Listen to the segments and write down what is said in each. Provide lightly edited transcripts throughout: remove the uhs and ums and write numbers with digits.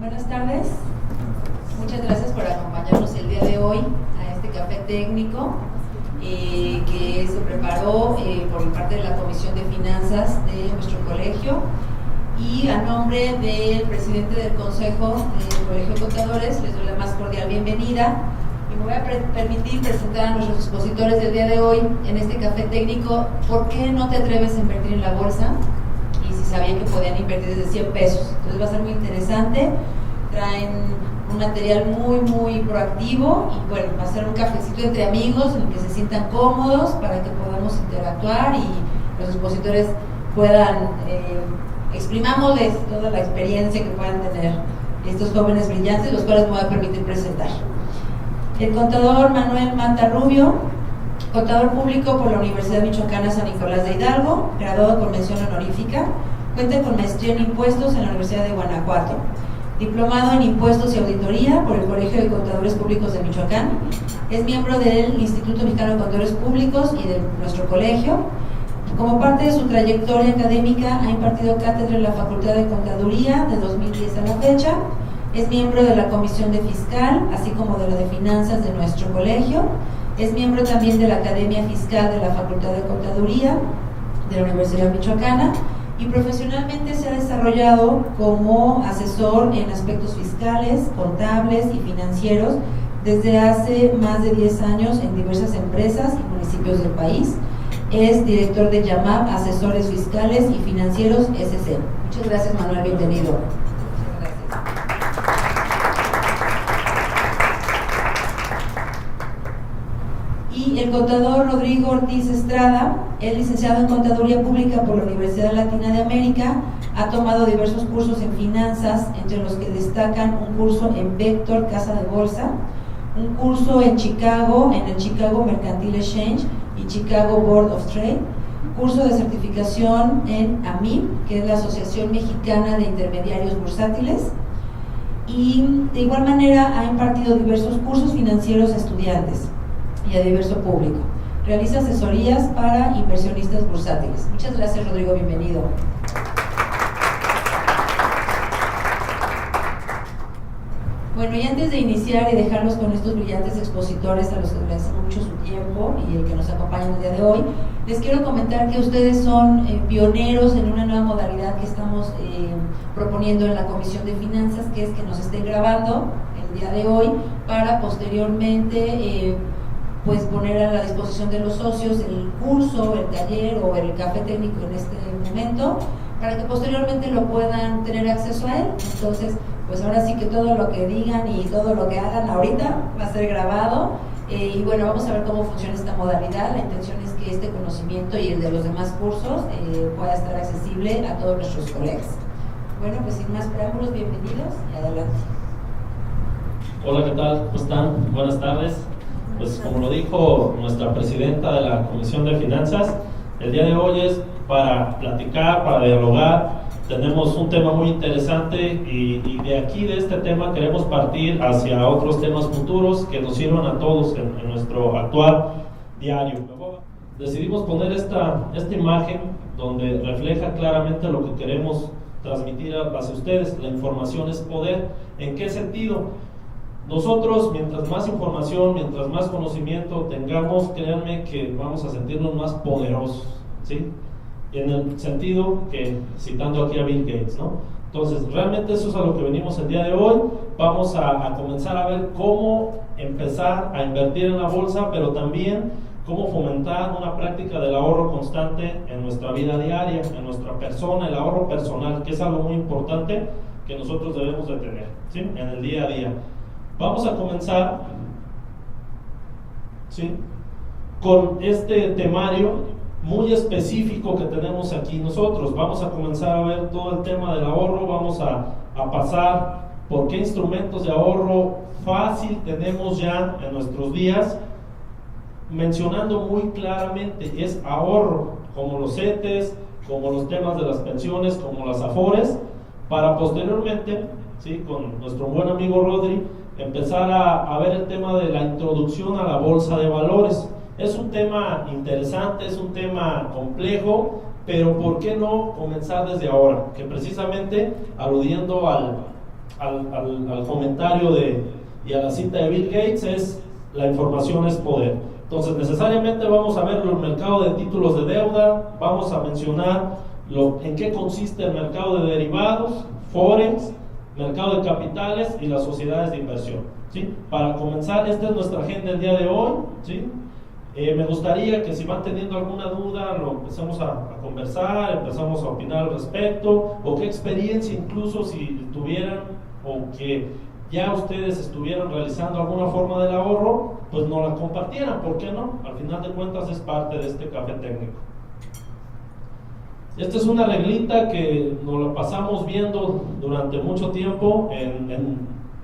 Buenas tardes, muchas gracias por acompañarnos el día de hoy a este café técnico que se preparó por parte de la Comisión de Finanzas de nuestro colegio, y a nombre del presidente del Consejo del Colegio de Contadores les doy la más cordial bienvenida y me voy a permitir presentar a nuestros expositores del día de hoy en este café técnico. ¿Por qué no te atreves a invertir en la bolsa? Y si sabían que podían invertir desde 100 pesos. Entonces va a ser muy interesante. Traen un material muy proactivo y bueno, va a ser un cafecito entre amigos en el que se sientan cómodos para que podamos interactuar y los expositores puedan exprimámosles toda la experiencia que puedan tener estos jóvenes brillantes, los cuales me voy a permitir presentar. El contador Manuel Mata Rubio, contador público por la Universidad Michoacana San Nicolás de Hidalgo, graduado con mención honorífica, cuenta con maestría en impuestos en la Universidad de Guanajuato, diplomado en impuestos y auditoría por el Colegio de Contadores Públicos de Michoacán, es miembro del Instituto Mexicano de Contadores Públicos y de nuestro colegio. Como parte de su trayectoria académica ha impartido cátedra en la Facultad de Contaduría de 2010 a la fecha, es miembro de la Comisión de Fiscal, así como de la de Finanzas de nuestro colegio, es miembro también de la Academia Fiscal de la Facultad de Contaduría de la Universidad Michoacana, y profesionalmente se ha desarrollado como asesor en aspectos fiscales, contables y financieros desde hace más de 10 años en diversas empresas y municipios del país. Es director de YAMAP, Asesores Fiscales y Financieros SC. Muchas gracias, Manuel, bienvenido. Y el contador Rodrigo Ortiz Estrada es licenciado en Contaduría Pública por la Universidad Latina de América, ha tomado diversos cursos en finanzas, entre los que destacan un curso en Vector Casa de Bolsa, un curso en Chicago, en el Chicago Mercantile Exchange y Chicago Board of Trade, curso de certificación en AMIB, que es la Asociación Mexicana de Intermediarios Bursátiles, y de igual manera ha impartido diversos cursos financieros a estudiantes y a diverso público. Realiza asesorías para inversionistas bursátiles. Muchas gracias, Rodrigo, bienvenido. Bueno, y antes de iniciar y dejarlos con estos brillantes expositores a los que agradecemos mucho su tiempo y el que nos acompañan el día de hoy, les quiero comentar que ustedes son pioneros en una nueva modalidad que estamos proponiendo en la Comisión de Finanzas, que es que nos estén grabando el día de hoy para posteriormente pues poner a la disposición de los socios el curso, el taller o el café técnico en este momento, para que posteriormente lo puedan tener acceso a él. Entonces, pues ahora sí que todo lo que digan y todo lo que hagan ahorita va a ser grabado, y bueno, vamos a ver cómo funciona esta modalidad. La intención es que este conocimiento y el de los demás cursos pueda estar accesible a todos nuestros colegas. Bueno, pues sin más preámbulos, bienvenidos y adelante. Hola, ¿qué tal? ¿Cómo están? Buenas tardes. Pues como lo dijo nuestra presidenta de la Comisión de Finanzas, el día de hoy es para platicar, para dialogar. Tenemos un tema muy interesante y de aquí, de este tema, queremos partir hacia otros temas futuros que nos sirvan a todos en nuestro actual diario. Decidimos poner esta imagen donde refleja claramente lo que queremos transmitir hacia ustedes. La información es poder. ¿En qué sentido? Nosotros, mientras más información, mientras más conocimiento tengamos, créanme que vamos a sentirnos más poderosos, ¿sí? En el sentido que, citando aquí a Bill Gates, ¿no? Entonces, realmente eso es a lo que venimos el día de hoy. Vamos a comenzar a ver cómo empezar a invertir en la bolsa, pero también cómo fomentar una práctica del ahorro constante en nuestra vida diaria, en nuestra persona, el ahorro personal, que es algo muy importante que nosotros debemos de tener, ¿sí? En el día a día. Vamos a comenzar, ¿sí?, con este temario muy específico que tenemos aquí nosotros. Vamos a comenzar a ver todo el tema del ahorro, vamos a pasar por qué instrumentos de ahorro fácil tenemos ya en nuestros días, mencionando muy claramente, es ahorro, como los CETES, como los temas de las pensiones, como las AFORES, para posteriormente, ¿sí?, con nuestro buen amigo Rodri, empezar a ver el tema de la introducción a la bolsa de valores. Es un tema interesante, es un tema complejo, pero ¿por qué no comenzar desde ahora? Que precisamente, aludiendo al comentario y a la cita de Bill Gates, es: la información es poder. Entonces necesariamente vamos a ver el mercado de títulos de deuda, vamos a mencionar en qué consiste el mercado de derivados, forex, mercado de capitales y las sociedades de inversión, ¿sí? Para comenzar, esta es nuestra agenda el día de hoy, ¿sí? Me gustaría que si van teniendo alguna duda lo empecemos a conversar, empezamos a opinar al respecto, o qué experiencia incluso si tuvieran, o que ya ustedes estuvieran realizando alguna forma del ahorro, pues nos la compartieran, ¿por qué no? Al final de cuentas es parte de este café técnico. Esta es una reglita que nos la pasamos viendo durante mucho tiempo,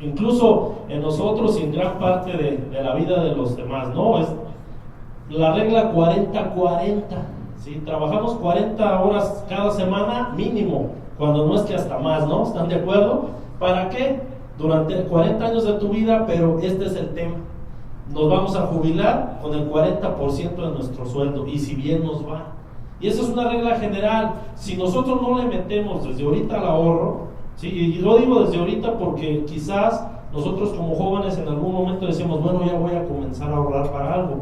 incluso en nosotros y en gran parte de la vida de los demás, ¿no? Es la regla 40-40, ¿sí? Trabajamos 40 horas cada semana mínimo, cuando no es que hasta más, ¿no? ¿Están de acuerdo? ¿Para qué? Durante 40 años de tu vida, pero este es el tema. Nos vamos a jubilar con el 40% de nuestro sueldo, y si bien nos va. Y esa es una regla general. Si nosotros no le metemos desde ahorita al ahorro, ¿sí? Y lo digo desde ahorita porque quizás nosotros como jóvenes en algún momento decimos, bueno, ya voy a comenzar a ahorrar para algo.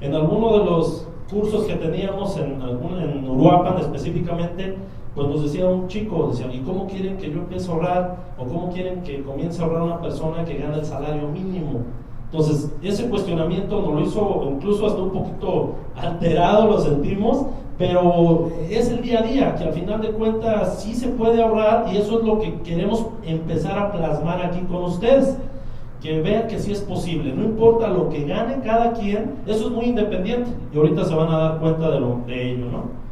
En alguno de los cursos que teníamos en Uruapan específicamente, pues nos decía un chico, decía, ¿y cómo quieren que yo empiece a ahorrar? ¿O cómo quieren que comience a ahorrar una persona que gana el salario mínimo? Entonces, ese cuestionamiento nos lo hizo incluso hasta un poquito alterado, lo sentimos, pero es el día a día, que al final de cuentas sí se puede ahorrar, y eso es lo que queremos empezar a plasmar aquí con ustedes, que vean que sí es posible, no importa lo que gane cada quien, eso es muy independiente, y ahorita se van a dar cuenta de ello, ¿no?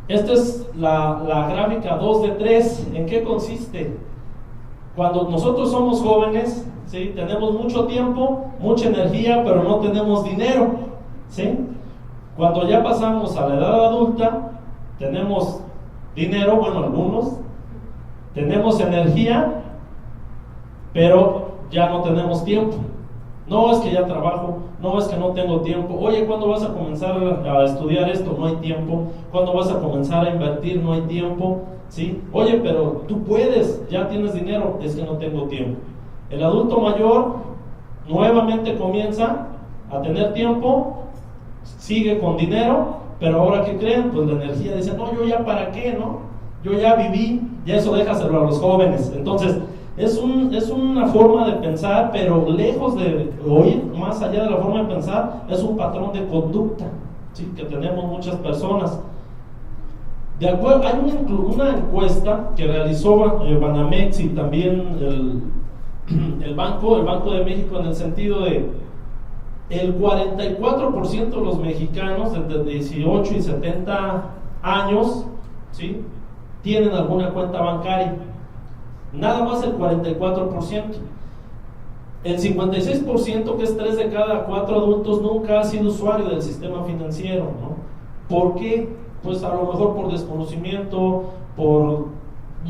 Esta es la gráfica 2 de 3, ¿en qué consiste? Cuando nosotros somos jóvenes, ¿sí? Tenemos mucho tiempo, mucha energía, pero no tenemos dinero, ¿sí? Cuando ya pasamos a la edad adulta, tenemos dinero, bueno, algunos, tenemos energía, pero ya no tenemos tiempo. No es que ya trabajo, no es que no tengo tiempo. Oye, ¿cuándo vas a comenzar a estudiar esto? No hay tiempo. ¿Cuándo vas a comenzar a invertir? No hay tiempo, ¿sí? Oye, pero tú puedes, ya tienes dinero, es que no tengo tiempo. El adulto mayor nuevamente comienza a tener tiempo, sigue con dinero, pero ahora ¿qué creen? Pues la energía dice, no, yo ya para qué, ¿no? Yo ya viví, ya eso déjaselo a los jóvenes. Entonces, es una forma de pensar, pero lejos de oír, más allá de la forma de pensar, es un patrón de conducta, ¿sí? Que tenemos muchas personas. De acuerdo, hay una encuesta que realizó Banamex y también el Banco de México, en el sentido de el 44% de los mexicanos entre 18 y 70 años, ¿sí? Tienen alguna cuenta bancaria. Nada más el 44%. El 56%, que es 3 de cada 4 adultos, nunca ha sido usuario del sistema financiero, ¿no? ¿Por qué? Pues a lo mejor por desconocimiento, por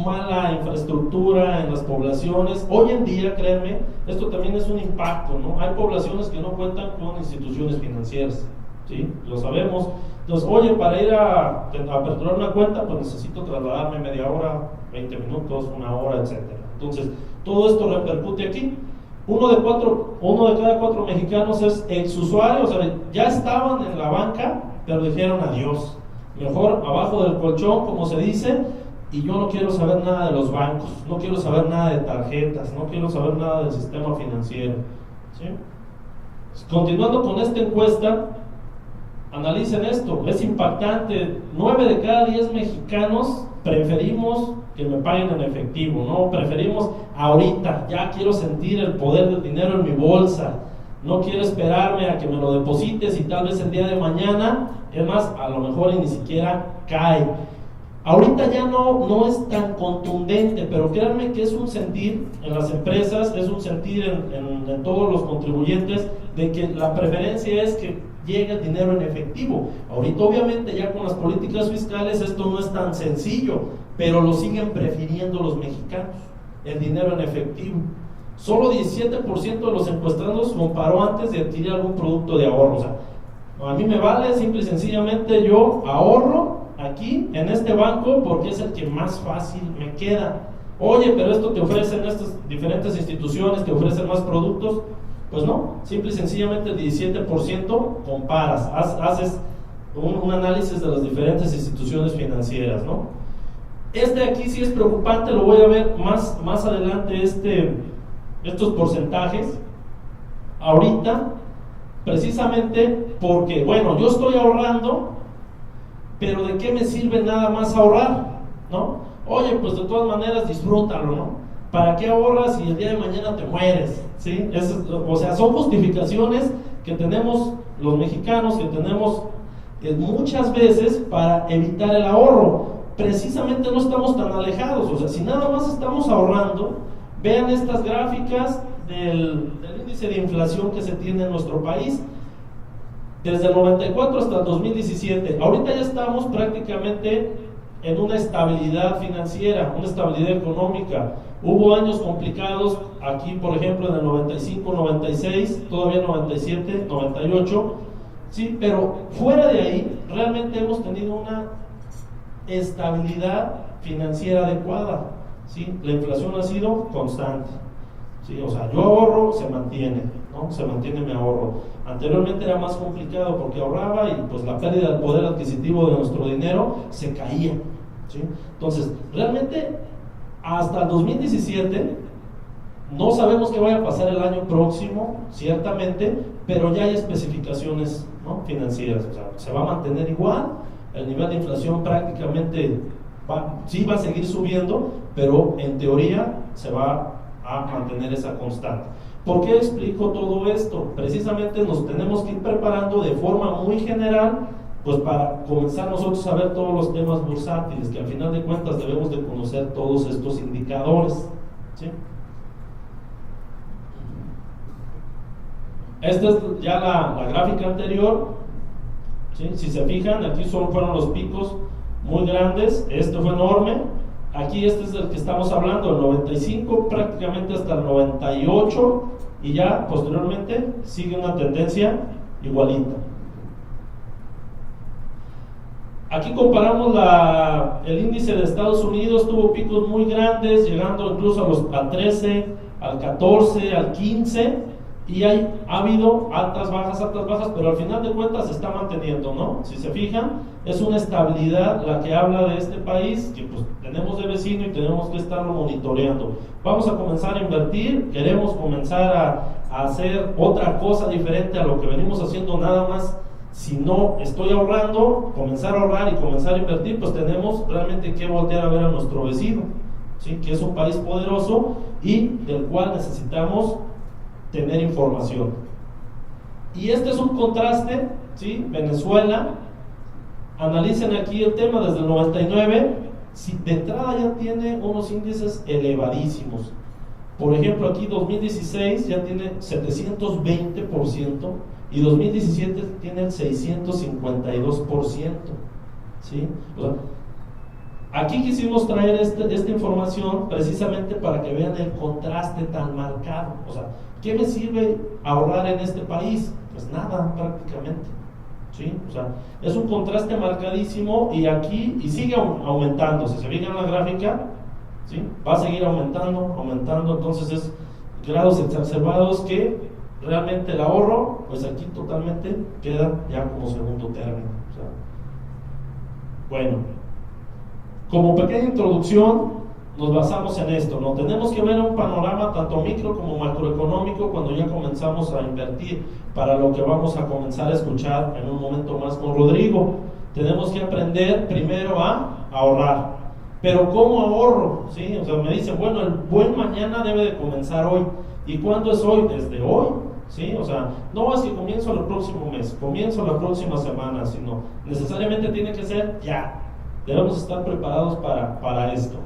mala infraestructura en las poblaciones. Hoy en día, créanme, esto también es un impacto, ¿no? Hay poblaciones que no cuentan con instituciones financieras, ¿sí? Lo sabemos. Entonces, oye, para ir a aperturar una cuenta, pues necesito trasladarme media hora, 20 minutos, una hora, etc. Entonces, todo esto repercute aquí. Uno de cada 4 mexicanos es exusuario, o sea, ya estaban en la banca, pero dijeron adiós. Mejor abajo del colchón, como se dice, y yo no quiero saber nada de los bancos, no quiero saber nada de tarjetas, no quiero saber nada del sistema financiero, ¿sí? Continuando con esta encuesta, analicen esto, es impactante. 9 de cada 10 mexicanos preferimos que me paguen en efectivo, ¿no? Preferimos ahorita, ya quiero sentir el poder del dinero en mi bolsa, no quiero esperarme a que me lo deposites y tal vez el día de mañana, es más, a lo mejor ni siquiera cae. Ahorita ya no es tan contundente, pero créanme que es un sentir en las empresas, es un sentir en todos los contribuyentes, de que la preferencia es que llegue el dinero en efectivo. Ahorita obviamente ya con las políticas fiscales esto no es tan sencillo, pero lo siguen prefiriendo los mexicanos, el dinero en efectivo. Solo 17% de los encuestados comparó antes de adquirir algún producto de ahorro. O sea, a mí me vale, simple y sencillamente yo ahorro aquí en este banco porque es el que más fácil me queda. Oye, pero esto te ofrecen estas diferentes instituciones, te ofrecen más productos. Pues no, simple y sencillamente el 17% comparas, haces un análisis de las diferentes instituciones financieras, ¿no? Aquí sí es preocupante, lo voy a ver más adelante, estos porcentajes. Ahorita, precisamente porque, bueno, yo estoy ahorrando, pero ¿de qué me sirve nada más ahorrar? ¿No? Oye, pues de todas maneras disfrútalo, ¿no? ¿Para qué ahorras si el día de mañana te mueres? ¿Sí? O sea, son justificaciones que tenemos los mexicanos, que tenemos muchas veces para evitar el ahorro. Precisamente no estamos tan alejados, o sea, si nada más estamos ahorrando, vean estas gráficas del índice de inflación que se tiene en nuestro país, desde el 94 hasta el 2017, ahorita ya estamos prácticamente en una estabilidad financiera, una estabilidad económica. Hubo años complicados, aquí por ejemplo en el 95, 96, todavía 97, 98, sí, pero fuera de ahí realmente hemos tenido una estabilidad financiera adecuada, ¿sí? La inflación ha sido constante, ¿sí? O sea, yo ahorro, se mantiene, ¿no? Se mantiene mi ahorro. Anteriormente era más complicado porque ahorraba y pues la pérdida del poder adquisitivo de nuestro dinero se caía, ¿sí? Entonces, realmente hasta el 2017 no sabemos qué vaya a pasar el año próximo, ciertamente, pero ya hay especificaciones, ¿no?, financieras, o sea, se va a mantener igual. El nivel de inflación prácticamente sí va a seguir subiendo, pero en teoría se va a mantener esa constante. ¿Por qué explico todo esto? Precisamente nos tenemos que ir preparando de forma muy general, pues para comenzar nosotros a ver todos los temas bursátiles, que al final de cuentas debemos de conocer todos estos indicadores, ¿sí? Esta es ya la gráfica anterior. ¿Sí? Si se fijan, aquí fueron los picos muy grandes, este fue enorme, aquí este es el que estamos hablando, el 95 prácticamente hasta el 98, y ya posteriormente sigue una tendencia igualita. Aquí comparamos el índice de Estados Unidos, tuvo picos muy grandes, llegando incluso al 13, al 14, al 15, y ha habido altas, bajas, pero al final de cuentas se está manteniendo, ¿no? Si se fijan, es una estabilidad la que habla de este país, que pues tenemos de vecino y tenemos que estarlo monitoreando. Vamos a comenzar a invertir, queremos comenzar a hacer otra cosa diferente a lo que venimos haciendo nada más. Si no estoy ahorrando, comenzar a ahorrar y comenzar a invertir, pues tenemos realmente que voltear a ver a nuestro vecino, ¿sí?, que es un país poderoso y del cual necesitamos tener información. Y este es un contraste, ¿sí? Venezuela, analicen aquí el tema desde el 99, si de entrada ya tiene unos índices elevadísimos. Por ejemplo, aquí 2016 ya tiene 720% y 2017 tiene el 652%, ¿sí? O sea, aquí quisimos traer esta información precisamente para que vean el contraste tan marcado. O sea, ¿qué me sirve ahorrar en este país? Pues nada, prácticamente, ¿sí? O sea, es un contraste marcadísimo y sigue aumentando. Si se fijan en la gráfica, ¿sí?, va a seguir aumentando, entonces es grados exacerbados que realmente el ahorro, pues aquí totalmente queda ya como segundo término. O sea, bueno, como pequeña introducción, nos basamos en esto, ¿no? Tenemos que ver un panorama tanto micro como macroeconómico cuando ya comenzamos a invertir, para lo que vamos a comenzar a escuchar en un momento más con Rodrigo. Tenemos que aprender primero a ahorrar. Pero ¿cómo ahorro? ¿Sí? O sea, me dicen, bueno, el buen mañana debe de comenzar hoy. ¿Y cuándo es hoy? Desde hoy, ¿sí? O sea, no es que comienzo el próximo mes, comienzo la próxima semana, sino necesariamente tiene que ser ya. Debemos estar preparados para esto.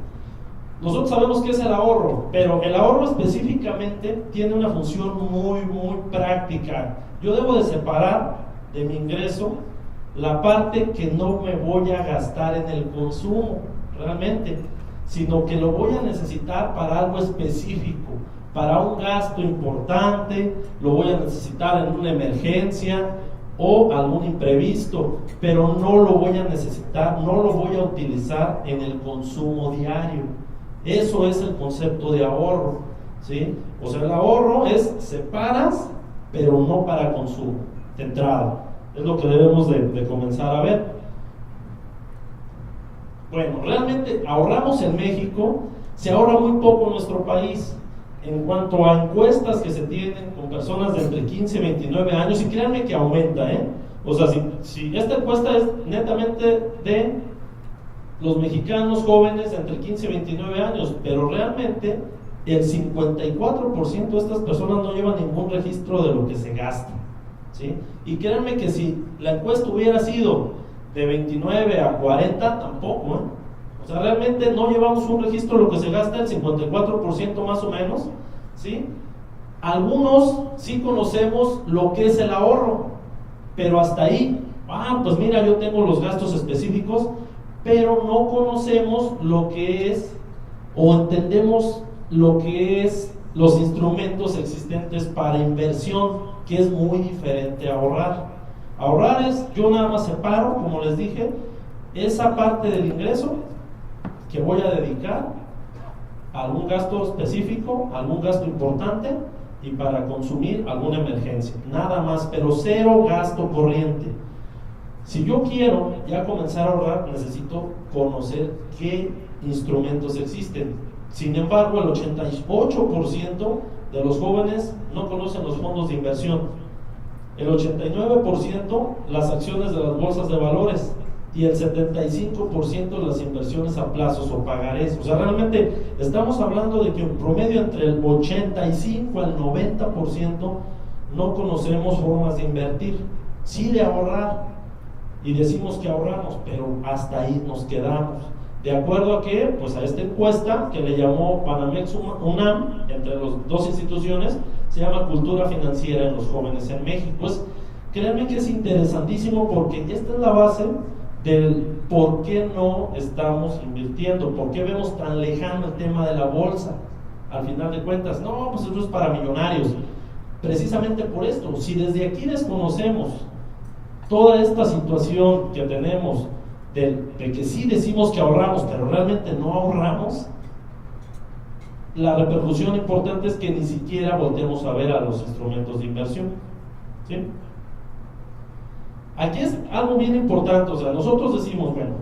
Nosotros sabemos qué es el ahorro, pero el ahorro específicamente tiene una función muy, muy práctica. Yo debo de separar de mi ingreso la parte que no me voy a gastar en el consumo, realmente, sino que lo voy a necesitar para algo específico, para un gasto importante, lo voy a necesitar en una emergencia o algún imprevisto, pero no lo voy a necesitar, no lo voy a utilizar en el consumo diario. Eso es el concepto de ahorro, ¿sí? O sea, el ahorro es separas, pero no para consumo, de entrada. Es lo que debemos de comenzar a ver. Bueno, realmente ahorramos en México, se ahorra muy poco en nuestro país. En cuanto a encuestas que se tienen con personas de entre 15 y 29 años, y créanme que aumenta, o sea, si esta encuesta es netamente de los mexicanos jóvenes de entre 15 y 29 años, pero realmente el 54% de estas personas no llevan ningún registro de lo que se gasta, ¿sí? Y créanme que si la encuesta hubiera sido de 29 a 40, tampoco, O sea, realmente no llevamos un registro de lo que se gasta, el 54% más o menos, ¿sí? Algunos sí conocemos lo que es el ahorro, pero hasta ahí. Pues mira, yo tengo los gastos específicos, pero no conocemos lo que es, o entendemos lo que es los instrumentos existentes para inversión, que es muy diferente a ahorrar. Ahorrar es, yo nada más separo, como les dije, esa parte del ingreso que voy a dedicar a algún gasto específico, algún gasto importante y para consumir alguna emergencia, nada más, pero cero gasto corriente. Si yo quiero ya comenzar a ahorrar, necesito conocer qué instrumentos existen. Sin embargo, el 88% de los jóvenes no conocen los fondos de inversión, el 89% las acciones de las bolsas de valores y el 75% las inversiones a plazos o pagarés. O sea, realmente estamos hablando de que en promedio entre el 85 al 90% no conocemos formas de invertir, sí de ahorrar, y decimos que ahorramos, pero hasta ahí nos quedamos. ¿De acuerdo a qué? Pues a esta encuesta que le llamó Banamex UNAM, entre las dos instituciones, se llama Cultura Financiera en los Jóvenes en México. Pues créanme que es interesantísimo, porque esta es la base del por qué no estamos invirtiendo, por qué vemos tan lejano el tema de la bolsa. Al final de cuentas, no, pues eso es para millonarios. Precisamente por esto, si desde aquí desconocemos toda esta situación que tenemos de que sí decimos que ahorramos, pero realmente no ahorramos, la repercusión importante es que ni siquiera volteemos a ver a los instrumentos de inversión, ¿sí? Aquí es algo bien importante. O sea, nosotros decimos, bueno,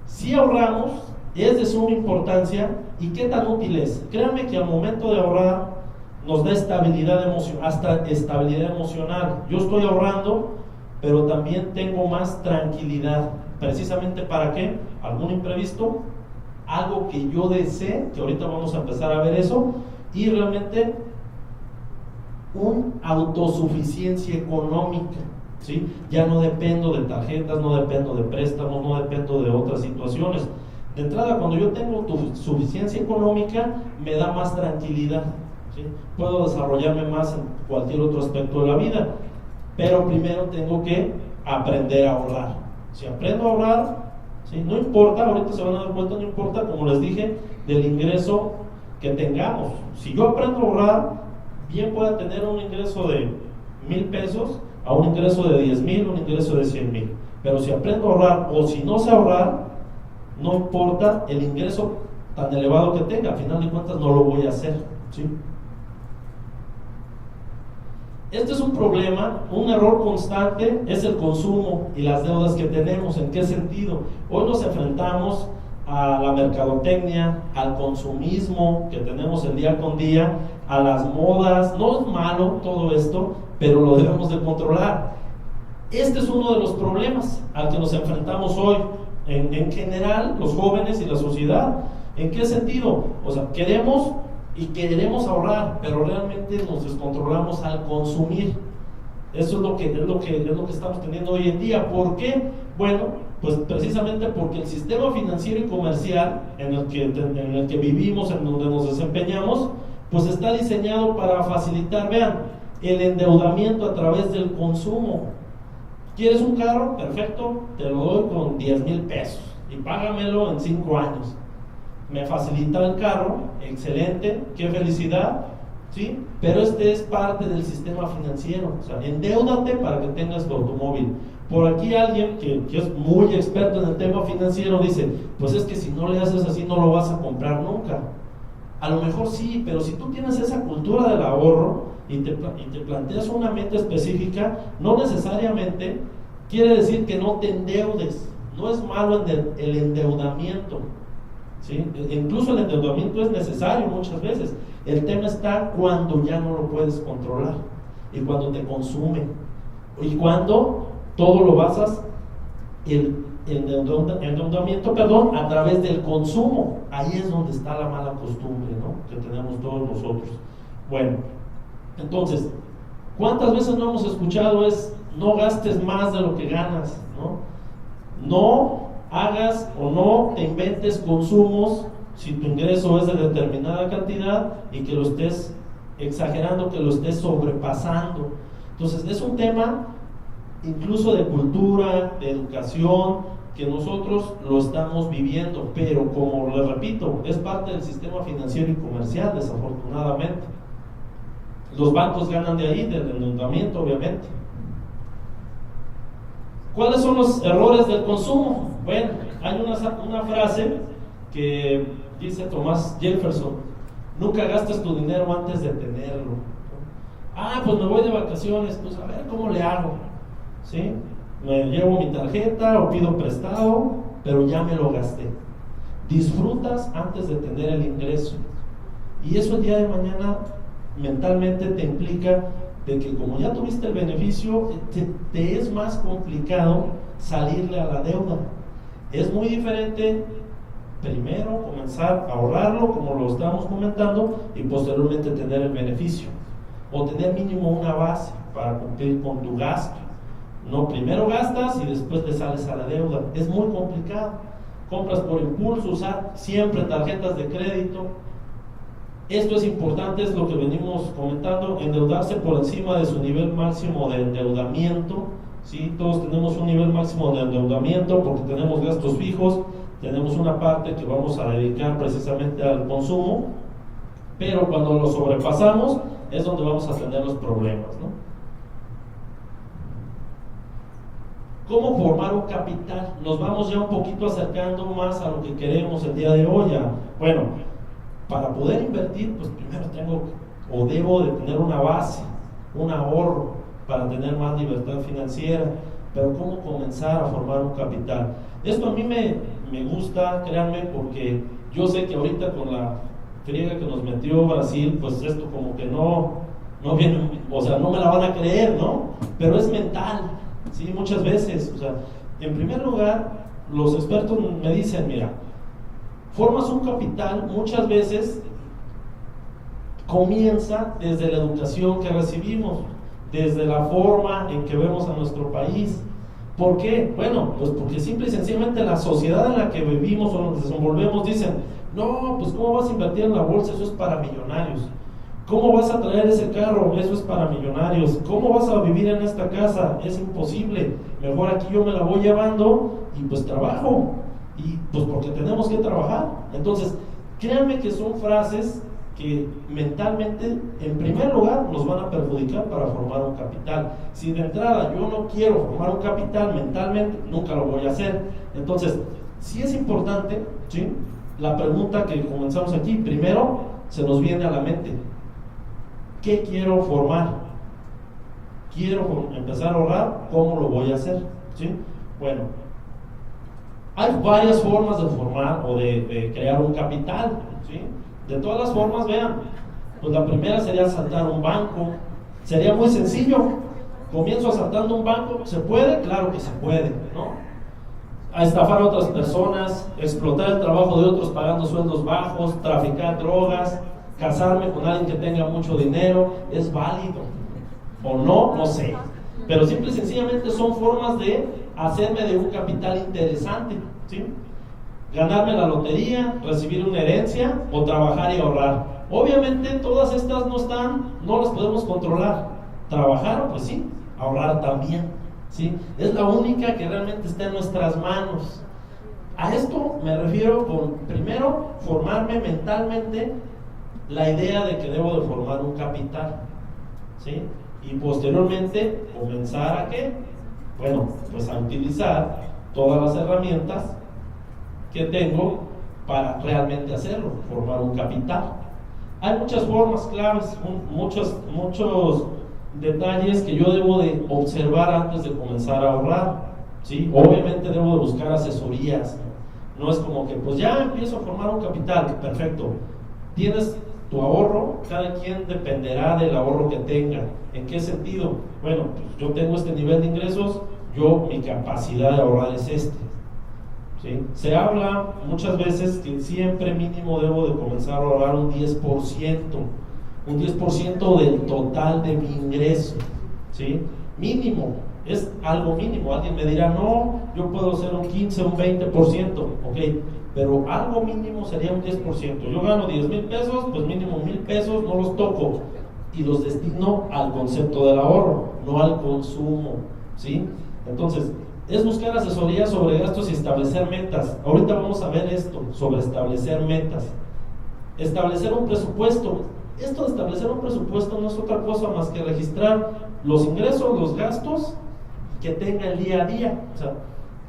si ahorramos, es de suma importancia, ¿y qué tan útil es? Créanme que al momento de ahorrar nos da estabilidad emocional, hasta estabilidad emocional. Yo estoy ahorrando, pero también tengo más tranquilidad. ¿Precisamente para qué? ¿Algún imprevisto? Algo que yo desee, que ahorita vamos a empezar a ver eso, y realmente una autosuficiencia económica, ¿sí? Ya no dependo de tarjetas, no dependo de préstamos, no dependo de otras situaciones. De entrada, cuando yo tengo suficiencia económica, me da más tranquilidad, ¿sí? Puedo desarrollarme más en cualquier otro aspecto de la vida, pero primero tengo que aprender a ahorrar. Si aprendo a ahorrar, ¿sí? No importa, ahorita se van a dar cuenta, no importa, como les dije, del ingreso que tengamos. Si yo aprendo a ahorrar, bien pueda tener un ingreso de 1,000 pesos a un ingreso de 10,000, un ingreso de 100,000. Pero si aprendo a ahorrar, o si no sé ahorrar, no importa el ingreso tan elevado que tenga, al final de cuentas no lo voy a hacer, ¿sí? Este es un problema, un error constante, es el consumo y las deudas que tenemos. ¿En qué sentido? Hoy nos enfrentamos a la mercadotecnia, al consumismo que tenemos el día con día, a las modas. No es malo todo esto, pero lo debemos de controlar. Este es uno de los problemas al que nos enfrentamos hoy, en general, los jóvenes y la sociedad. ¿En qué sentido? O sea, queremos ahorrar, pero realmente nos descontrolamos al consumir. Eso es lo que estamos teniendo hoy en día. ¿Por qué? Bueno, pues precisamente porque el sistema financiero y comercial en el que vivimos, en donde nos desempeñamos, pues está diseñado para facilitar, vean, el endeudamiento a través del consumo. ¿Quieres un carro? Perfecto, te lo doy con 10,000 pesos y págamelo en 5 años. Me facilita el carro, excelente, qué felicidad, ¿sí? Pero este es parte del sistema financiero. O sea, endeúdate para que tengas tu automóvil. Por aquí alguien que es muy experto en el tema financiero dice, pues es que si no le haces así no lo vas a comprar nunca. A lo mejor sí, pero si tú tienes esa cultura del ahorro y te planteas una meta específica, no necesariamente quiere decir que no te endeudes. No es malo el endeudamiento, ¿sí? Incluso el endeudamiento es necesario muchas veces. El tema está cuando ya no lo puedes controlar y cuando te consume y cuando todo lo basas el endeudamiento, a través del consumo. Ahí es donde está la mala costumbre, ¿no?, que tenemos todos nosotros. Bueno, entonces, ¿cuántas veces no hemos escuchado no gastes más de lo que ganas, ¿no? No hagas o no te inventes consumos si tu ingreso es de determinada cantidad y que lo estés exagerando, que lo estés sobrepasando. Entonces, es un tema incluso de cultura, de educación, que nosotros lo estamos viviendo, pero como les repito, es parte del sistema financiero y comercial, desafortunadamente. Los bancos ganan de ahí, del endeudamiento, obviamente. ¿Cuáles son los errores del consumo? Bueno, hay una frase que dice Thomas Jefferson: nunca gastes tu dinero antes de tenerlo. Pues me voy de vacaciones, pues a ver cómo le hago, ¿sí? Me llevo mi tarjeta o pido prestado, pero ya me lo gasté. Disfrutas antes de tener el ingreso, y eso el día de mañana mentalmente te implica de que como ya tuviste el beneficio, te es más complicado salirle a la deuda. Es muy diferente primero comenzar a ahorrarlo, como lo estábamos comentando, y posteriormente tener el beneficio, o tener mínimo una base para cumplir con tu gasto. No, primero gastas y después te sales a la deuda. Es muy complicado. Compras por impulso, usar siempre tarjetas de crédito. Esto es importante, es lo que venimos comentando: endeudarse por encima de su nivel máximo de endeudamiento, ¿sí? Todos tenemos un nivel máximo de endeudamiento porque tenemos gastos fijos, tenemos una parte que vamos a dedicar precisamente al consumo, pero cuando lo sobrepasamos es donde vamos a tener los problemas, ¿no? ¿Cómo formar un capital? Nos vamos ya un poquito acercando más a lo que queremos el día de hoy. Bueno, para poder invertir, pues primero debo de tener una base, un ahorro, para tener más libertad financiera. Pero ¿cómo comenzar a formar un capital? Esto a mí me gusta, créanme, porque yo sé que ahorita con la friega que nos metió Brasil, pues esto como que no viene, o sea, no me la van a creer, ¿no? Pero es mental, ¿sí? Muchas veces, o sea, en primer lugar, los expertos me dicen: mira, formas un capital, muchas veces comienza desde la educación que recibimos, desde la forma en que vemos a nuestro país. ¿Por qué? Bueno, pues porque simple y sencillamente la sociedad en la que vivimos o nos desenvolvemos dicen: no, pues ¿cómo vas a invertir en la bolsa? Eso es para millonarios. ¿Cómo vas a traer ese carro? Eso es para millonarios. ¿Cómo vas a vivir en esta casa? Es imposible. Mejor aquí yo me la voy llevando y pues trabajo. Y pues porque tenemos que trabajar. Entonces, créanme que son frases que mentalmente, en primer lugar, nos van a perjudicar para formar un capital. Si de entrada yo no quiero formar un capital mentalmente, nunca lo voy a hacer. Entonces, sí es importante, ¿sí?, la pregunta que comenzamos aquí. Primero se nos viene a la mente: ¿qué quiero formar? ¿Quiero empezar a ahorrar? ¿Cómo lo voy a hacer? ¿Sí? Bueno, hay varias formas de formar o de crear un capital, ¿sí? De todas las formas, vean, pues la primera sería asaltar un banco. Sería muy sencillo. Comienzo asaltando un banco. ¿Se puede? Claro que se puede, ¿no? A estafar a otras personas, explotar el trabajo de otros pagando sueldos bajos, traficar drogas, casarme con alguien que tenga mucho dinero. ¿Es válido o no? No sé. Pero simple y sencillamente son formas de hacerme de un capital interesante, ¿sí? Ganarme la lotería, recibir una herencia o trabajar y ahorrar. Obviamente todas estas no las podemos controlar. Trabajar, pues sí; ahorrar también, ¿sí? Es la única que realmente está en nuestras manos. A esto me refiero con, primero, formarme mentalmente la idea de que debo de formar un capital, ¿sí? Y posteriormente comenzar a ¿qué? Bueno, pues a utilizar todas las herramientas que tengo para realmente hacerlo, formar un capital, Hay muchas formas claves, muchos detalles que yo debo de observar antes de comenzar a ahorrar, ¿sí? Obviamente debo de buscar asesorías, no es como que pues ya empiezo a formar un capital, perfecto, tienes tu ahorro, cada quien dependerá del ahorro que tenga. ¿En qué sentido? Bueno, pues yo tengo este nivel de ingresos, mi capacidad de ahorrar es este, ¿sí? Se habla muchas veces que siempre mínimo debo de comenzar a ahorrar un 10% del total de mi ingreso, ¿sí? Mínimo, es algo mínimo. Alguien me dirá, no, yo puedo hacer un 15, un 20%, ok, pero algo mínimo sería un 10%. Yo gano 10,000 pesos, pues mínimo 1,000 pesos no los toco y los destino al concepto del ahorro, no al consumo, ¿sí? Entonces, es buscar asesoría sobre gastos y establecer metas. Ahorita vamos a ver esto, sobre establecer metas. Establecer un presupuesto. Esto de establecer un presupuesto no es otra cosa más que registrar los ingresos, los gastos que tenga el día a día, o sea,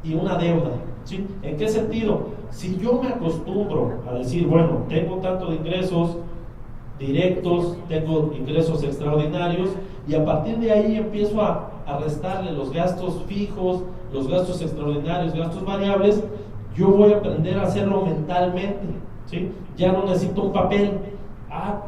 y una deuda, ¿sí? ¿En qué sentido? Si yo me acostumbro a decir, bueno, tengo tanto de ingresos directos, tengo ingresos extraordinarios, y a partir de ahí empiezo a restarle los gastos fijos, los gastos extraordinarios, gastos variables, yo voy a aprender a hacerlo mentalmente, ¿sí? Ya no necesito un papel.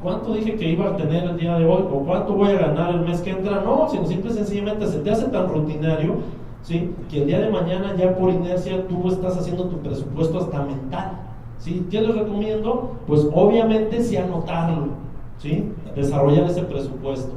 ¿Cuánto dije que iba a tener el día de hoy? ¿O cuánto voy a ganar el mes que entra? No, sino simple y sencillamente se te hace tan rutinario, ¿sí? Que el día de mañana ya por inercia tú estás haciendo tu presupuesto hasta mental, ¿sí? ¿Qué les recomiendo? Pues obviamente sí anotarlo, ¿sí? Desarrollar ese presupuesto.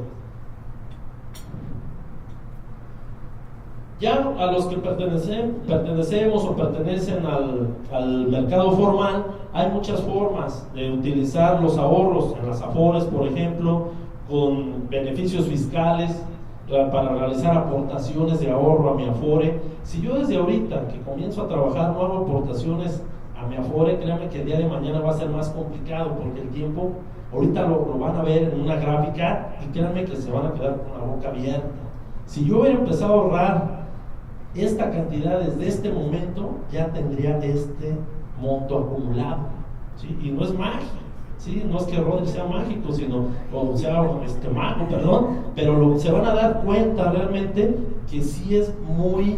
Ya a los que pertenecemos o pertenecen al mercado formal, hay muchas formas de utilizar los ahorros en las Afores, por ejemplo, con beneficios fiscales para realizar aportaciones de ahorro a mi Afore. Si yo desde ahorita que comienzo a trabajar no hago aportaciones a mi Afore, créanme que el día de mañana va a ser más complicado, porque el tiempo, ahorita lo van a ver en una gráfica y créanme que se van a quedar con la boca abierta. Si yo hubiera empezado a ahorrar esta cantidad desde este momento, ya tendría este monto acumulado, ¿sí? Y no es magia, ¿sí? No es que Rodri sea mágico, sino, o sea, mago, perdón, pero se van a dar cuenta realmente que sí es muy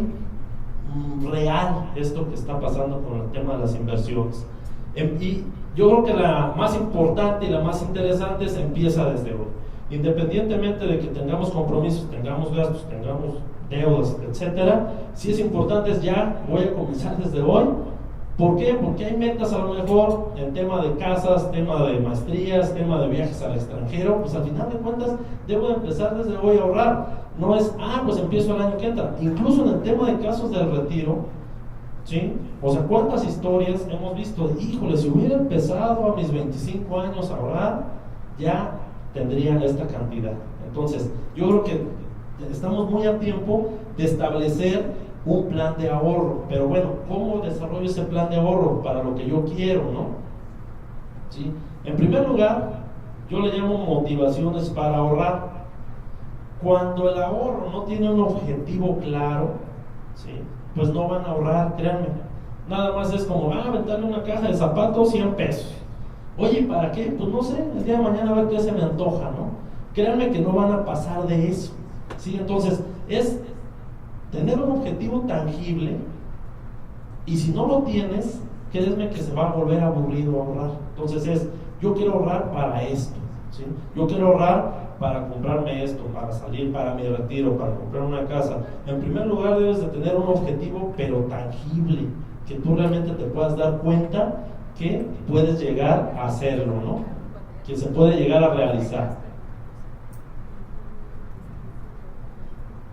real esto que está pasando con el tema de las inversiones. Y yo creo que la más importante y la más interesante se empieza desde hoy. Independientemente de que tengamos compromisos, tengamos gastos, tengamos deudas, etcétera, si es importante ya voy a comenzar desde hoy. ¿Por qué? Porque hay metas a lo mejor en tema de casas, tema de maestrías, tema de viajes al extranjero, pues al final de cuentas debo de empezar desde hoy a ahorrar. No es, pues empiezo el año que entra. Incluso en el tema de casos del retiro, ¿sí? O sea, ¿cuántas historias hemos visto? Híjole, si hubiera empezado a mis 25 años a ahorrar, ya tendría esta cantidad. Entonces, yo creo que estamos muy a tiempo de establecer un plan de ahorro, pero bueno, ¿cómo desarrollo ese plan de ahorro para lo que yo quiero, no? ¿Sí? En primer lugar, yo le llamo motivaciones para ahorrar. Cuando el ahorro no tiene un objetivo claro, ¿sí? Pues no van a ahorrar, créanme. Nada más es como, aventarle una caja de zapatos, 100 pesos. Oye, ¿para qué? Pues no sé, el día de mañana a ver qué se me antoja, ¿no? Créanme que no van a pasar de eso, ¿sí? Entonces, es tener un objetivo tangible, y si no lo tienes, créanme que se va a volver aburrido ahorrar. Entonces yo quiero ahorrar para esto, ¿sí? Yo quiero ahorrar para comprarme esto, para salir para mi retiro, para comprar una casa. En primer lugar debes de tener un objetivo, pero tangible, que tú realmente te puedas dar cuenta que puedes llegar a hacerlo, ¿no? Que se puede llegar a realizar.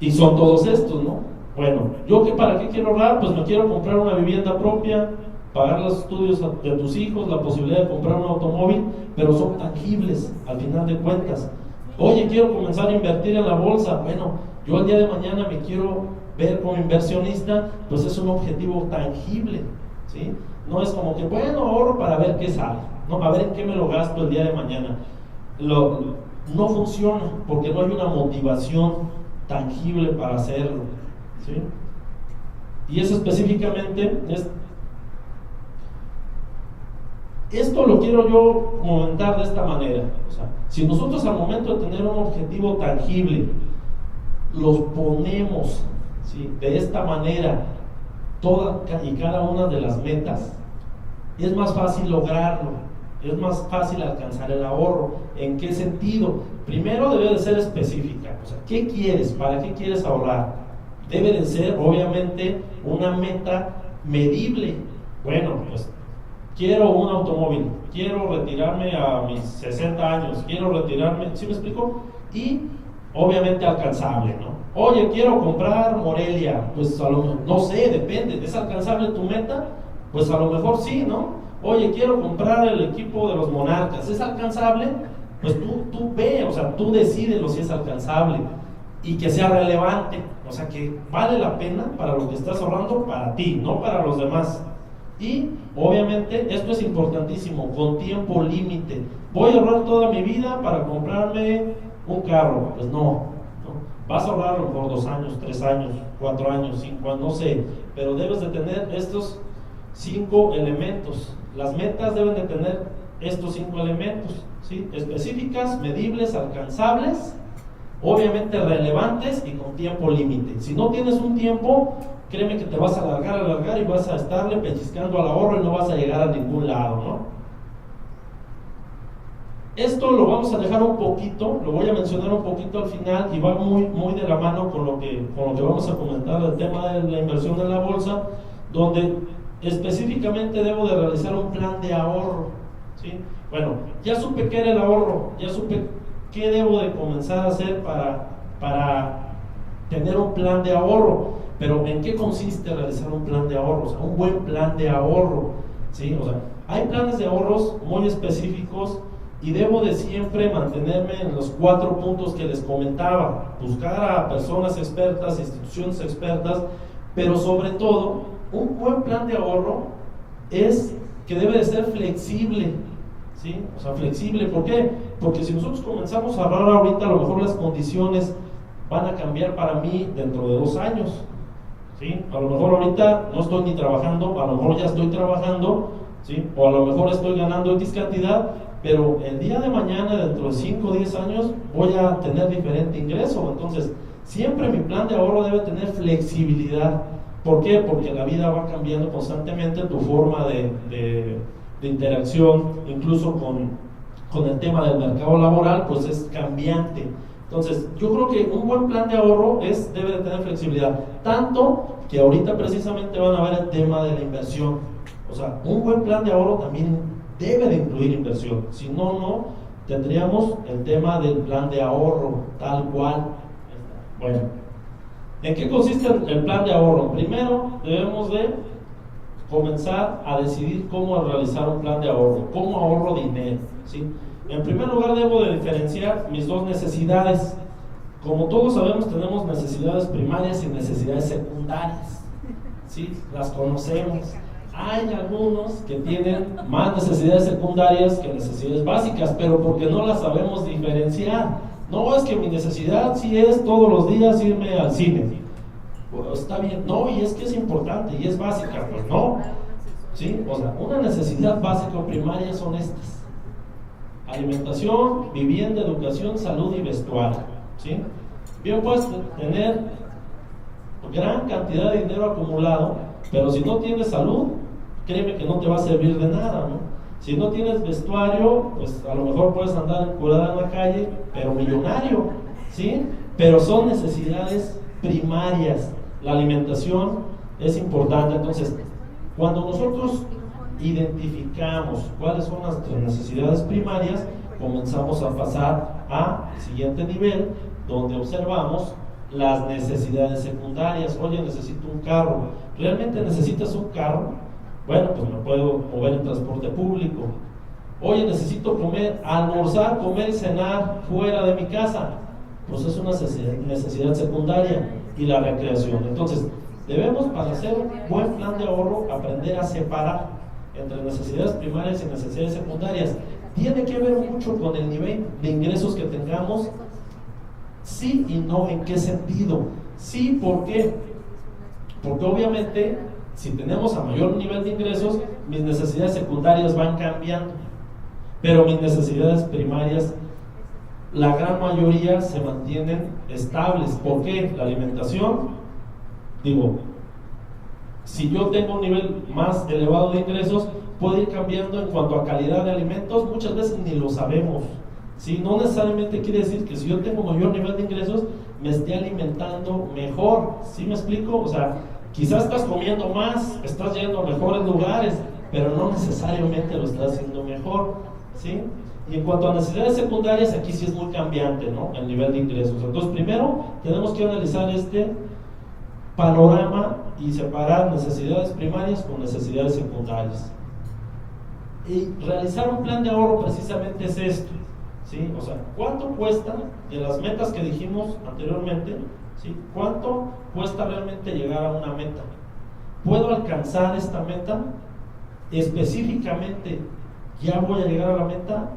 Y son todos estos, ¿no? Bueno, ¿yo para qué quiero ahorrar? Pues me quiero comprar una vivienda propia, pagar los estudios de tus hijos, la posibilidad de comprar un automóvil, pero son tangibles al final de cuentas. Oye, quiero comenzar a invertir en la bolsa. Bueno, yo el día de mañana me quiero ver como inversionista, pues es un objetivo tangible, ¿sí? No es como que, bueno, ahorro para ver qué sale, ¿no? A ver en qué me lo gasto el día de mañana. No funciona porque no hay una motivación tangible para hacerlo, ¿sí? Y eso específicamente es Esto lo quiero yo comentar de esta manera. O sea, si nosotros al momento de tener un objetivo tangible los ponemos, ¿sí?, de esta manera, todas y cada una de las metas, es más fácil lograrlo, es más fácil alcanzar el ahorro. ¿En qué sentido? Primero debe de ser específica. O sea, ¿qué quieres? ¿Para qué quieres ahorrar? Debe de ser obviamente una meta medible. Bueno, pues quiero un automóvil, quiero retirarme a mis 60 años, quiero retirarme, ¿sí me explico? Y obviamente alcanzable, ¿no? Oye, quiero comprar Morelia, pues a lo mejor, no sé, depende, ¿es alcanzable tu meta? Pues a lo mejor sí, ¿no? Oye, quiero comprar el equipo de los Monarcas, ¿es alcanzable? Pues tú ve, o sea, tú decídelo si es alcanzable y que sea relevante, o sea, que vale la pena para lo que estás ahorrando para ti, no para los demás. Y obviamente esto es importantísimo, con tiempo límite. Voy a ahorrar toda mi vida para comprarme un carro. Pues no. Vas a ahorrar a lo mejor 2 años, 3 años, 4 años, 5 años, no sé, pero debes de tener estos 5 elementos. Las metas deben de tener estos 5 elementos, ¿sí? Específicas, medibles, alcanzables, obviamente relevantes y con tiempo límite. Si no tienes un tiempo, créeme que te vas a alargar y vas a estarle pellizcando al ahorro y no vas a llegar a ningún lado, ¿no? Esto lo vamos a dejar un poquito, lo voy a mencionar un poquito al final y va muy de la mano con lo que vamos a comentar, el tema de la inversión en la bolsa, donde específicamente debo de realizar un plan de ahorro, ¿sí? Bueno, ya supe qué era el ahorro, ya supe qué debo de comenzar a hacer para tener un plan de ahorro, pero ¿en qué consiste realizar un plan de ahorro? O sea, un buen plan de ahorro, ¿sí? O sea, hay planes de ahorros muy específicos y debo de siempre mantenerme en los 4 puntos que les comentaba, buscar a personas expertas, instituciones expertas, pero sobre todo, un buen plan de ahorro es que debe de ser flexible, ¿sí? O sea, flexible, ¿por qué? Porque si nosotros comenzamos a ahorrar ahorita, a lo mejor las condiciones van a cambiar para mí dentro de 2 años, ¿sí? A lo mejor ahorita no estoy ni trabajando, a lo mejor ya estoy trabajando, ¿sí? O a lo mejor estoy ganando X cantidad, pero el día de mañana, dentro de 5 o 10 años, voy a tener diferente ingreso. Entonces, siempre mi plan de ahorro debe tener flexibilidad. ¿Por qué? Porque la vida va cambiando constantemente, tu forma de interacción, incluso con el tema del mercado laboral, pues es cambiante. Entonces, yo creo que un buen plan de ahorro debe de tener flexibilidad, tanto que ahorita precisamente van a ver el tema de la inversión. O sea, un buen plan de ahorro también debe de incluir inversión, si no tendríamos el tema del plan de ahorro tal cual. Bueno, ¿en qué consiste el plan de ahorro? Primero debemos de comenzar a decidir cómo realizar un plan de ahorro, cómo ahorro dinero, ¿sí? En primer lugar debo de diferenciar mis 2 necesidades. Como todos sabemos, tenemos necesidades primarias y necesidades secundarias, ¿sí? Las conocemos. Hay algunos que tienen más necesidades secundarias que necesidades básicas, pero porque no las sabemos diferenciar. No, es que mi necesidad sí es todos los días irme al cine. Pues está bien, no, y es que es importante y es básica, pues no. ¿Sí? O sea, una necesidad básica o primaria son estas: alimentación, vivienda, educación, salud y vestuario, ¿sí? Bien, puedes tener gran cantidad de dinero acumulado, pero si no tienes salud, créeme que no te va a servir de nada, ¿no? Si no tienes vestuario, pues a lo mejor puedes andar encurada en la calle, pero millonario, ¿sí? Pero son necesidades primarias. La alimentación es importante. Entonces, cuando nosotros identificamos cuáles son nuestras necesidades primarias, comenzamos a pasar al siguiente nivel, donde observamos las necesidades secundarias. Oye, necesito un carro. ¿Realmente necesitas un carro? Bueno, pues me puedo mover en transporte público. Oye, necesito almorzar, comer y cenar fuera de mi casa. Pues es una necesidad secundaria. Y la recreación. Entonces, debemos, para hacer un buen plan de ahorro, aprender a separar entre necesidades primarias y necesidades secundarias. Tiene que ver mucho con el nivel de ingresos que tengamos. Sí y no. ¿En qué sentido? Sí, ¿por qué? Porque obviamente, si tenemos a mayor nivel de ingresos, mis necesidades secundarias van cambiando, pero mis necesidades primarias, la gran mayoría se mantienen estables. ¿Por qué? La alimentación, digo, si yo tengo un nivel más elevado de ingresos, puede ir cambiando en cuanto a calidad de alimentos, muchas veces ni lo sabemos, ¿sí? No necesariamente quiere decir que si yo tengo mayor nivel de ingresos, me esté alimentando mejor, ¿sí me explico? O sea, quizás estás comiendo más, estás yendo a mejores lugares, pero no necesariamente lo estás haciendo mejor, ¿sí? Y en cuanto a necesidades secundarias, aquí sí es muy cambiante, ¿no? El nivel de ingresos. Entonces, primero tenemos que analizar este panorama y separar necesidades primarias con necesidades secundarias. Y realizar un plan de ahorro precisamente es esto, ¿sí? O sea, ¿cuánto cuesta de las metas que dijimos anteriormente? ¿Sí? ¿Cuánto cuesta realmente llegar a una meta? ¿Puedo alcanzar esta meta? Específicamente, ¿ya voy a llegar a la meta?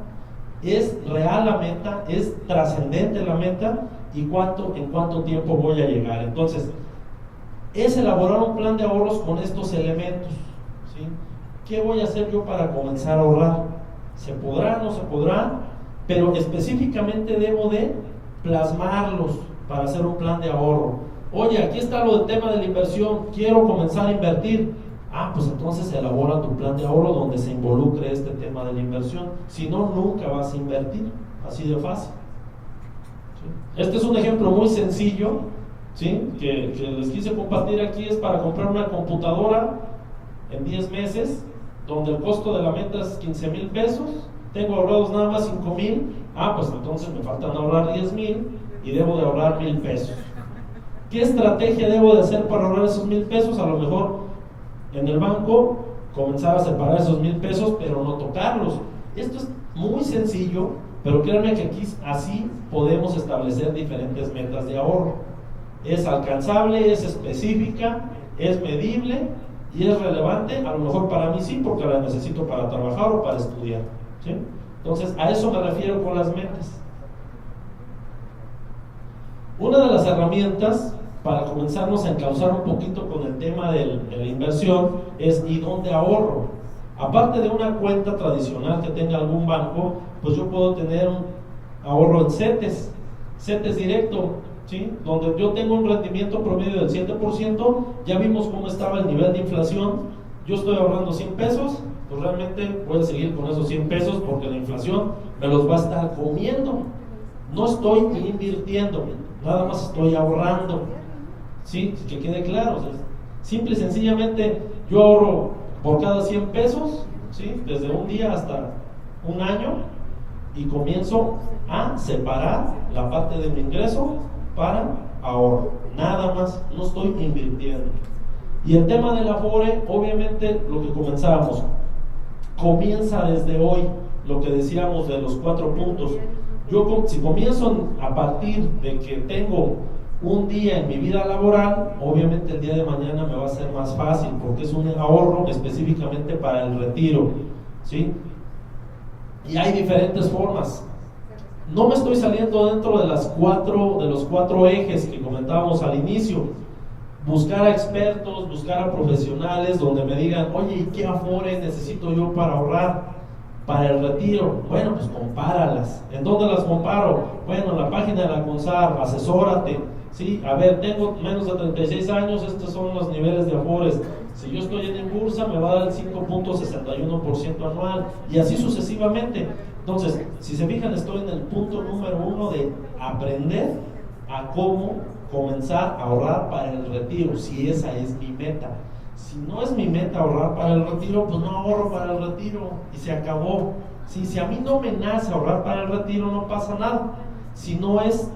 ¿Es real la meta? ¿Es trascendente la meta? ¿Y en cuánto tiempo voy a llegar? Entonces, es elaborar un plan de ahorros con estos elementos, ¿sí? ¿Qué voy a hacer yo para comenzar a ahorrar? ¿Se podrá? ¿No se podrá? Pero específicamente debo de plasmarlos para hacer un plan de ahorro. Oye, aquí está lo del tema de la inversión, quiero comenzar a invertir. Pues entonces elabora tu plan de ahorro donde se involucre este tema de la inversión. Si no, nunca vas a invertir, así de fácil, ¿sí? Este es un ejemplo muy sencillo, ¿sí? que les quise compartir aquí. Es para comprar una computadora en 10 meses, donde el costo de la meta es 15,000 pesos, tengo ahorrados nada más 5,000, pues entonces me faltan ahorrar 10,000 y debo de ahorrar 1,000 pesos. ¿Qué estrategia debo de hacer para ahorrar esos 1,000 pesos? A lo mejor en el banco comenzar a separar esos 1,000 pesos, pero no tocarlos. Esto es muy sencillo, pero créanme que aquí así podemos establecer diferentes metas de ahorro. Es alcanzable, es específica, es medible y es relevante. A lo mejor para mí sí, porque la necesito para trabajar o para estudiar, ¿sí? Entonces, a eso me refiero con las metas. Una de las herramientas para comenzarnos a encauzar un poquito con el tema de la inversión es ¿y dónde ahorro? Aparte de una cuenta tradicional que tenga algún banco, pues yo puedo tener un ahorro en CETES directo, ¿sí? Donde yo tengo un rendimiento promedio del 7%. Ya vimos cómo estaba el nivel de inflación. Yo estoy ahorrando 100 pesos, pues realmente voy a seguir con esos 100 pesos porque la inflación me los va a estar comiendo. No estoy invirtiendo, nada más estoy ahorrando, ¿sí? Que quede claro, o sea, simple y sencillamente yo ahorro por cada 100 pesos, ¿sí? Desde un día hasta un año, y comienzo a separar la parte de mi ingreso para ahorro, nada más, no estoy invirtiendo. Y el tema del Afore, obviamente lo que comenzábamos, comienza desde hoy, lo que decíamos de los 4 puntos. Yo, si comienzo a partir de que tengo un día en mi vida laboral, obviamente el día de mañana me va a ser más fácil, porque es un ahorro específicamente para el retiro, ¿sí? Y hay diferentes formas. No me estoy saliendo dentro de los 4 ejes que comentábamos al inicio. Buscar a expertos, buscar a profesionales donde me digan, oye, ¿y qué Afore necesito yo para ahorrar para el retiro? Bueno, pues compáralas. ¿En dónde las comparo? Bueno, en la página de la CONSAR, asesórate, ¿sí? A ver, tengo menos de 36 años, estos son los niveles de Afores. Si yo estoy en Inbursa, me va a dar el 5.61% anual, y así sucesivamente. Entonces, si se fijan, estoy en el punto número 1 de aprender a cómo comenzar a ahorrar para el retiro, si esa es mi meta. Si no es mi meta ahorrar para el retiro, pues no ahorro para el retiro y se acabó. Si a mí no me nace ahorrar para el retiro, no pasa nada. Si no es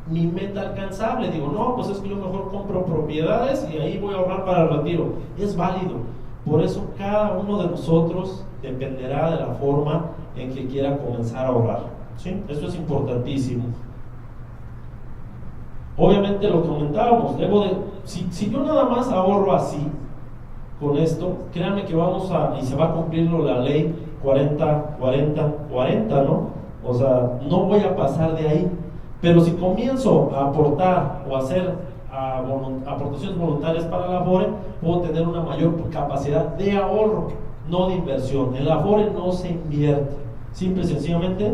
mi meta alcanzable, digo, no, pues es que yo mejor compro propiedades y ahí voy a ahorrar para el retiro. Es válido. Por eso cada uno de nosotros dependerá de la forma en que quiera comenzar a ahorrar, ¿sí? Eso es importantísimo. Obviamente lo que comentábamos, si yo nada más ahorro así, con esto, créanme que y se va a cumplir la ley 40-40-40, ¿no? O sea, no voy a pasar de ahí. Pero si comienzo a aportar o a hacer aportaciones voluntarias para la Afore, puedo tener una mayor capacidad de ahorro, no de inversión. En la Afore no se invierte, simple y sencillamente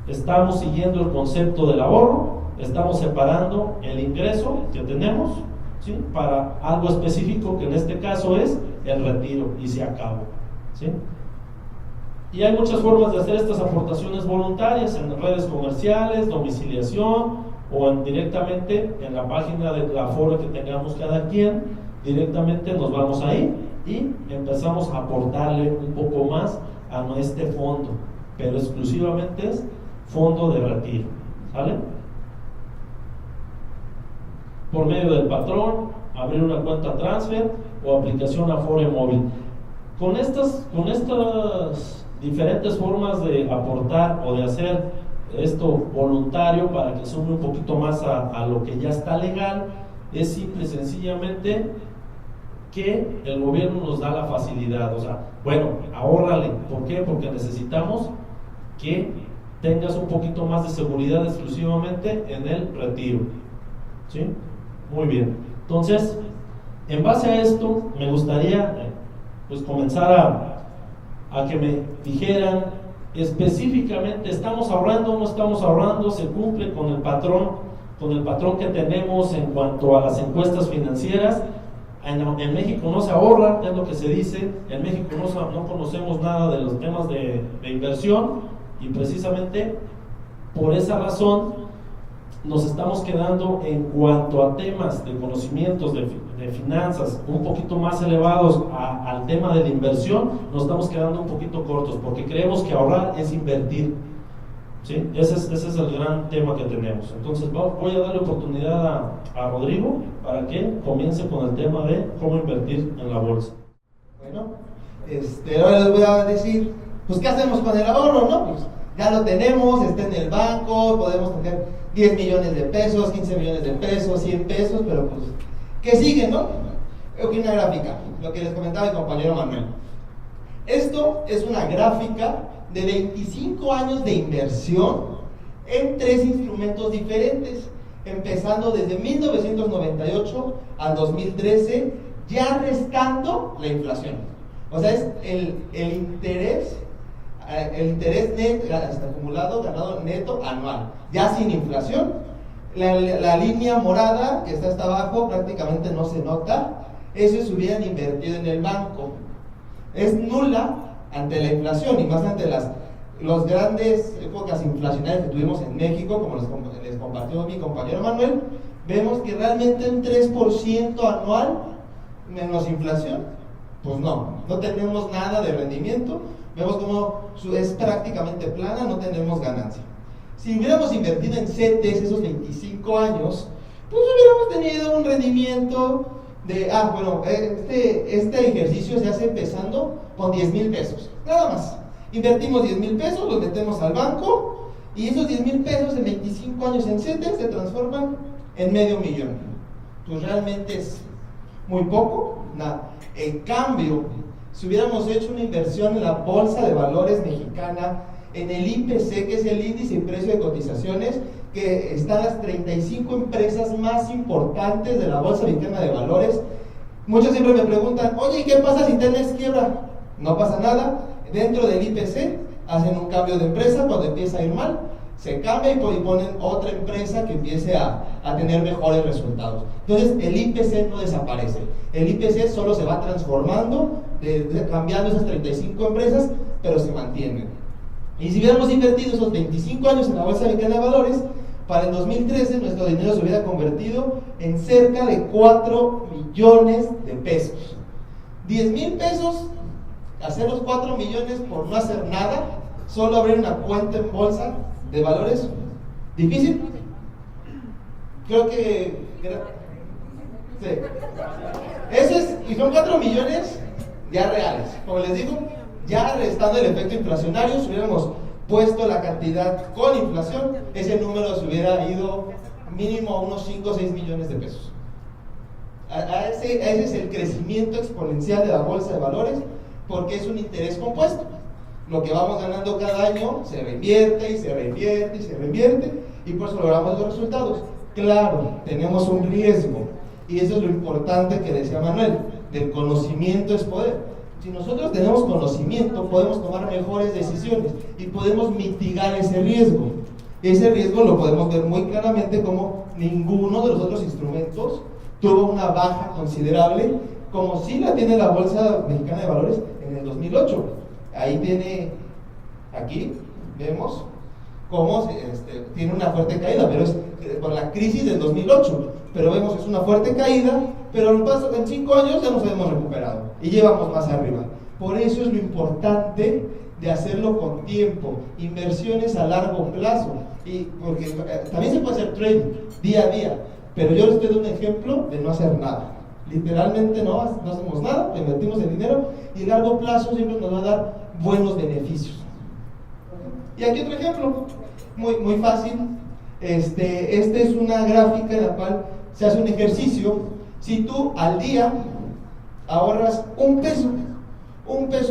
estamos siguiendo el concepto del ahorro, estamos separando el ingreso que tenemos, ¿sí?, para algo específico, que en este caso es el retiro, y se acabó, ¿sí? Y hay muchas formas de hacer estas aportaciones voluntarias: en redes comerciales, domiciliación, o directamente en la página de la Afore que tengamos cada quien. Directamente nos vamos ahí y empezamos a aportarle un poco más a este fondo, pero exclusivamente es fondo de retiro, ¿sale? Por medio del patrón, abrir una cuenta transfer o aplicación Afore móvil. Con estas diferentes formas de aportar o de hacer esto voluntario para que sume un poquito más a lo que ya está legal, es simple y sencillamente que el gobierno nos da la facilidad. O sea, bueno, ahórrale. ¿Por qué? Porque necesitamos que tengas un poquito más de seguridad exclusivamente en el retiro, ¿sí? Muy bien. Entonces, en base a esto, me gustaría pues comenzar a que me dijeran específicamente: ¿estamos ahorrando o no estamos ahorrando? ¿Se cumple con el patrón que tenemos en cuanto a las encuestas financieras? En México no se ahorra, es lo que se dice. En México no conocemos nada de los temas de inversión, y precisamente por esa razón nos estamos quedando, en cuanto a temas de conocimientos de finanzas un poquito más elevados al tema de la inversión, nos estamos quedando un poquito cortos, porque creemos que ahorrar es invertir, ¿sí? Ese es el gran tema que tenemos. Entonces voy a darle oportunidad a Rodrigo para que comience con el tema de cómo invertir en la bolsa. Bueno, ahora les voy a decir, pues, ¿qué hacemos con el ahorro, no? Pues ya lo tenemos, está en el banco, podemos tener 10 millones de pesos, 15 millones de pesos, 100 pesos, pero pues, ¿qué sigue, no? Aquí una gráfica, lo que les comentaba mi compañero Manuel. Esto es una gráfica de 25 años de inversión en 3 instrumentos diferentes, empezando desde 1998 al 2013, ya restando la inflación. O sea, es el interés neto, acumulado, ganado neto anual, ya sin inflación. La línea morada que está hasta abajo prácticamente no se nota. Eso se hubieran invertido en el banco. Es nula ante la inflación, y más ante las grandes épocas inflacionarias que tuvimos en México, como les compartió mi compañero Manuel. Vemos que realmente un 3% anual menos inflación, pues no tenemos nada de rendimiento. Vemos como es prácticamente plana, no tenemos ganancia. Si hubiéramos invertido en CETES esos 25 años, pues hubiéramos tenido un rendimiento de, este ejercicio se hace empezando con 10,000 pesos, nada más. Invertimos 10,000 pesos, los metemos al banco, y esos 10,000 pesos en 25 años en CETES se transforman en $500,000. Pues realmente es muy poco, nada. En cambio, si hubiéramos hecho una inversión en la Bolsa de Valores mexicana, en el IPC, que es el índice de precio de cotizaciones, que están las 35 empresas más importantes de la Bolsa Mexicana de Valores. Muchos siempre me preguntan: oye, ¿y qué pasa si tienes quiebra? No pasa nada. Dentro del IPC hacen un cambio de empresa cuando empieza a ir mal, se cambia y ponen otra empresa que empiece a tener mejores resultados. Entonces el IPC no desaparece, el IPC solo se va transformando, cambiando esas 35 empresas, pero se mantienen. Y si hubiéramos invertido esos 25 años en la Bolsa Mexicana de Valores, para el 2013 nuestro dinero se hubiera convertido en cerca de 4 millones de pesos. 10,000 pesos, hacer los 4 millones por no hacer nada, solo abrir una cuenta en Bolsa de Valores. ¿Difícil? Creo que... sí. Eso es, y son 4 millones ya reales. Como les digo, ya restando el efecto inflacionario, si hubiéramos puesto la cantidad con inflación, ese número se hubiera ido mínimo a unos 5 o 6 millones de pesos. Ese es el crecimiento exponencial de la Bolsa de Valores, porque es un interés compuesto. Lo que vamos ganando cada año se reinvierte y se reinvierte y se reinvierte, y por eso logramos los resultados. Claro, tenemos un riesgo, y eso es lo importante que decía Manuel, del conocimiento es poder. Si nosotros tenemos conocimiento, podemos tomar mejores decisiones y podemos mitigar ese riesgo. Ese riesgo lo podemos ver muy claramente como ninguno de los otros instrumentos tuvo una baja considerable, como sí la tiene la Bolsa Mexicana de Valores en el 2008. Ahí tiene, aquí vemos cómo tiene una fuerte caída, pero es por la crisis del 2008. Pero vemos que es una fuerte caída, pero en 5 años ya nos hemos recuperado y llevamos más arriba. Por eso es lo importante de hacerlo con tiempo, inversiones a largo plazo, y porque también se puede hacer trading día a día, pero yo les estoy dando un ejemplo de no hacer nada. Literalmente no hacemos nada, invertimos el dinero y a largo plazo siempre nos va a dar buenos beneficios. Y aquí otro ejemplo, muy fácil. Este es una gráfica en la cual se hace un ejercicio. Si tú al día ahorras un peso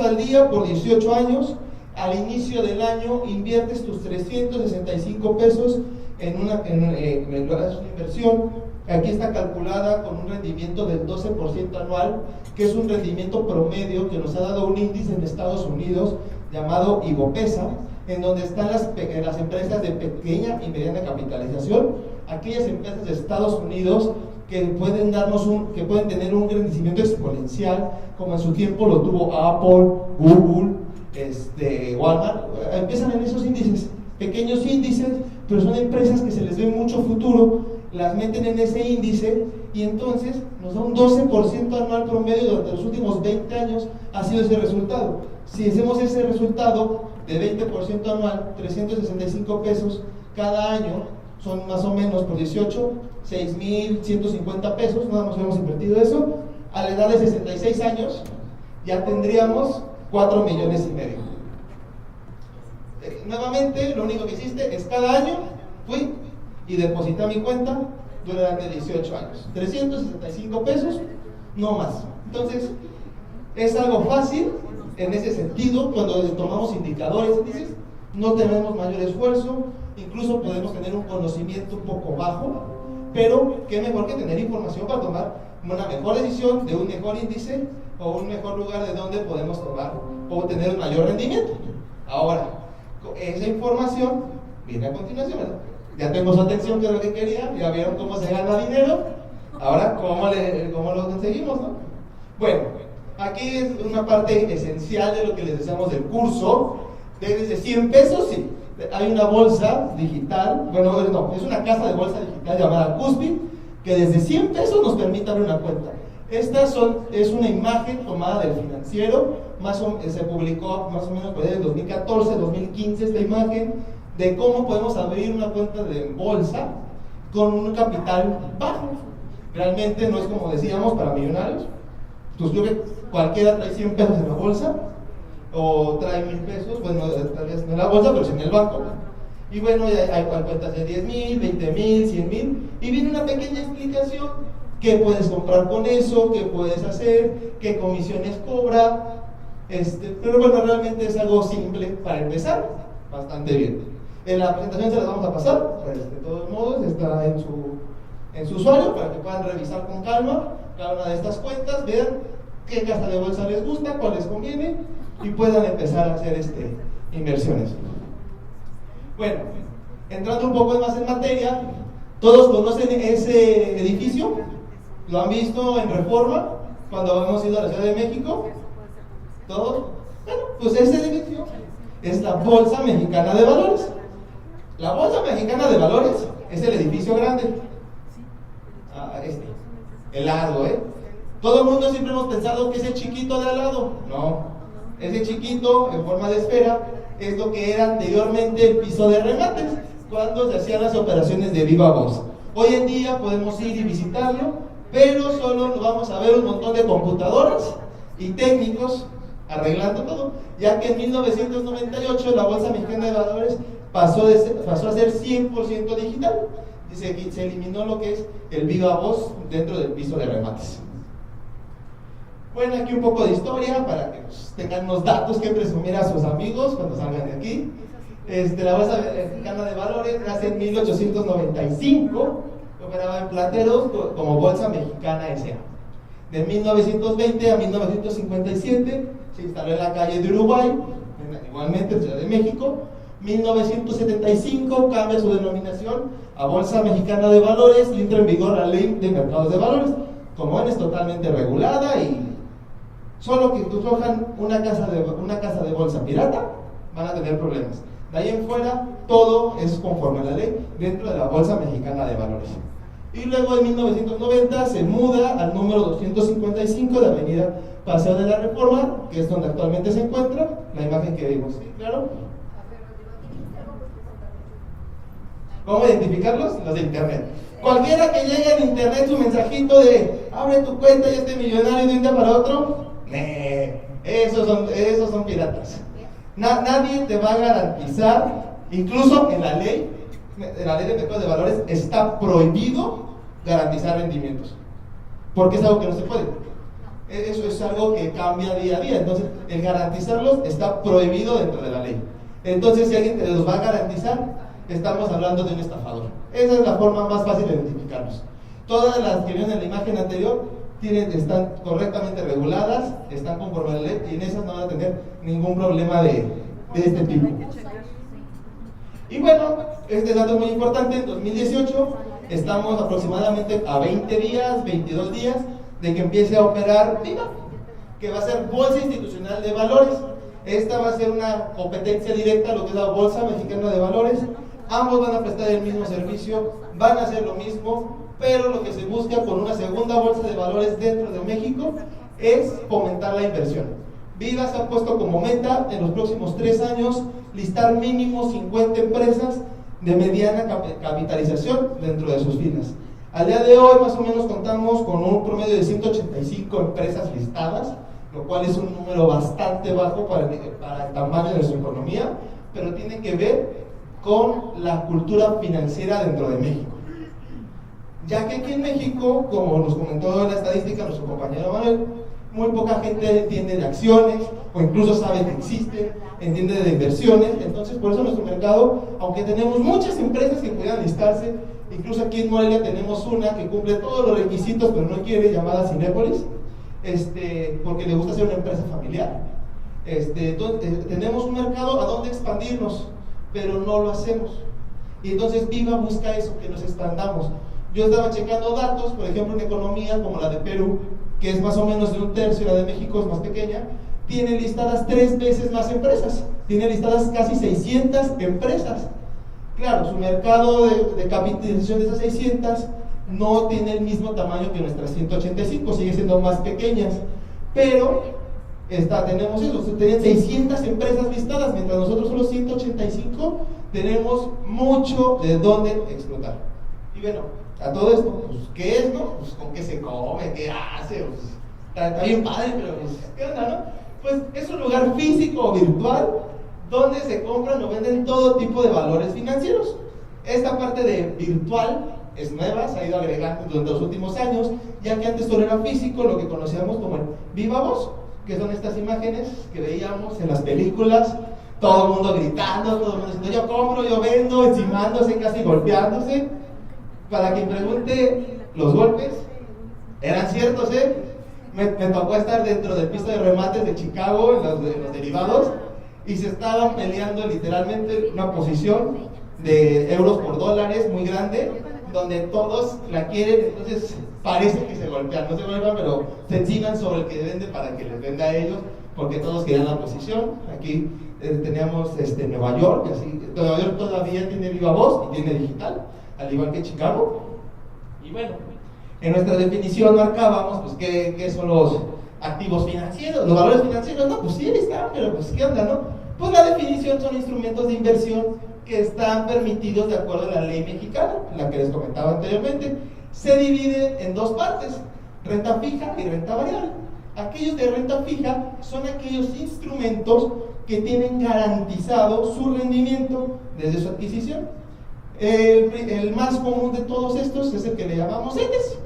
al día por 18 años, al inicio del año inviertes tus 365 pesos en una inversión. Aquí está calculada con un rendimiento del 12% anual, que es un rendimiento promedio que nos ha dado un índice en Estados Unidos llamado IBOPESA, en donde están las empresas de pequeña y mediana capitalización, aquellas empresas de Estados Unidos que pueden tener un crecimiento exponencial, como en su tiempo lo tuvo Apple, Google, Walmart. Empiezan en esos índices, pequeños índices, pero son empresas que se les ve mucho futuro, las meten en ese índice y entonces nos da un 12% anual promedio durante los últimos 20 años. Ha sido ese resultado. Si hacemos ese resultado de 20% anual, 365 pesos cada año, son más o menos por 18, 6,150 pesos, nada más hemos invertido eso. A la edad de 66 años ya tendríamos 4,5 millones. Nuevamente, lo único que hiciste es cada año fui y deposité a mi cuenta durante 18 años. 365 pesos, no más. Entonces, es algo fácil en ese sentido. Cuando tomamos indicadores, dices, no tenemos mayor esfuerzo, incluso podemos tener un conocimiento un poco bajo, pero qué mejor que tener información para tomar una mejor decisión de un mejor índice o un mejor lugar de donde podemos tomar o tener un mayor rendimiento. Ahora, esa información viene a continuación, ¿verdad? Ya tengo su atención, que es lo que quería, ya vieron cómo se gana dinero, ahora cómo lo conseguimos, ¿no? Bueno, aquí es una parte esencial de lo que les decíamos del curso. Desde 100 pesos, sí, hay una bolsa digital, bueno, no, es una casa de bolsa digital llamada Cuspid, que desde 100 pesos nos permite abrir una cuenta. Es una imagen tomada del Financiero, se publicó más o menos por el 2014, 2015 esta imagen, de cómo podemos abrir una cuenta de bolsa con un capital bajo. Realmente no es como decíamos para millonarios. Pues yo que cualquiera trae 100 pesos en la bolsa, o trae 1,000 pesos, bueno, tal vez no en la bolsa, pero sí en el banco. Y bueno, hay cuentas de 10,000, 20,000, 100,000, y viene una pequeña explicación: qué puedes comprar con eso, qué puedes hacer, qué comisiones cobra. Pero bueno, realmente es algo simple para empezar, bastante bien. En la presentación se las vamos a pasar, pues de todos modos está en su usuario para que puedan revisar con calma cada una de estas cuentas, vean qué casa de bolsa les gusta, cuál les conviene y puedan empezar a hacer inversiones. Bueno, entrando un poco más en materia, ¿todos conocen ese edificio? ¿Lo han visto en Reforma cuando hemos ido a la Ciudad de México? ¿Todos? Bueno, pues ese edificio es la Bolsa Mexicana de Valores. La Bolsa Mexicana de Valores es el edificio grande. El lado, Todo el mundo siempre hemos pensado que ese chiquito de al lado. No, ese chiquito en forma de esfera es lo que era anteriormente el piso de remates, cuando se hacían las operaciones de viva voz. Hoy en día podemos ir y visitarlo, pero solo nos vamos a ver un montón de computadoras y técnicos arreglando todo, ya que en 1998 la Bolsa Mexicana de Valores pasó a ser 100% digital. Se eliminó lo que es el viva voz dentro del piso de remates. Bueno, aquí un poco de historia para que tengan unos datos que presumir a sus amigos cuando salgan de aquí. La Bolsa Mexicana de Valores nace en 1895 operaba en Plateros como Bolsa Mexicana S.A. De 1920 a 1957 se instaló en la calle de Uruguay, igualmente en Ciudad de México. 1975 cambia su denominación a Bolsa Mexicana de Valores y entra en vigor la Ley de Mercados de Valores. Como ven, es totalmente regulada y solo que cojan una casa de bolsa pirata van a tener problemas. De ahí en fuera, todo es conforme a la ley dentro de la Bolsa Mexicana de Valores. Y luego en 1990 se muda al número 255 de Avenida Paseo de la Reforma, que es donde actualmente se encuentra, la imagen que vimos, ¿sí? Claro. ¿Cómo identificarlos? Los de internet. Cualquiera que llegue en internet su mensajito de abre tu cuenta y este millonario de un día para otro, esos son piratas. Nadie te va a garantizar, incluso en la ley de mercados de valores está prohibido garantizar rendimientos, porque es algo que no se puede. Eso es algo que cambia día a día, entonces el garantizarlos está prohibido dentro de la ley. Entonces si alguien te los va a garantizar, estamos hablando de un estafador. Esa es la forma más fácil de identificarlos. Todas las que vieron en la imagen anterior están correctamente reguladas, están conforme a la ley y en esas no van a tener ningún problema de este tipo. Y bueno, este dato es muy importante. En 2018 estamos aproximadamente a 20 días, 22 días de que empiece a operar Viva, que va a ser Bolsa Institucional de Valores. Esta va a ser una competencia directa a lo que es la Bolsa Mexicana de Valores. Ambos van a prestar el mismo servicio, van a hacer lo mismo, pero lo que se busca con una segunda bolsa de valores dentro de México es fomentar la inversión. Viva se ha puesto como meta en los próximos 3 años listar mínimo 50 empresas de mediana capitalización dentro de sus filas. Al día de hoy más o menos contamos con un promedio de 185 empresas listadas, lo cual es un número bastante bajo para el tamaño de nuestra economía, pero tiene que ver con la cultura financiera dentro de México. Ya que aquí en México, como nos comentó en la estadística nuestro compañero Manuel, muy poca gente entiende de acciones o incluso sabe que existen, entiende de inversiones. Entonces por eso nuestro mercado, aunque tenemos muchas empresas que puedan listarse, incluso aquí en Morelia tenemos una que cumple todos los requisitos pero no quiere, llamada Cinépolis, porque le gusta ser una empresa familiar. Entonces, tenemos un mercado a donde expandirnos, pero no lo hacemos. Y entonces Viva busca eso, que nos expandamos. Yo estaba checando datos, por ejemplo, en economía como la de Perú, que es más o menos de 1/3, la de México es más pequeña, tiene listadas 3 veces más empresas, tiene listadas casi 600 empresas. Claro, su mercado de capitalización de esas 600 no tiene el mismo tamaño que nuestras 185, sigue siendo más pequeñas, pero tenemos eso, tienen 600 empresas listadas, mientras nosotros solo 185, tenemos mucho de dónde explotar. Y bueno, a todo esto, pues, ¿qué es, no? Pues, ¿con qué se come? ¿Qué hace? Pues, está bien padre, pero pues, ¿qué onda, no? Pues, es un lugar físico o virtual donde se compran o venden todo tipo de valores financieros. Esta parte de virtual es nueva, se ha ido agregando durante los últimos años, ya que antes solo era físico, lo que conocíamos como el Viva Voz, que son estas imágenes que veíamos en las películas, todo el mundo gritando, todo el mundo diciendo yo compro, yo vendo, encimándose, casi golpeándose. Para quien pregunte, los golpes eran ciertos, me tocó estar dentro del piso de remates de Chicago, en los derivados, y se estaban peleando literalmente una posición de euros por dólares muy grande, donde todos la quieren, entonces parece que se golpean, no se golpean, pero se enciman sobre el que vende para que les venda a ellos, porque todos querían la posición. Aquí teníamos Nueva York, y así, Nueva York todavía tiene Viva Voz y tiene digital, al igual que Chicago. Y bueno, en nuestra definición marcábamos pues qué son los activos financieros, los valores financieros. No, pues sí, están, pero pues qué onda, ¿no? Pues la definición son instrumentos de inversión que están permitidos de acuerdo a la ley mexicana, la que les comentaba anteriormente. Se dividen en 2 partes, renta fija y renta variable. Aquellos de renta fija son aquellos instrumentos que tienen garantizado su rendimiento desde su adquisición. El más común de todos estos es el que le llamamos CETES.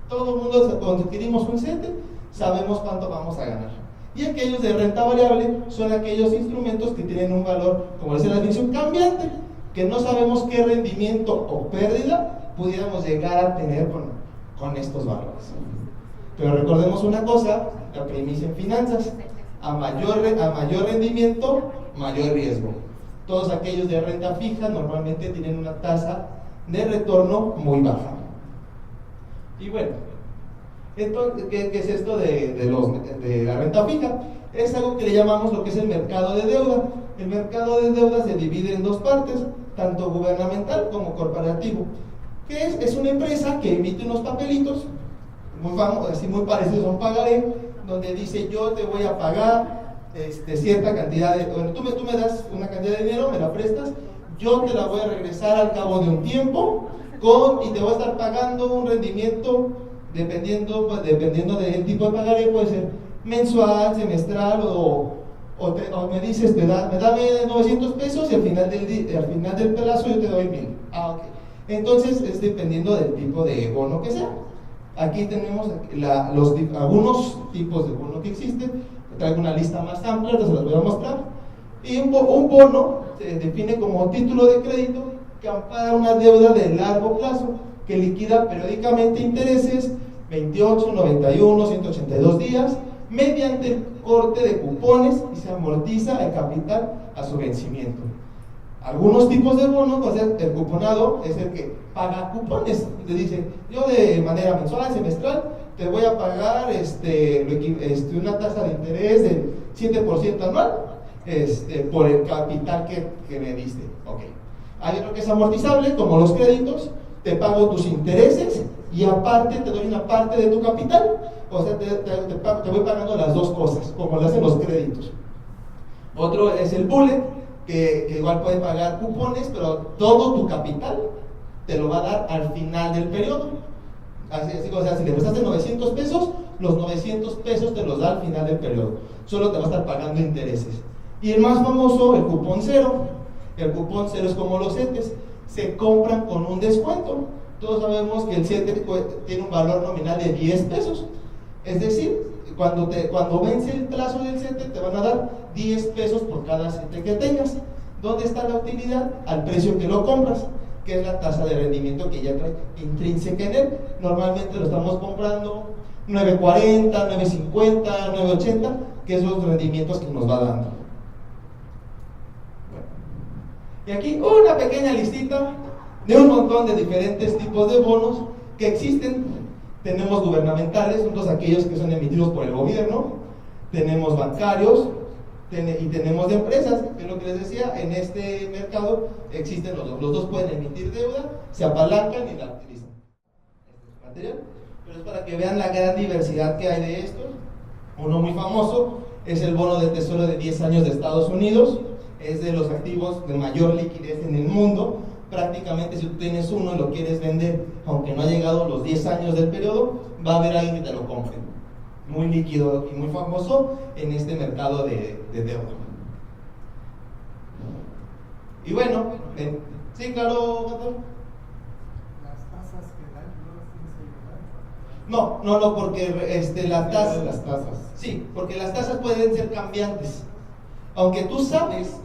Todo el mundo, cuando adquirimos un CETE, sabemos cuánto vamos a ganar. Y aquellos de renta variable son aquellos instrumentos que tienen un valor, como dice la definición, cambiante, que no sabemos qué rendimiento o pérdida pudiéramos llegar a tener con estos valores. Pero recordemos una cosa, la premisa en finanzas: a mayor rendimiento, mayor riesgo. Todos aquellos de renta fija normalmente tienen una tasa de retorno muy baja. Y bueno, entonces, ¿qué es esto de la renta fija? Es algo que le llamamos lo que es el mercado de deuda. El mercado de deuda se divide en dos partes, tanto gubernamental como corporativo. ¿Qué es? Es una empresa que emite unos papelitos, así muy parecidos a un pagaré, donde dice: yo te voy a pagar cierta cantidad bueno, tú me das una cantidad de dinero, me la prestas, yo te la voy a regresar al cabo de un tiempo, y te voy a estar pagando un rendimiento dependiendo del tipo de pagaré, puede ser mensual, semestral, o me dices, dame 900 pesos y al final del plazo yo te doy 1000. Ok. Entonces es dependiendo del tipo de bono que sea. Aquí tenemos algunos tipos de bono que existen. Traigo una lista más amplia, se las voy a mostrar. Y un bono se define como título de crédito que ampara una deuda de largo plazo, que liquida periódicamente intereses 28, 91, 182 días mediante el corte de cupones y se amortiza el capital a su vencimiento. Algunos tipos de bonos, o sea, el cuponado es el que paga cupones. Te dicen: yo de manera mensual, semestral, te voy a pagar una tasa de interés del 7% anual por el capital que me diste. Okay. Hay otro que es amortizable, como los créditos. Te pago tus intereses y aparte te doy una parte de tu capital. O sea, te voy pagando las dos cosas, como lo hacen los créditos. Otro es el bullet, que igual puede pagar cupones, pero todo tu capital te lo va a dar al final del periodo. Así, o sea, si le prestaste 900 pesos, los 900 pesos te los da al final del periodo. Solo te va a estar pagando intereses. Y el más famoso, el cupón cero. El cupón cero es como los CETES, se compran con un descuento. Todos sabemos que el CETE tiene un valor nominal de 10 pesos. Es decir, cuando vence el plazo del CETE, te van a dar 10 pesos por cada CETE que tengas. ¿Dónde está la utilidad? Al precio que lo compras, que es la tasa de rendimiento que ya trae intrínseca en él. Normalmente lo estamos comprando 9.40, 9.50, 9.80, que son los rendimientos que nos va dando. Y aquí una pequeña listita de un montón de diferentes tipos de bonos que existen. Tenemos gubernamentales, son todos aquellos que son emitidos por el gobierno. Tenemos bancarios y tenemos de empresas, que es lo que les decía. En este mercado existen los dos pueden emitir deuda, se apalancan y la utilizan. Este es material, pero es para que vean la gran diversidad que hay de estos. Uno muy famoso es el bono de tesoro de 10 años de Estados Unidos. Es de los activos de mayor liquidez en el mundo. Prácticamente, si tú tienes uno y lo quieres vender, aunque no ha llegado los 10 años del periodo, va a haber alguien que te lo compre. Muy líquido y muy famoso en este mercado de deuda. Y bueno, sí, claro, Mator. Las tasas que dan, ¿no las tienes ahí, verdad? No, porque las tasas. Sí, porque las tasas pueden ser cambiantes. Aunque tú sabes,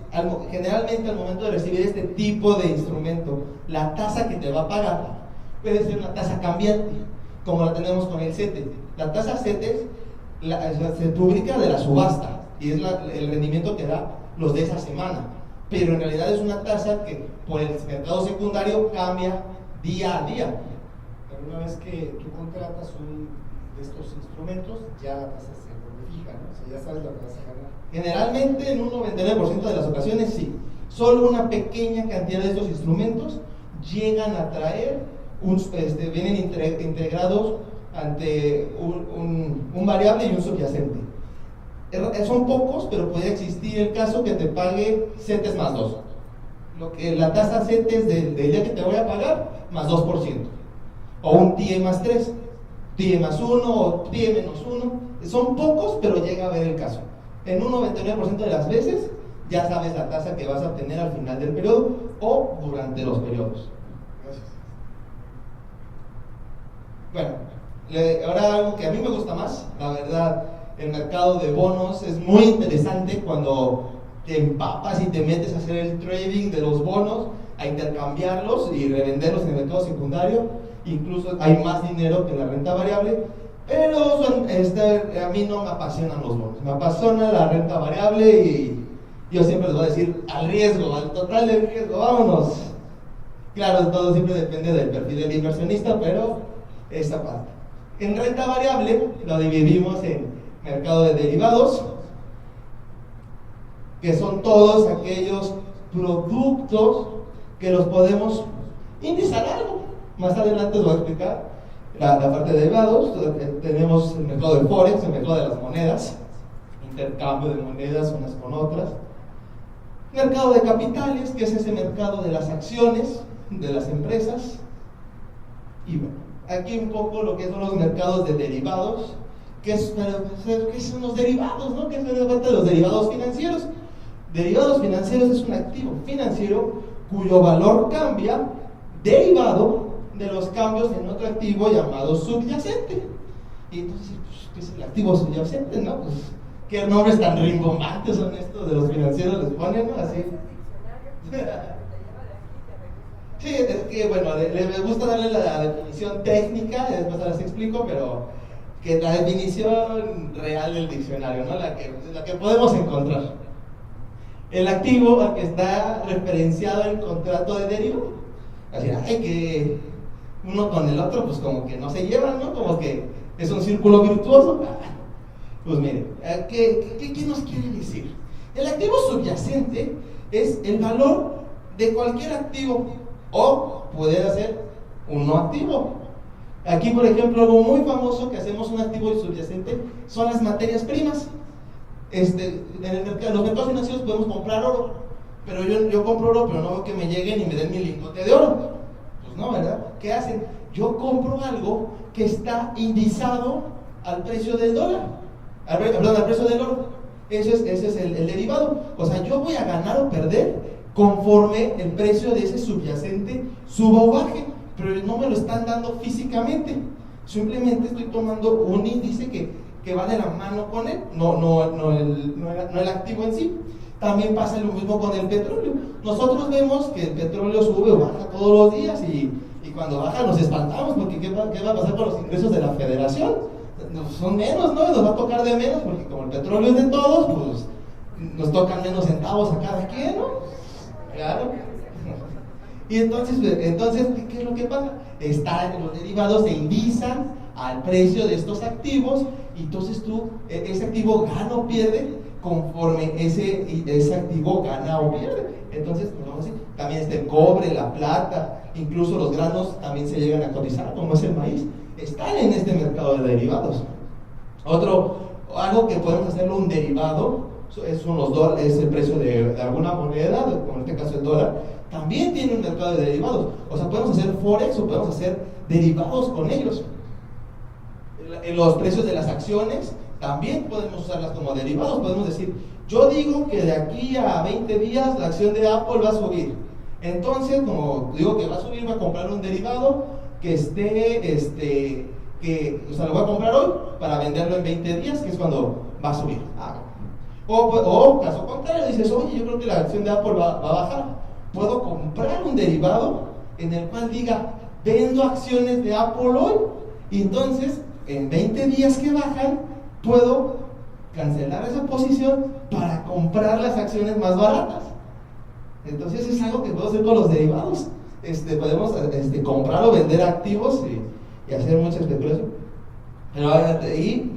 generalmente al momento de recibir este tipo de instrumento, la tasa que te va a pagar puede ser una tasa cambiante, como la tenemos con el CETE. La tasa CETE se publica de la subasta y es el rendimiento que da los de esa semana, pero en realidad es una tasa que por el mercado secundario cambia día a día. Pero una vez que tú contratas un de estos instrumentos, ya la tasa se vuelve fija, ¿no? O sea, ya sabes lo que vas a ganar. Generalmente, en un 99% de las ocasiones, sí. Solo una pequeña cantidad de estos instrumentos llegan a traer, vienen integrados ante un variable y un subyacente. Son pocos, pero puede existir el caso que te pague CETES más 2. La tasa CETES del día que te voy a pagar, más 2%. O un TIE más 3, TIE más 1 o TIE menos 1. Son pocos, pero llega a haber el caso. En un 99% de las veces ya sabes la tasa que vas a obtener al final del periodo o durante los periodos. Gracias. Bueno, ahora algo que a mí me gusta más, la verdad, el mercado de bonos es muy interesante cuando te empapas y te metes a hacer el trading de los bonos. a intercambiarlos y revenderlos en el mercado secundario. Incluso hay más dinero que en la renta variable, pero a mí no me apasionan los bonos, me apasiona la renta variable y yo siempre les voy a decir al riesgo, al total del riesgo, vámonos. Claro, todo siempre depende del perfil del inversionista, pero esta parte. En renta variable lo dividimos en mercado de derivados, que son todos aquellos productos que los podemos indizar algo. Más adelante os voy a explicar la parte de derivados. Tenemos el mercado de Forex, el mercado de las monedas, intercambio de monedas unas con otras. Mercado de capitales, que es ese mercado de las acciones de las empresas. Y bueno, aquí un poco lo que son los mercados de derivados. ¿Qué son los derivados? ¿No? ¿Qué es la parte de los derivados financieros? Derivados financieros es un activo financiero cuyo valor cambia derivado de los cambios en otro activo llamado subyacente. Y entonces, pues, ¿qué es el activo subyacente? ¿No? Pues, ¿qué nombres tan rimbombantes son estos de los financieros les ponen, ¿no? Así. Sí, es que bueno, me gusta darle la definición técnica, después las explico, pero que la definición real del diccionario, ¿no? La que podemos encontrar. El activo al que está referenciado el contrato de derivado. Así, que uno con el otro, pues como que no se llevan, ¿no? Como que es un círculo virtuoso. Pues mire, ¿qué nos quiere decir? El activo subyacente es el valor de cualquier activo, o puede ser un no activo. Aquí, por ejemplo, algo muy famoso que hacemos un activo subyacente son las materias primas. En los mercados financieros podemos comprar oro, pero yo compro oro, pero no veo que me lleguen y me den mi lingote de oro. Pues no, ¿verdad? ¿Qué hacen? Yo compro algo que está indizado al precio del dólar, al precio del oro. Ese es el derivado. O sea, yo voy a ganar o perder conforme el precio de ese subyacente suba o baje, pero no me lo están dando físicamente. Simplemente estoy tomando un índice que va de la mano con él, no el activo en sí. También pasa lo mismo con el petróleo. Nosotros vemos que el petróleo sube o baja todos los días y cuando baja nos espantamos porque ¿qué va a pasar con los ingresos de la federación? Son menos, ¿no? Nos va a tocar de menos porque como el petróleo es de todos, pues nos tocan menos centavos a cada quien, ¿no? Claro. Y entonces, ¿qué es lo que pasa? Los derivados se indizan al precio de estos activos y entonces ese activo gana o pierde conforme ese activo gana o pierde. Entonces, pues vamos a decir, también está el cobre, la plata, incluso los granos también se llegan a cotizar, como es el maíz, están en este mercado de derivados. Algo que podemos hacerlo un derivado es el precio de alguna moneda, como en este caso el dólar, también tiene un mercado de derivados. O sea, podemos hacer forex o podemos hacer derivados con ellos. Los precios de las acciones también podemos usarlas como derivados. Podemos decir, yo digo que de aquí a 20 días la acción de Apple va a subir. Entonces, como digo que va a subir, voy a comprar un derivado que o sea, lo voy a comprar hoy para venderlo en 20 días, que es cuando va a subir. O caso contrario, dices, oye, yo creo que la acción de Apple va a bajar. Puedo comprar un derivado en el cual diga, vendo acciones de Apple hoy, y entonces en 20 días que bajan, puedo cancelar esa posición para comprar las acciones más baratas. Entonces es algo que puedo hacer con los derivados. Podemos comprar o vender activos y hacer mucha especulación. Y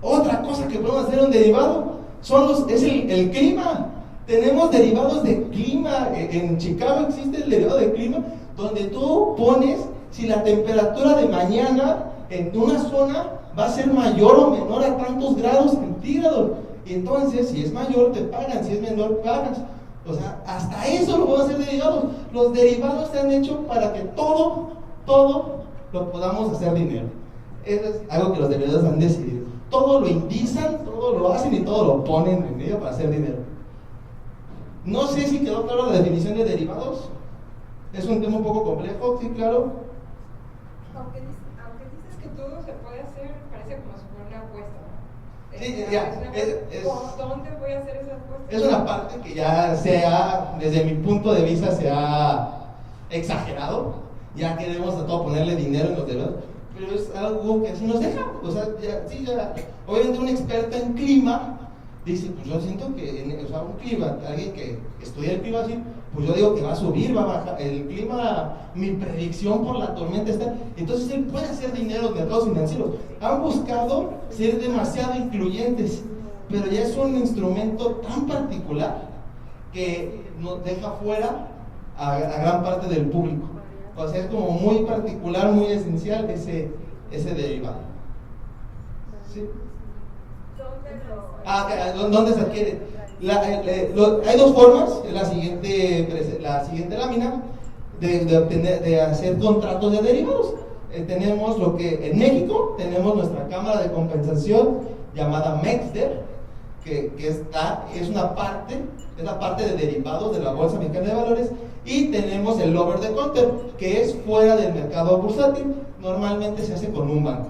otra cosa que podemos hacer en un derivado es el clima. Tenemos derivados de clima. En Chicago existe el derivado de clima, donde tú pones si la temperatura de mañana en una zona va a ser mayor o menor a tantos grados centígrados. Y entonces, si es mayor, te pagan, si es menor, pagas. O sea, hasta eso lo podemos hacer derivados. Los derivados se han hecho para que todo lo podamos hacer dinero. Eso es algo que los derivados han decidido. Todo lo indizan, todo lo hacen y todo lo ponen en medio para hacer dinero. No sé si quedó claro la definición de derivados. Es un tema un poco complejo, sí, claro. Aunque dices que todo se puede hacer, parece como si fuera una apuesta, ¿no? Sí, ya. ¿Dónde voy a hacer esa apuesta? Es una parte que ya desde mi punto de vista, se ha exagerado, ya queremos a todo ponerle dinero en los derivados, pero es algo que así nos deja. O sea, obviamente un experto en clima dice, pues yo siento que, un clima, alguien que estudia el clima así, pues yo digo que va a subir, va a bajar, el clima, mi predicción por la tormenta está, entonces él puede hacer dinero en mercados financieros. Han buscado ser demasiado incluyentes, pero ya es un instrumento tan particular que nos deja fuera a gran parte del público. O sea, es como muy particular, muy esencial ese derivado. ¿Sí? ¿Dónde se adquiere? Hay dos formas, la siguiente lámina, de hacer contratos de derivados. Tenemos lo que en México tenemos nuestra cámara de compensación llamada MEXDER, que es una parte, es la parte de derivados de la Bolsa Mexicana de Valores, y tenemos el over the counter, que es fuera del mercado bursátil, normalmente se hace con un banco.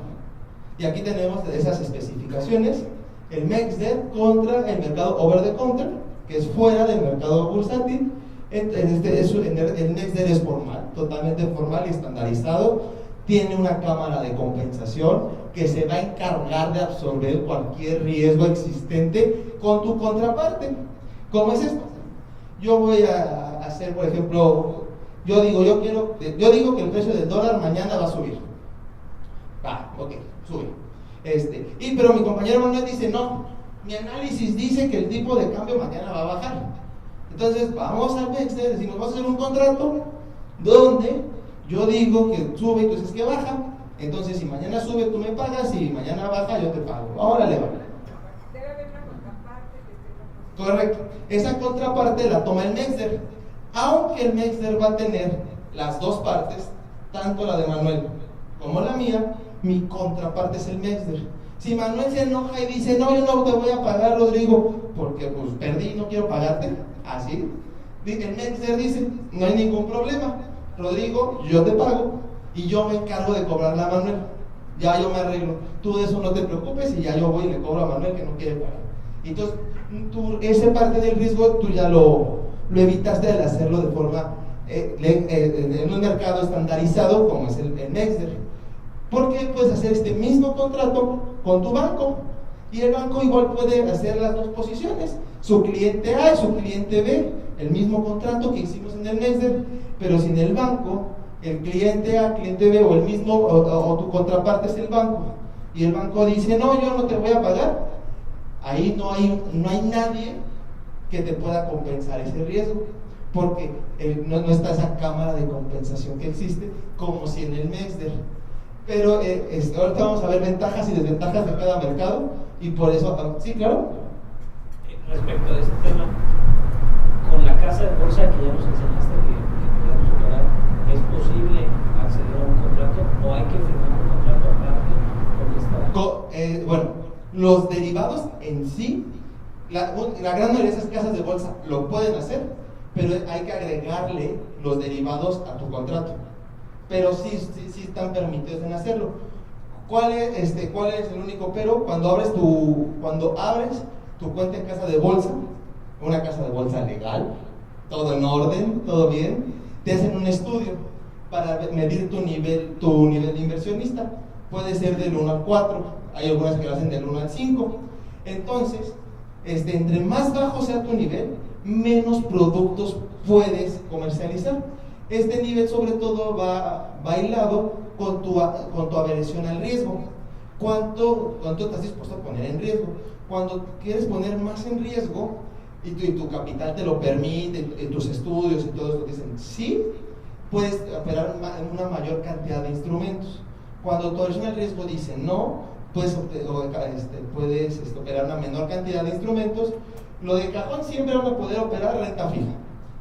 Y aquí tenemos esas especificaciones, el MEXDER contra el mercado over the counter, que es fuera del mercado bursátil. El MEXDER es formal, totalmente formal y estandarizado. Tiene una cámara de compensación que se va a encargar de absorber cualquier riesgo existente con tu contraparte. ¿Cómo es esto? Yo voy a hacer, por ejemplo, yo digo que el precio del dólar mañana va a subir. Ok, sube. Pero mi compañero Manuel dice, no, mi análisis dice que el tipo de cambio mañana va a bajar. Entonces vamos al MEXDER, decimos, vamos a hacer un contrato donde yo digo que sube y tú dices que baja. Entonces si mañana sube tú me pagas, y mañana baja yo te pago. Órale, va. Debe haber una contraparte que esté. Correcto. Esa contraparte la toma el MEXDER. Aunque el MEXDER va a tener las dos partes, tanto la de Manuel como la mía, mi contraparte es el MEXDER. Si Manuel se enoja y dice, no, yo no te voy a pagar, Rodrigo, porque pues perdí y no quiero pagarte, así, el MEXDER dice, no hay ningún problema, Rodrigo, yo te pago y yo me encargo de cobrarle a Manuel. Ya yo me arreglo, tú de eso no te preocupes, y ya yo voy y le cobro a Manuel que no quiere pagar. Entonces, esa parte del riesgo tú ya lo evitaste al hacerlo de forma en un mercado estandarizado como es el MEXDER. Porque puedes hacer este mismo contrato con tu banco, y el banco igual puede hacer las dos posiciones, su cliente A y su cliente B, el mismo contrato que hicimos en el MEXDER, pero sin el banco, el cliente A, cliente B, o el mismo, o tu contraparte es el banco, y el banco dice, no, yo no te voy a pagar. Ahí no hay nadie que te pueda compensar ese riesgo, porque no está esa cámara de compensación que existe, como si en el MEXDER. Pero ahorita vamos a ver ventajas y desventajas de cada mercado, y por eso, sí, claro. Respecto a este tema, con la casa de bolsa que ya nos enseñaste que podemos operar, ¿es posible acceder a un contrato o hay que firmar un contrato aparte con esta? Bueno, los derivados en sí, la gran mayoría de esas casas de bolsa lo pueden hacer, pero hay que agregarle los derivados a tu contrato. Pero sí están permitidos en hacerlo. ¿Cuál es el único pero? Cuando abres tu cuenta en casa de bolsa, una casa de bolsa legal, todo en orden, todo bien, te hacen un estudio para medir tu nivel de inversionista. Puede ser del 1 al 4, hay algunas que lo hacen del 1 al 5. Entonces, entre más bajo sea tu nivel, menos productos puedes comercializar. Este nivel sobre todo va bailado con tu aversión al riesgo. ¿Cuánto estás dispuesto a poner en riesgo? Cuando quieres poner más en riesgo y tu capital te lo permite, en tus estudios y todo eso, dicen sí, puedes operar una mayor cantidad de instrumentos. Cuando tu aversión al riesgo dice no, puedes operar una menor cantidad de instrumentos. Lo de cajón siempre van a poder operar renta fija.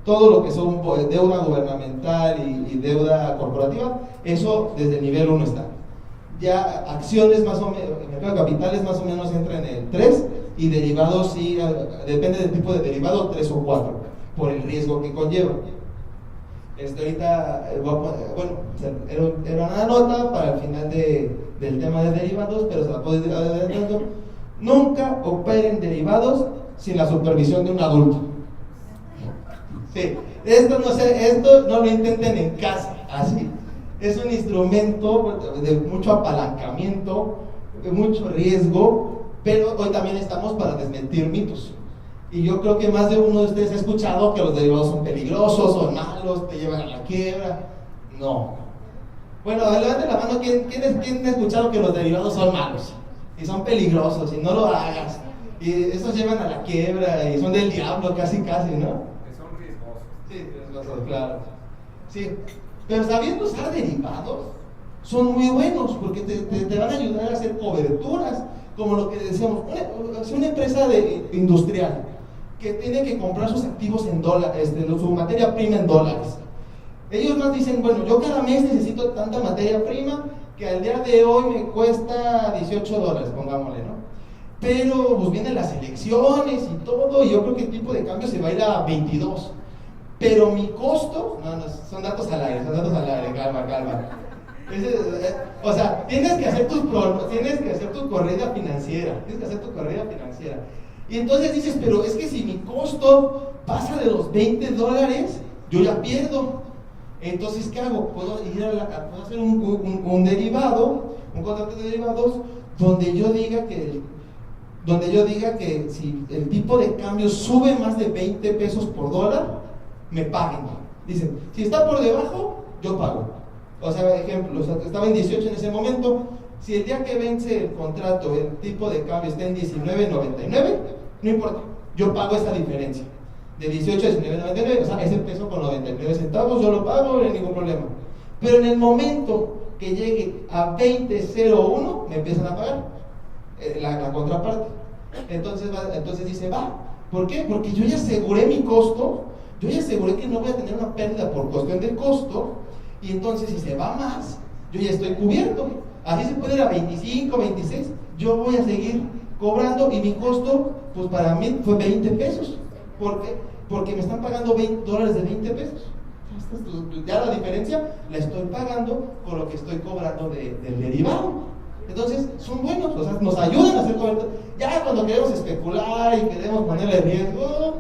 Todo lo que son deuda gubernamental y deuda corporativa, eso desde el nivel 1 está. Ya acciones más o menos, el mercado de capitales más o menos entra en el 3, y derivados sí, depende del tipo de derivado, 3 o 4, por el riesgo que conlleva. Ahorita, era una nota para el final del tema de derivados, pero se la puedo ir adelantando. Nunca operen derivados sin la supervisión de un adulto. Sí, Esto no lo intenten en casa, así. Es un instrumento de mucho apalancamiento, de mucho riesgo, pero hoy también estamos para desmentir mitos. Y yo creo que más de uno de ustedes ha escuchado que los derivados son peligrosos, son malos, te llevan a la quiebra. No. Bueno, levante la mano, ¿quién ha escuchado que los derivados son malos? Y son peligrosos, y no lo hagas. Y esos llevan a la quiebra, y son del diablo casi, ¿no? Que son riesgosos. Sí, riesgosos, claro. Sí, pero sabiendo usar derivados, son muy buenos, porque te van a ayudar a hacer coberturas, como lo que decíamos, una empresa industrial, que tiene que comprar sus activos en dólares, su materia prima en dólares. Ellos nos dicen, bueno, yo cada mes necesito tanta materia prima que al día de hoy me cuesta $18, pongámosle, ¿no? Pero pues vienen las elecciones y todo, y yo creo que el tipo de cambio se va a ir a 22. Pero mi costo, no, son datos al aire, calma. O sea, tienes que hacer tu corrida financiera, Y entonces dices, pero es que si mi costo pasa de los $20, yo ya pierdo. Entonces, ¿qué hago? Puedo hacer un derivado, un contrato de derivados, donde yo diga que si el tipo de cambio sube más de 20 pesos por dólar, me paguen. Dicen, si está por debajo, yo pago. O sea, ejemplo, estaba en 18 en ese momento. Si el día que vence el contrato el tipo de cambio está en 19.99, no importa, yo pago esa diferencia. De 18 a 19.99, o sea, ese peso con 99 centavos yo lo pago, no hay ningún problema. Pero en el momento que llegue a 20.01, me empiezan a pagar la contraparte. Entonces dice, va. ¿Por qué? Porque yo ya aseguré mi costo, yo ya aseguré que no voy a tener una pérdida por cuestión de costo, y entonces si se va más, yo ya estoy cubierto. Así se puede ir a 25, 26, yo voy a seguir cobrando, y mi costo, pues para mí fue 20 pesos. ¿Por qué? Porque me están pagando $20 de 20 pesos. Ya la diferencia la estoy pagando con lo que estoy cobrando del derivado. Entonces, son buenos, o sea, nos ayudan a hacer cobertura. Ya cuando queremos especular y queremos ponerle riesgo,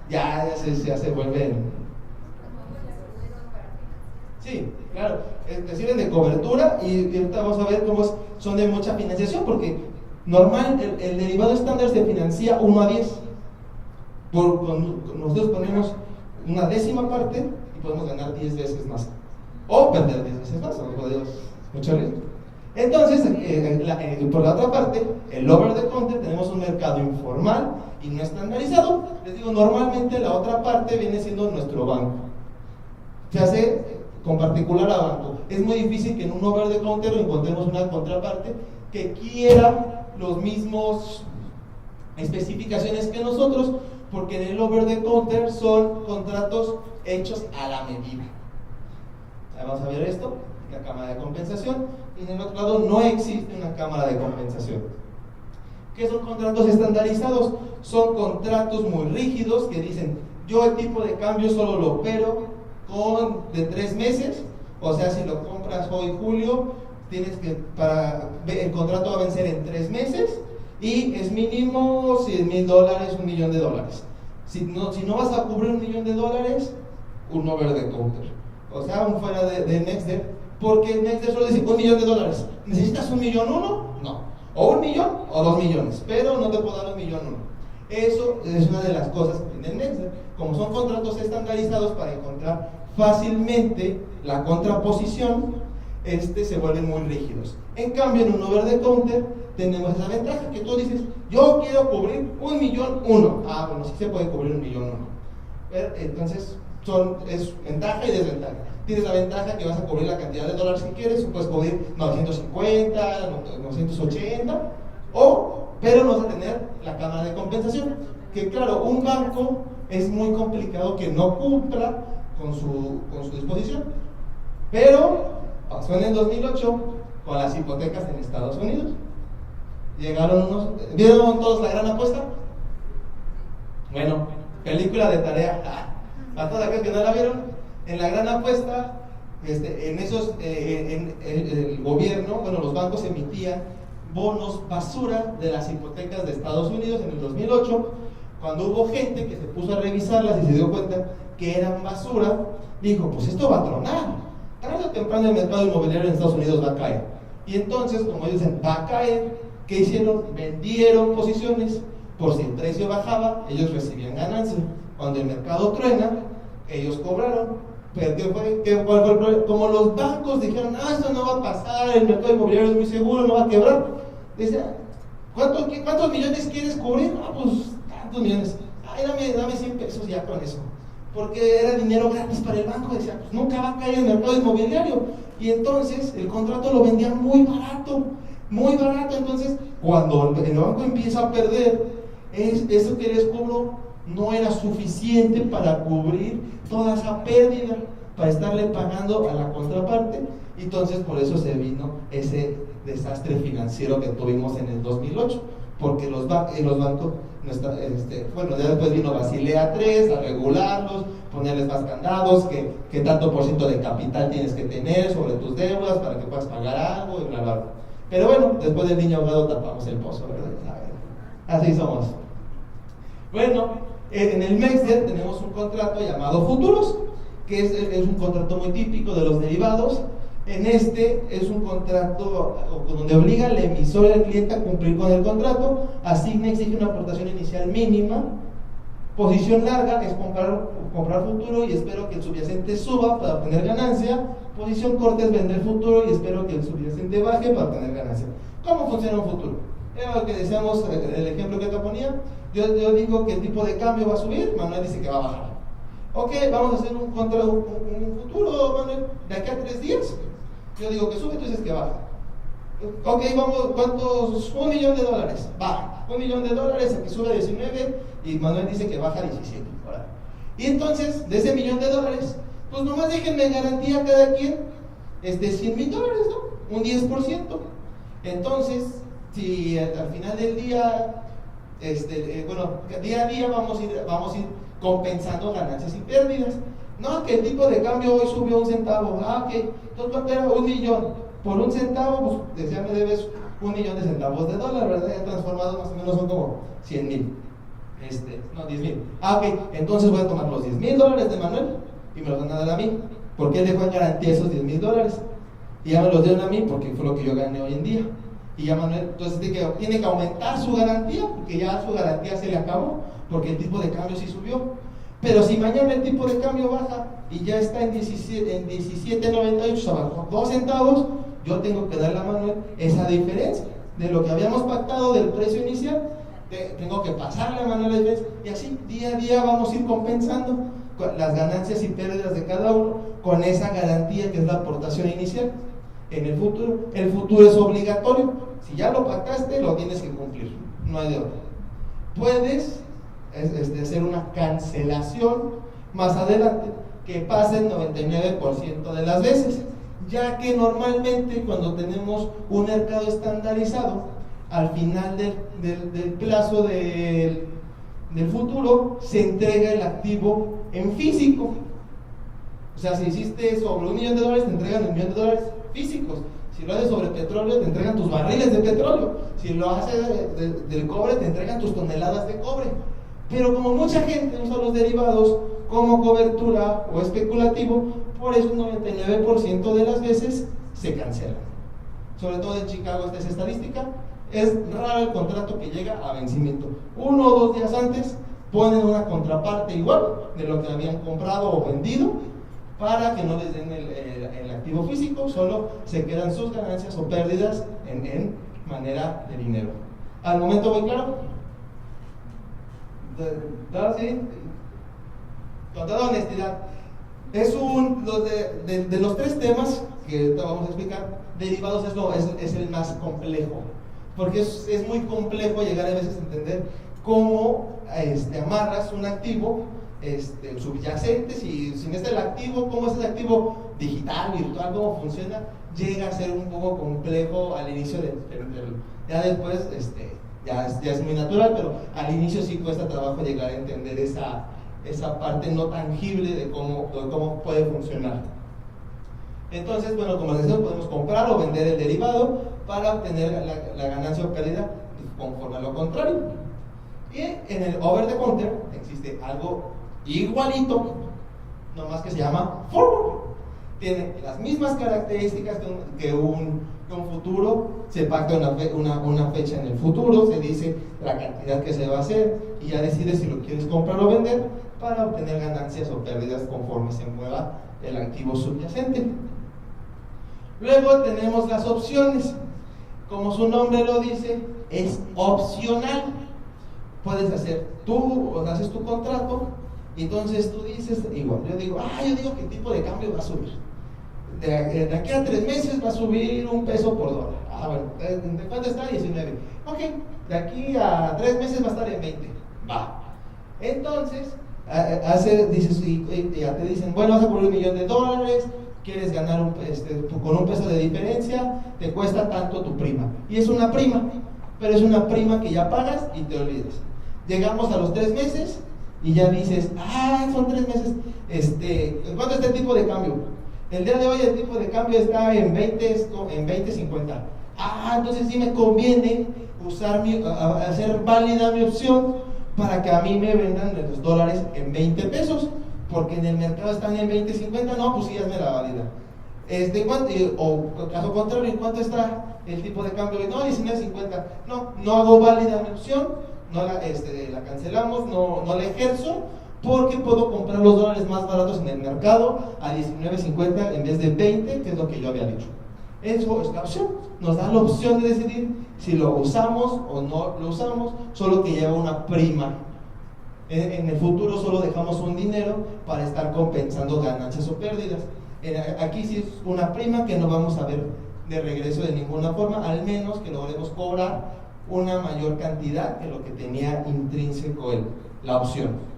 ya se vuelven. Sí, claro, te sirven de cobertura, y ahorita vamos a ver cómo son de mucha financiación, porque normal el derivado estándar se financia 1 a 10. Nosotros ponemos una décima parte y podemos ganar 10 veces más, o perder 10 veces más, podemos mucho riesgo. Entonces, por la otra parte, el over the counter, tenemos un mercado informal y no estandarizado. Les digo, normalmente la otra parte viene siendo nuestro banco. Se hace con particular a banco. Es muy difícil que en un over the counter encontremos una contraparte que quiera los mismos especificaciones que nosotros, porque en el over the counter son contratos hechos a la medida. Vamos a ver esto, la cámara de compensación, y en el otro lado no existe una cámara de compensación. ¿Qué son contratos estandarizados? Son contratos muy rígidos que dicen, yo el tipo de cambio solo lo opero de 3 meses, o sea, si lo compras hoy julio, el contrato va a vencer en 3 meses, y es mínimo $100,000, $1 millón. Si no vas a cubrir $1 millón, un over the counter, o sea, un fuera de Nextder, porque Nextder solo dice $1 millón. ¿Necesitas $1 millón uno? No. O $1 millón o $2 millones, pero no te puedo dar $1 millón uno. Eso es una de las cosas que tiene Nextder. Como son contratos estandarizados, para encontrar fácilmente la contraposición, se vuelven muy rígidos. En cambio, en un over the counter tenemos esa ventaja que tú dices, yo quiero cubrir $1 millón uno. Ah, bueno, sí se puede cubrir $1 millón uno. Pero, entonces, es ventaja y desventaja. Tienes la ventaja que vas a cubrir la cantidad de dólares que quieres, puedes cubrir 950, 980, pero no vas a tener la cámara de compensación. Que claro, un banco es muy complicado que no cumpla con su disposición. Pero pasó en el 2008 con las hipotecas en Estados Unidos. ¿Vieron todos La Gran Apuesta? Bueno, película de tarea. A todas aquellas que no la vieron, en La Gran Apuesta, el gobierno, los bancos emitían bonos basura de las hipotecas de Estados Unidos en el 2008, cuando hubo gente que se puso a revisarlas y se dio cuenta que eran basura, dijo, pues esto va a tronar. Tarde o temprano el mercado inmobiliario en Estados Unidos va a caer. Y entonces, como ellos dicen, va a caer, ¿qué hicieron? Vendieron posiciones, por si el precio bajaba, ellos recibían ganancia. Cuando el mercado truena, ellos cobraron. Pero ¿cuál fue el problema? Como los bancos dijeron, esto no va a pasar, el mercado inmobiliario es muy seguro, no va a quebrar. Decía, ¿cuántos millones quieres cubrir? Pues tantos millones. Ay, dame 100 pesos ya con eso. Porque era dinero gratis para el banco. Decía, pues nunca va a caer el mercado inmobiliario. Y entonces el contrato lo vendían muy barato. Muy barato. Entonces, cuando el banco empieza a perder, eso que les cobró no era suficiente para cubrir toda esa pérdida, para estarle pagando a la contraparte. Entonces, por eso se vino ese desastre financiero que tuvimos en el 2008, porque los bancos, ya después vino Basilea III a regularlos, ponerles más candados, que tanto por ciento de capital tienes que tener sobre tus deudas para que puedas pagar algo y bla, bla, bla. Pero bueno, después del niño ahogado tapamos el pozo, ¿verdad? Así somos. Bueno, en el MEXDER tenemos un contrato llamado Futuros, que es un contrato muy típico de los derivados. En este es un contrato donde obliga al emisor y al cliente a cumplir con el contrato, asigna y exige una aportación inicial mínima. Posición larga es comprar futuro y espero que el subyacente suba para obtener ganancia. Posición corta es vender futuro y espero que el subyacente baje para obtener ganancia. ¿Cómo funciona un futuro? Era lo que decíamos, el ejemplo que te ponía. Yo digo que el tipo de cambio va a subir, Manuel dice que va a bajar. Ok, vamos a hacer un futuro, Manuel, de aquí a 3 días. Yo digo que sube, tú dices que baja. Ok, vamos, ¿cuántos? $1 millón. Baja. $1 millón, el que sube a 19 y Manuel dice que baja a 17. ¿Verdad? Y entonces, de ese $1 millón, pues nomás déjenme garantía a cada quien $100,000, ¿no? Un 10%. Entonces, si al final del día, día a día vamos a ir compensando ganancias y pérdidas. No, que el tipo de cambio hoy subió 1 centavo. Ok, entonces ¿cuánto era? $1 millón. Por 1 centavo, pues decía, me debes $1 millón de centavos de dólar, ¿verdad? Ya transformados más o menos son como 100,000. 10,000. Ok, entonces voy a tomar los $10,000 de Manuel y me los van a dar a mí. ¿Por qué él dejó en garantía esos $10,000? Y ya me los dieron a mí porque fue lo que yo gané hoy en día. Y ya Manuel, entonces tiene que aumentar su garantía, porque ya su garantía se le acabó, porque el tipo de cambio sí subió. Pero si mañana el tipo de cambio baja y ya está en 17.98, o sea, bajó 2 centavos, yo tengo que darle a Manuel esa diferencia de lo que habíamos pactado del precio inicial. Tengo que pasarle a Manuel la diferencia, y así día a día vamos a ir compensando las ganancias y pérdidas de cada uno con esa garantía que es la aportación inicial. En el futuro es obligatorio. Si ya lo pactaste, lo tienes que cumplir, no hay de otra. Puedes hacer una cancelación más adelante que pase el 99% de las veces, ya que normalmente cuando tenemos un mercado estandarizado, al final del plazo del futuro se entrega el activo en físico. O sea, si hiciste sobre $1 millón, te entregan $1 millón físicos. Si lo haces sobre petróleo, te entregan tus barriles de petróleo. Si lo haces del cobre, te entregan tus toneladas de cobre. Pero como mucha gente usa los derivados como cobertura o especulativo, por eso el 99% de las veces se cancelan. Sobre todo en Chicago, esta es estadística. Es raro el contrato que llega a vencimiento. 1 o 2 días antes ponen una contraparte igual de lo que habían comprado o vendido, para que no les den el activo físico, solo se quedan sus ganancias o pérdidas en manera de dinero. ¿Al momento voy claro? ¿Sí? Con toda honestidad, es de los 3 temas que te vamos a explicar, derivados es el más complejo, porque es muy complejo llegar a veces a entender cómo amarras un activo subyacente, si no está el activo, cómo es el activo digital, virtual, cómo funciona, llega a ser un poco complejo al inicio ya después ya es muy natural, pero al inicio sí cuesta trabajo llegar a entender esa parte no tangible de cómo puede funcionar. Entonces, bueno, como les decía, podemos comprar o vender el derivado para obtener la ganancia o pérdida conforme a lo contrario. Y en el over the counter existe algo igualito, nomás que se llama forward. Tiene las mismas características que un futuro. Se pacta una fecha en el futuro, se dice la cantidad que se va a hacer y ya decides si lo quieres comprar o vender para obtener ganancias o pérdidas conforme se mueva el activo subyacente. Luego tenemos las opciones. Como su nombre lo dice, es opcional. Puedes hacer haces tu contrato y entonces tú dices, igual, yo digo que el tipo de cambio va a subir. De aquí a 3 meses va a subir $1 por dólar. Bueno, ¿de cuánto está? 19. Ok, de aquí a 3 meses va a estar en 20. Va. Entonces, dices, y ya te dicen, bueno, vas a poner $1,000,000, quieres ganar con $1 de diferencia, te cuesta tanto tu prima. Y es una prima, pero es una prima que ya pagas y te olvidas. Llegamos a los 3 meses y ya dices, son 3 meses. ¿Cuánto está el tipo de cambio? El día de hoy el tipo de cambio está en 20.50. Entonces sí me conviene hacer válida mi opción para que a mí me vendan los dólares en 20 pesos, porque en el mercado están en 20.50. No, pues sí, hazme la válida. O caso contrario, ¿en cuánto está el tipo de cambio? No, 19.50. No hago válida mi opción, no la cancelamos, no la ejerzo, porque puedo comprar los dólares más baratos en el mercado a 19.50 en vez de 20, que es lo que yo había dicho. Eso es la opción. Nos da la opción de decidir si lo usamos o no lo usamos, solo que lleva una prima. En el futuro solo dejamos un dinero para estar compensando ganancias o pérdidas. Aquí sí es una prima que no vamos a ver de regreso de ninguna forma, al menos que logremos cobrar una mayor cantidad que lo que tenía intrínseco la opción.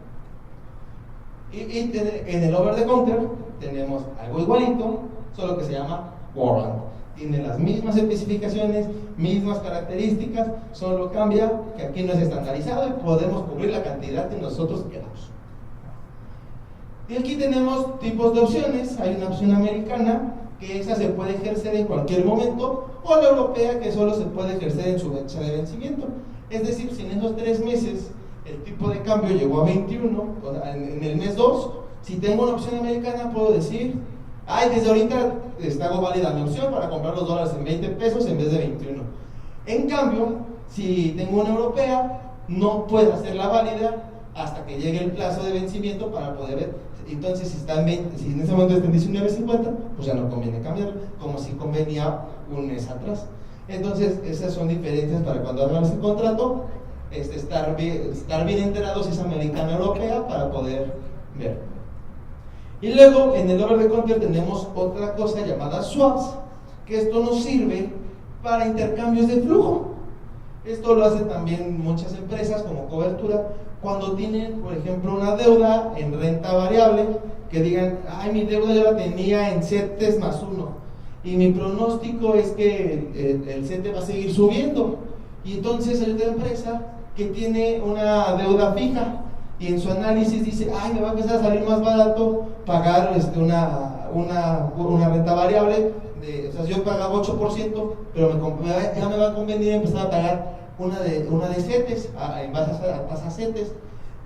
Y en el over the counter tenemos algo igualito, solo que se llama warrant. Tiene las mismas especificaciones, mismas características, solo cambia que aquí no es estandarizado y podemos cubrir la cantidad que nosotros queramos. Y aquí tenemos tipos de opciones. Hay una opción americana, que esa se puede ejercer en cualquier momento, o la europea, que solo se puede ejercer en su fecha de vencimiento. Es decir, si en esos 3 meses el tipo de cambio llegó a 21, en el mes 2, si tengo una opción americana puedo decir, desde ahorita hago válida mi opción para comprar los dólares en 20 pesos en vez de 21. En cambio, si tengo una europea, no puedo hacerla válida hasta que llegue el plazo de vencimiento para poder ver. Entonces, si en ese momento está en 19.50, pues ya no conviene cambiarlo, como si convenía un mes atrás. Entonces, esas son diferencias para cuando hagamos el contrato. Estar bien enterados si es americana o europea para poder ver. Y luego en el over the counter tenemos otra cosa llamada swaps, que esto nos sirve para intercambios de flujo. Esto lo hacen también muchas empresas como cobertura cuando tienen, por ejemplo, una deuda en renta variable, que digan, mi deuda yo la tenía en CETES más 1 y mi pronóstico es que el CETE va a seguir subiendo, y entonces hay otra empresa que tiene una deuda fija y en su análisis dice, me va a empezar a salir más barato pagar una renta variable, yo pagaba 8%, pero ya me va a convenir empezar a pagar una de CETES, en base a tasas CETES.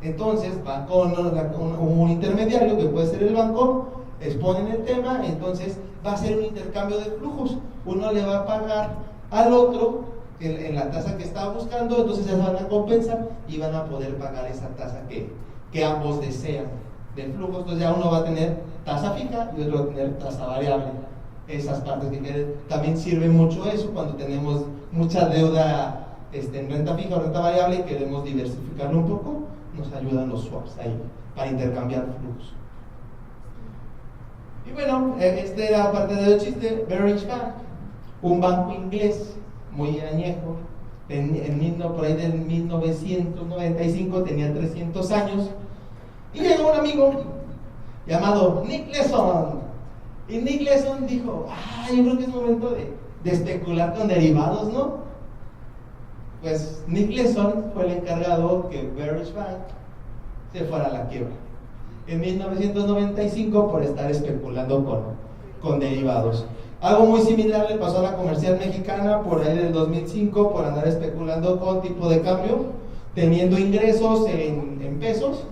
Entonces va con un intermediario que puede ser el banco, exponen el tema, entonces va a ser un intercambio de flujos. Uno le va a pagar al otro en la tasa que estaba buscando, entonces se van a compensar y van a poder pagar esa tasa que ambos desean de flujo. Entonces ya uno va a tener tasa fija y otro va a tener tasa variable. Esas partes que también sirve mucho eso cuando tenemos mucha deuda en renta fija o renta variable y queremos diversificarlo un poco, nos ayudan los swaps ahí para intercambiar flujos. Y bueno, era parte del chiste. Beveridge Bank, un banco inglés muy añejo, por ahí del 1995, tenía 300 años, y llegó un amigo llamado Nick Leeson, y Nick Leeson dijo, yo creo que es momento de especular con derivados, ¿no? Pues Nick Leeson fue el encargado que Beveridge Bank se fuera a la quiebra en 1995 por estar especulando con derivados. Algo muy similar le pasó a la Comercial Mexicana por ahí del 2005 por andar especulando con tipo de cambio, teniendo ingresos en pesos,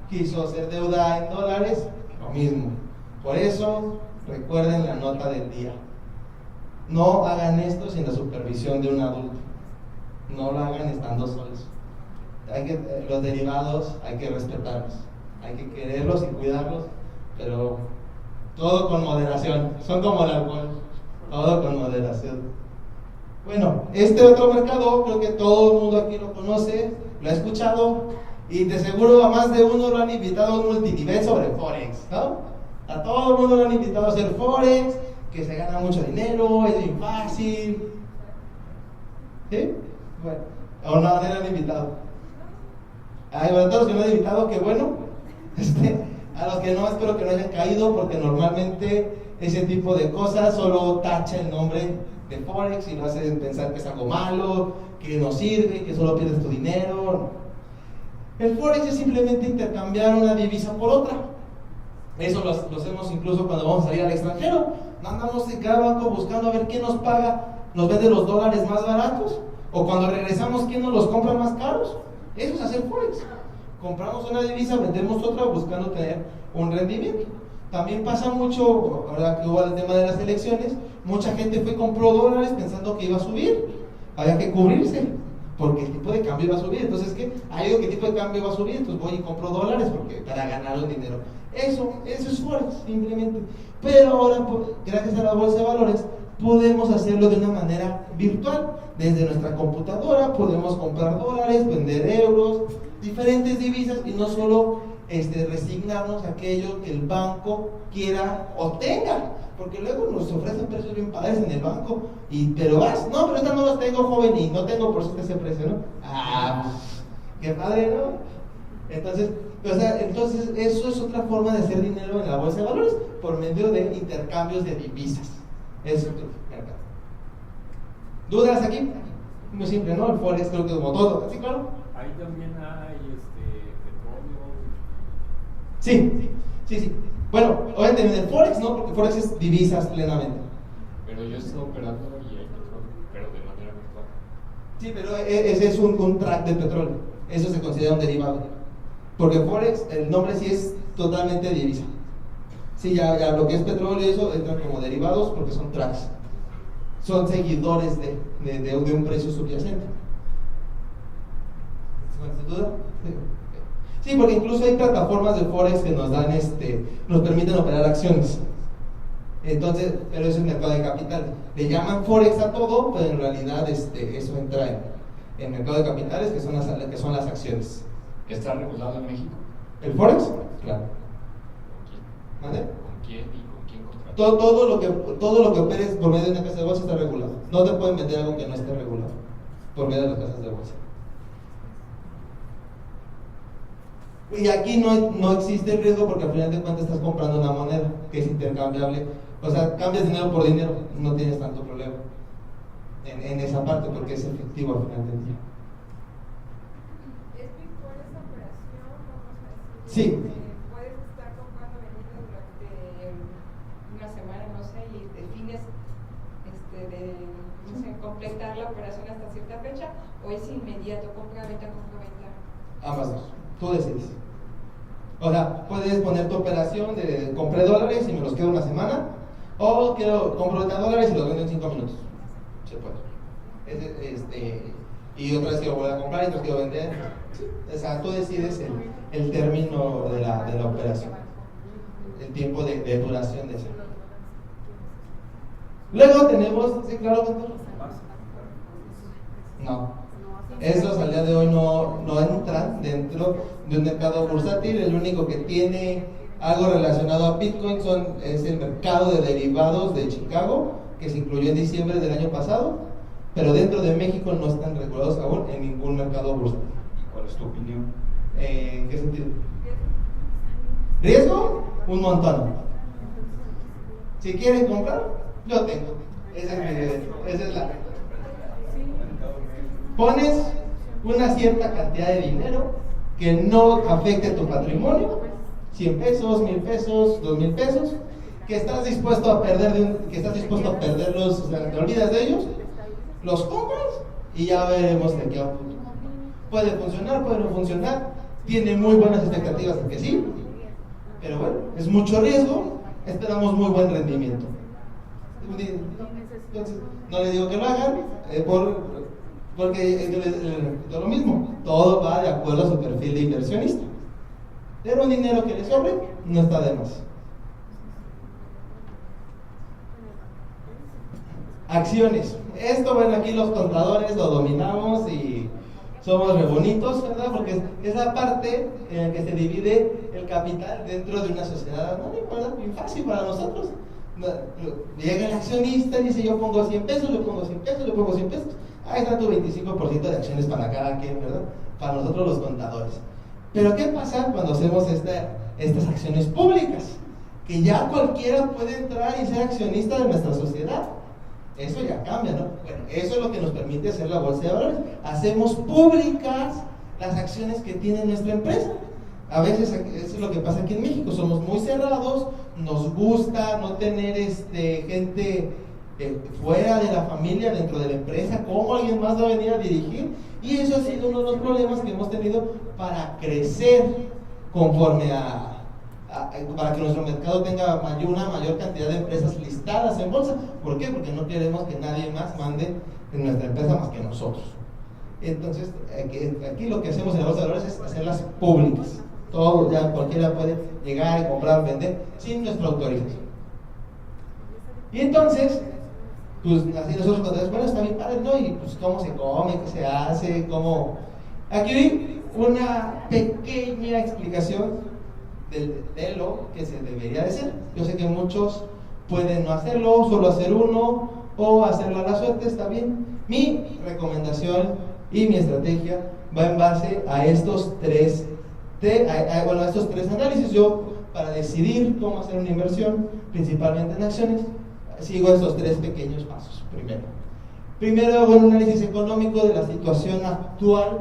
quiso hacer deuda en dólares, lo mismo. Por eso, recuerden la nota del día. No hagan esto sin la supervisión de un adulto. No lo hagan estando solos. Los derivados hay que respetarlos, hay que quererlos y cuidarlos, pero todo con moderación. Son como el alcohol, todo con moderación. Bueno, este otro mercado creo que todo el mundo aquí lo conoce, lo ha escuchado, y de seguro a más de uno lo han invitado a un multinivel sobre Forex, ¿no? A todo el mundo lo han invitado a hacer Forex, que se gana mucho dinero, es bien fácil. ¿Sí? Bueno, o no le han invitado. Ay, bueno, a todos los que no han invitado, qué bueno. A los que no, espero que no hayan caído, porque normalmente ese tipo de cosas solo tacha el nombre de Forex y lo hace pensar que es algo malo, que no sirve, que solo pierdes tu dinero. El Forex es simplemente intercambiar una divisa por otra. Eso lo hacemos incluso cuando vamos a salir al extranjero. Andamos en cada banco buscando a ver quién nos paga, nos vende los dólares más baratos, o cuando regresamos, quién nos los compra más caros. Eso es hacer Forex. Compramos una divisa, vendemos otra buscando tener un rendimiento. También pasa mucho, ahora que hubo el tema de las elecciones, mucha gente fue y compró dólares pensando que iba a subir. Había que cubrirse, porque el tipo de cambio iba a subir. Entonces, ¿qué? Digo que el tipo de cambio va a subir, entonces voy y compro dólares porque para ganar el dinero. Eso es Forex, simplemente. Pero ahora, gracias a la bolsa de valores, podemos hacerlo de una manera virtual. Desde nuestra computadora podemos comprar dólares, vender euros, diferentes divisas, y no solo resignarnos a aquello que el banco quiera o tenga, porque luego nos ofrecen precios bien padres en el banco, pero no, pero estas no las tengo, joven, y no tengo por ese precio, ¿no? Qué padre, ¿no? Entonces, eso es otra forma de hacer dinero en la bolsa de valores, por medio de intercambios de divisas. Eso es otro mercado. ¿Dudas aquí? Muy simple, ¿no? El Forex creo que como todo, ¿sí, claro? Ahí también hay petróleo. Sí. Bueno, obviamente en el Forex no, porque Forex es divisas plenamente. Pero yo estoy operando y hay petróleo, pero de manera virtual. Sí, pero ese es un track de petróleo. Eso se considera un derivado. Porque Forex, el nombre sí es totalmente divisa. Sí, ya lo que es petróleo y eso entran como derivados porque son tracks. Son seguidores de un precio subyacente. ¿Tienes duda? Sí, porque incluso hay plataformas de Forex que nos dan, nos permiten operar acciones. Entonces, pero eso es mercado de capital. Le llaman Forex a todo, pero en realidad eso entra en mercado de capitales, que son las acciones. ¿Está regulado en México? ¿El Forex? Claro. ¿Con quién? ¿Vale? ¿Con quién y con quién contrata? Todo lo que operes por medio de una casa de bolsa está regulado. No te pueden vender algo que no esté regulado por medio de las casas de bolsa. Y aquí no existe el riesgo, porque al final de cuentas estás comprando una moneda que es intercambiable. O sea, cambias dinero por dinero, no tienes tanto problema en esa parte, porque es efectivo al final del día. ¿Es virtual esa operación? Vamos a decir, Sí. puedes estar comprando vendiendo durante una semana, no sé, y defines no sé, completar la operación hasta cierta fecha, o es inmediato, compra-venta. Ambas dos, tú decides. O sea, puedes poner tu operación de compré dólares y me los quedo una semana, o compro dólares y los vendo en 5 minutos. Se puede. Y otra vez quiero volver a comprar y otras quiero vender. O sea, tú decides el término de la operación, el tiempo de duración de esa. Luego tenemos, sí, claro, doctor. No, esos al día de hoy no entran dentro de un mercado bursátil. El único que tiene algo relacionado a Bitcoin es el mercado de derivados de Chicago, que se incluyó en diciembre del año pasado, pero dentro de México no están regulados aún en ningún mercado bursátil. ¿Y cuál es tu opinión? ¿En qué sentido? ¿Riesgo? Un montón. Si quieren comprar, yo tengo. Esa es la. Pones una cierta cantidad de dinero que no afecte tu patrimonio, 100 pesos, 1000 pesos, 2000 pesos, que estás dispuesto a perderlos, o sea, te olvidas de ellos, los compras y ya veremos de qué va. Puede funcionar, puede no funcionar, tiene muy buenas expectativas de que sí, pero bueno, es mucho riesgo, esperamos muy buen rendimiento. Entonces, no le digo que lo hagan, porque es lo mismo, todo va de acuerdo a su perfil de inversionista. Pero un dinero que le sobre no está de más. Acciones. Esto, bueno, aquí los contadores lo dominamos y somos re bonitos, ¿verdad? Porque es la parte en la que se divide el capital dentro de una sociedad anónima, ¿verdad? Muy fácil para nosotros. Llega el accionista y dice: yo pongo 100 pesos, yo pongo 100 pesos, yo pongo 100 pesos. Ahí está tu 25% de acciones para cada quien, ¿verdad? Para nosotros los contadores. Pero ¿qué pasa cuando hacemos estas acciones públicas? Que ya cualquiera puede entrar y ser accionista de nuestra sociedad. Eso ya cambia, ¿no? Bueno, eso es lo que nos permite hacer la bolsa de valores. Hacemos públicas las acciones que tiene nuestra empresa. A veces eso es lo que pasa aquí en México, somos muy cerrados, nos gusta no tener gente fuera de la familia, dentro de la empresa, cómo alguien más va a venir a dirigir, y eso ha sido uno de los problemas que hemos tenido para crecer conforme para que nuestro mercado tenga una mayor cantidad de empresas listadas en bolsa. ¿Por qué? Porque no queremos que nadie más mande en nuestra empresa más que nosotros. Entonces, aquí lo que hacemos en la bolsa de valores es hacerlas públicas. Todo, ya cualquiera puede llegar y comprar, vender sin nuestra autorización. Y entonces, pues así nosotros contamos: bueno, está bien padre, ¿no? Y pues cómo se come, qué se hace, cómo... Aquí una pequeña explicación de lo que se debería de hacer. Yo sé que muchos pueden no hacerlo, solo hacer uno, o hacerlo a la suerte, está bien. Mi recomendación y mi estrategia va en base a estos tres análisis. Yo, para decidir cómo hacer una inversión, principalmente en acciones, sigo estos tres pequeños pasos. Primero hago un análisis económico de la situación actual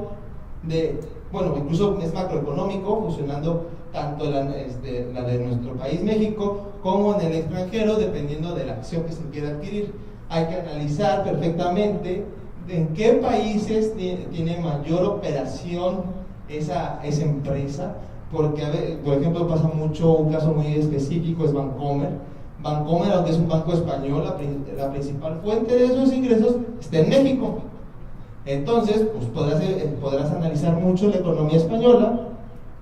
incluso es macroeconómico, funcionando tanto la de nuestro país, México, como en el extranjero, dependiendo de la acción que se quiera adquirir. Hay que analizar perfectamente en qué países tiene mayor operación esa empresa, porque por ejemplo pasa mucho, un caso muy específico es Bancomer, aunque es un banco español, la principal fuente de esos ingresos está en México. Entonces, pues podrás analizar mucho la economía española,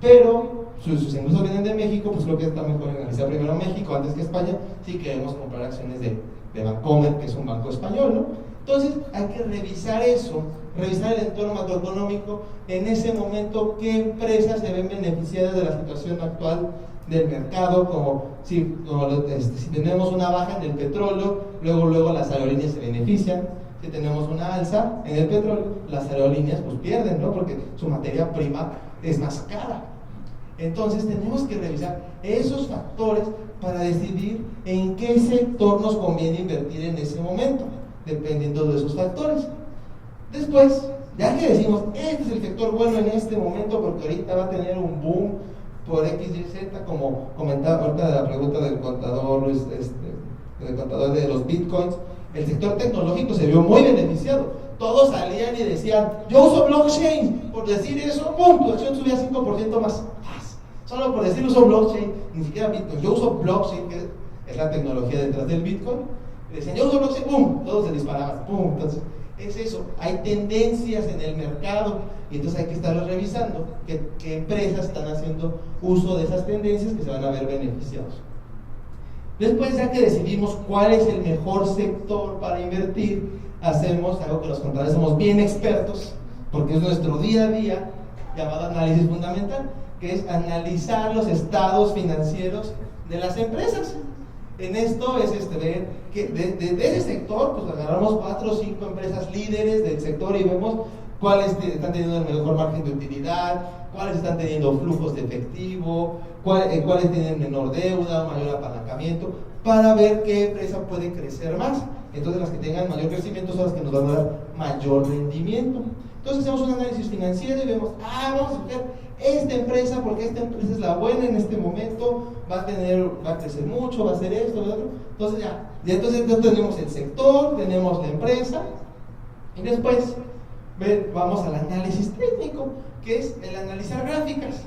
pero sus ingresos vienen de México, pues creo que está mejor analizar primero México antes que España, si queremos comprar acciones de Bancomer, que es un banco español, ¿no? Entonces, hay que revisar eso, revisar el entorno macroeconómico, en ese momento, qué empresas se ven beneficiadas de la situación actual del mercado, como si tenemos una baja en el petróleo, luego las aerolíneas se benefician. Si tenemos una alza en el petróleo, las aerolíneas pues pierden, ¿no? Porque su materia prima es más cara. Entonces tenemos que revisar esos factores para decidir en qué sector nos conviene invertir en ese momento, dependiendo de esos factores. Después, ya que decimos, este es el sector bueno en este momento porque ahorita va a tener un boom por X, Y, Z, como comentaba ahorita de la pregunta del contador, del contador de los bitcoins, el sector tecnológico se vio muy beneficiado. Todos salían y decían: yo uso blockchain. Por decir eso, ¡pum!, tu acción subía 5% más. Solo por decir uso blockchain, ni siquiera bitcoin. Yo uso blockchain, que es la tecnología detrás del bitcoin. Y decían: yo uso blockchain, ¡pum!, todos se disparaban, ¡pum! Entonces, es eso, hay tendencias en el mercado y entonces hay que estarlas revisando, qué empresas están haciendo uso de esas tendencias que se van a ver beneficiados. Después, ya que decidimos cuál es el mejor sector para invertir, hacemos algo que los contadores somos bien expertos, porque es nuestro día a día, llamado análisis fundamental, que es analizar los estados financieros de las empresas. En esto es ver que de ese sector, pues agarramos 4 o 5 empresas líderes del sector y vemos cuáles están teniendo el mejor margen de utilidad, cuáles están teniendo flujos de efectivo, cuáles tienen menor deuda, mayor apalancamiento, para ver qué empresa puede crecer más. Entonces las que tengan mayor crecimiento son las que nos van a dar mayor rendimiento. Entonces hacemos un análisis financiero y vemos, vamos a ver esta empresa, porque esta empresa es la buena en este momento, va a crecer mucho, va a hacer esto, lo otro. Entonces entonces tenemos el sector, tenemos la empresa, y después vamos al análisis técnico, que es el analizar gráficas.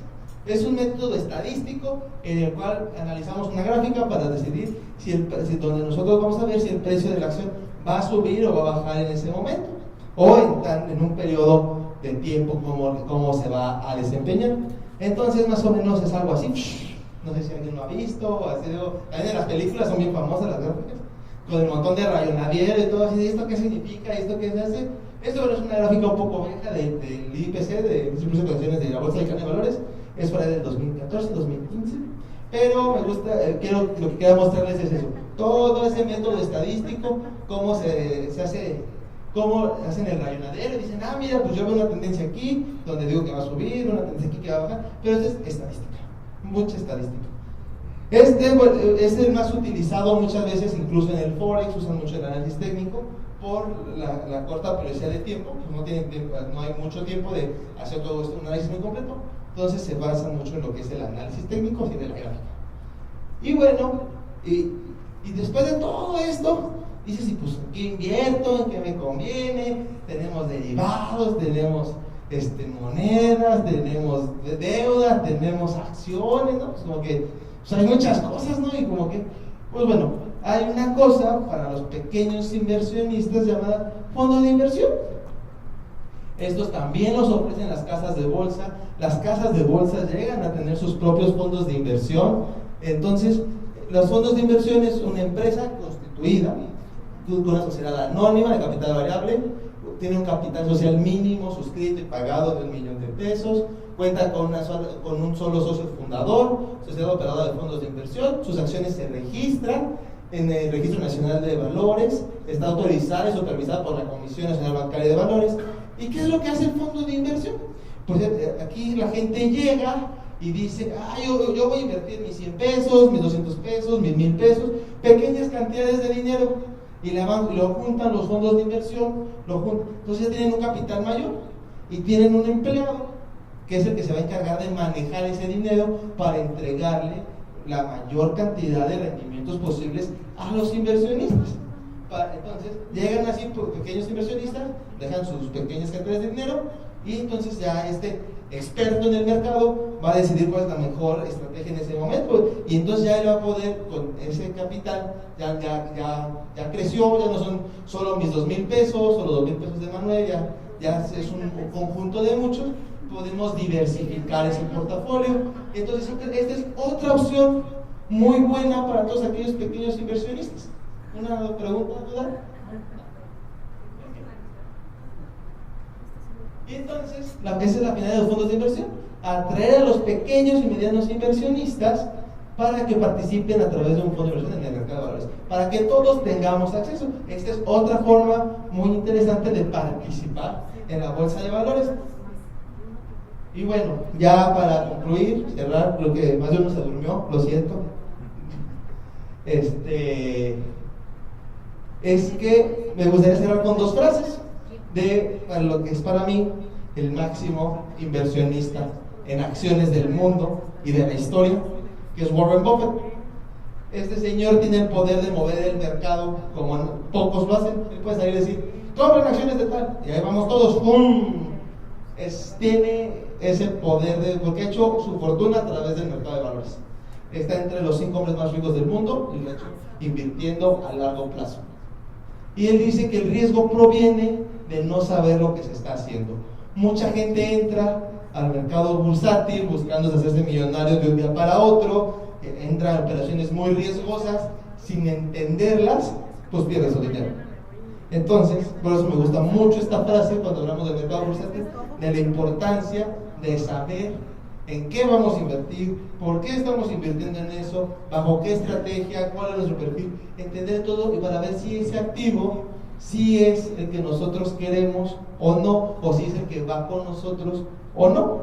Es un método estadístico en el cual analizamos una gráfica para decidir si donde nosotros vamos a ver si el precio de la acción va a subir o va a bajar en ese momento, o en un periodo de tiempo, cómo se va a desempeñar. Entonces, más o menos es algo así. No sé si alguien lo ha visto, también en las películas son bien famosas las gráficas, con el montón de rayonadiero y todo así, ¿esto qué significa? ¿Esto qué se hace? Esto es una gráfica un poco vieja del IPC, de Índice de Acciones de la Bolsa Mexicana de Valores, es para el 2014, 2015, pero me gusta, lo que quiero mostrarles es eso, todo ese método estadístico, cómo se hace, cómo hacen el rayonadero, y dicen, mira, pues yo veo una tendencia aquí, donde digo que va a subir, una tendencia aquí que va a bajar, pero esto es estadística, mucha estadística. Es el más utilizado muchas veces, incluso en el Forex, usan mucho el análisis técnico, por la corta periodicidad de tiempo, pues no hay mucho tiempo de hacer todo esto, un análisis muy completo, entonces se basan mucho en lo que es el análisis técnico y de la gráfica. Y bueno, y después de todo esto, dices, pues, ¿en qué invierto? ¿En qué me conviene? Tenemos derivados, tenemos monedas, tenemos deuda, tenemos acciones, ¿no? Pues como que hay muchas cosas, ¿no? Y como que, pues bueno, hay una cosa para los pequeños inversionistas llamada fondo de inversión. Estos también los ofrecen las casas de bolsa. Las casas de bolsa llegan a tener sus propios fondos de inversión. Entonces, los fondos de inversión es una empresa constituida con una sociedad anónima de capital variable, tiene un capital social mínimo suscrito y pagado de $1,000,000, cuenta con un solo socio fundador, sociedad operadora de fondos de inversión, sus acciones se registran en el Registro Nacional de Valores, está autorizada y supervisada por la Comisión Nacional Bancaria de Valores. ¿Y qué es lo que hace el fondo de inversión? Pues aquí la gente llega y dice, yo voy a invertir mis 100 pesos, mis 200 pesos, mis 1,000 pesos, pequeñas cantidades de dinero, y lo juntan los fondos de inversión, entonces ya tienen un capital mayor y tienen un empleado que es el que se va a encargar de manejar ese dinero para entregarle la mayor cantidad de rendimientos posibles a los inversionistas. Entonces llegan así por pequeños inversionistas, dejan sus pequeñas cantidades de dinero y entonces ya este experto en el mercado va a decidir cuál es la mejor estrategia en ese momento, y entonces ya él va a poder, con ese capital ya creció, ya no son solo mis 2,000 pesos o los 2,000 pesos de Manuel, ya es un conjunto de muchos, podemos diversificar ese portafolio. Entonces esta es otra opción muy buena para todos aquellos pequeños inversionistas. ¿Una pregunta, duda? Y entonces, esa es la finalidad de los fondos de inversión, atraer a los pequeños y medianos inversionistas para que participen a través de un fondo de inversión en el mercado de valores, para que todos tengamos acceso. Esta es otra forma muy interesante de participar en la bolsa de valores. Y bueno, ya para concluir, cerrar, lo que más de uno se durmió, lo siento, es que me gustaría cerrar con dos frases de lo que es para mí el máximo inversionista en acciones del mundo y de la historia, que es Warren Buffett. Este señor tiene el poder de mover el mercado como pocos lo hacen. Él puede salir y decir, compren acciones de tal, y ahí vamos todos, ¡pum! Tiene ese poder porque ha hecho su fortuna a través del mercado de valores. Está entre los 5 hombres más ricos del mundo y lo ha hecho invirtiendo a largo plazo. Y él dice que el riesgo proviene de no saber lo que se está haciendo. Mucha gente entra al mercado bursátil buscando hacerse millonarios de un día para otro, entra en operaciones muy riesgosas, sin entenderlas, pues pierde su dinero. Entonces, por eso me gusta mucho esta frase cuando hablamos del mercado bursátil, de la importancia de saber en qué vamos a invertir, por qué estamos invirtiendo en eso, bajo qué estrategia, cuál es nuestro perfil, entender todo y para ver si ese activo si es el que nosotros queremos o no, o si es el que va con nosotros o no.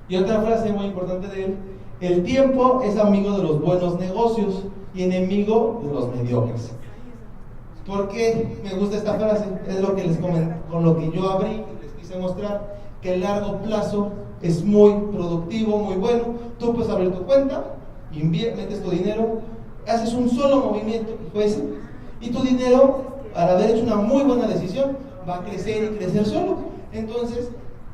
Y otra frase muy importante de él: el tiempo es amigo de los buenos negocios y enemigo de los mediocres. ¿Por qué me gusta esta frase? Es lo que les comenté, con lo que yo abrí y les quise mostrar, que el largo plazo es muy productivo, muy bueno. Tú puedes abrir tu cuenta, metes tu dinero, haces un solo movimiento, y tu dinero, al haber hecho una muy buena decisión, va a crecer y crecer solo. Entonces,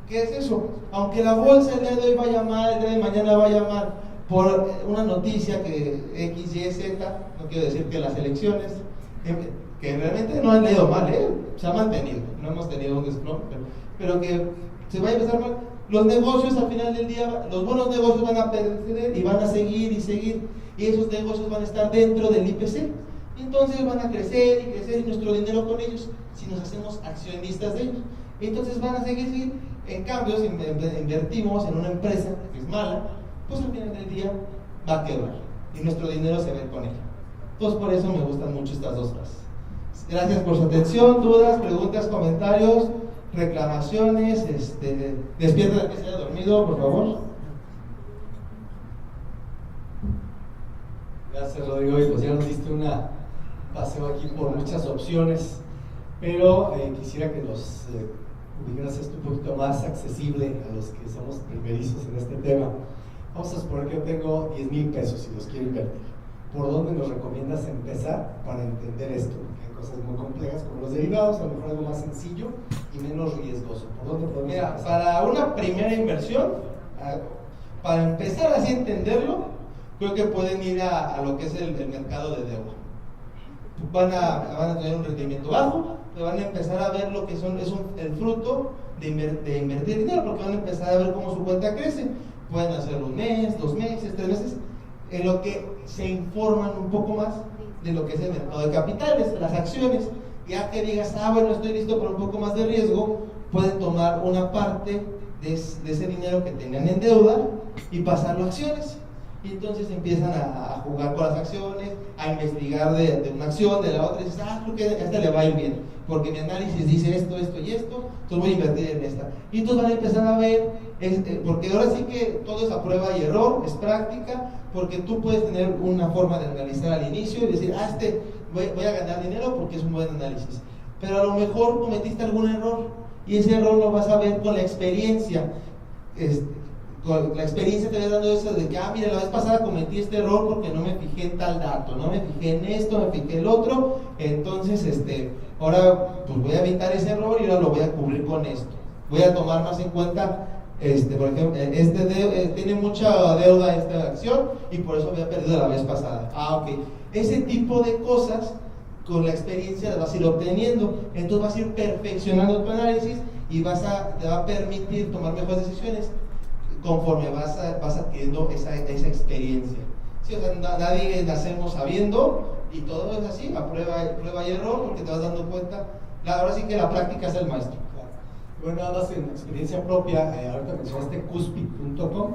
¿Qué es eso? Aunque la bolsa el día de hoy vaya mal, el día de mañana vaya mal, por una noticia que X, Y, Z, no quiero decir que las elecciones, que realmente no han ido mal, se ha mantenido, no hemos tenido un desplome, pero que se va a empezar mal. Los negocios al final del día, los buenos negocios van a perder y van a seguir y seguir, y esos negocios van a estar dentro del IPC, y entonces van a crecer y crecer, y nuestro dinero con ellos, si nos hacemos accionistas de ellos, y entonces van a seguir. En cambio, si invertimos en una empresa que es mala, pues al final del día va a quebrar, y nuestro dinero se ve con ella. Entonces por eso me gustan mucho estas dos frases. Gracias por su atención. Dudas, preguntas, comentarios, reclamaciones, despierta el que se haya dormido, por favor. Gracias, Rodrigo. Y pues ya nos diste una paseo aquí por muchas opciones, pero quisiera que nos pudieras esto un poquito más accesible a los que somos primerizos en este tema. Vamos a suponer que yo tengo 10,000 pesos y los quiero invertir. ¿Por dónde nos recomiendas empezar para entender esto? Porque hay cosas muy complejas como los derivados, a lo mejor algo más sencillo y menos riesgoso. ¿Por dónde podemos empezar? Para una primera inversión, para empezar así a entenderlo, creo que pueden ir a lo que es el mercado de deuda. Van a tener un rendimiento bajo, pero van a empezar a ver lo que es el fruto de invertir dinero, porque van a empezar a ver cómo su cuenta crece. Pueden hacerlo 1 mes, 2 meses, 3 meses, en lo que se informan un poco más de lo que es el mercado de capitales, las acciones. Ya que digas, bueno, estoy listo para un poco más de riesgo, pueden tomar una parte de ese dinero que tenían en deuda y pasarlo a acciones. Y entonces empiezan a jugar con las acciones, a investigar de una acción, de la otra, y dices, creo que a esta le va a ir bien, porque mi análisis dice esto, esto y esto, entonces voy a invertir en esta. Y entonces van a empezar a ver, porque ahora sí que todo es a prueba y error, es práctica, porque tú puedes tener una forma de analizar al inicio y decir, voy a ganar dinero porque es un buen análisis. Pero a lo mejor cometiste algún error, y ese error lo vas a ver con la experiencia. Con la experiencia te va dando eso de que, mira, la vez pasada cometí este error porque no me fijé en tal dato, no me fijé en esto, me fijé en el otro, entonces ahora pues voy a evitar ese error y ahora lo voy a cubrir con esto. Voy a tomar más en cuenta, por ejemplo, tiene mucha deuda esta acción y por eso había perdido la vez pasada. Ok. Ese tipo de cosas con la experiencia las vas a ir obteniendo, entonces vas a ir perfeccionando tu análisis y te va a permitir tomar mejores decisiones conforme vas adquiriendo esa experiencia. Sí, o sea, nadie nacemos sabiendo y todo es así, a prueba y error, porque te vas dando cuenta. Ahora sí que la práctica es el maestro. Bueno, nada más en experiencia propia, ahorita mencionaste Cuspid.com.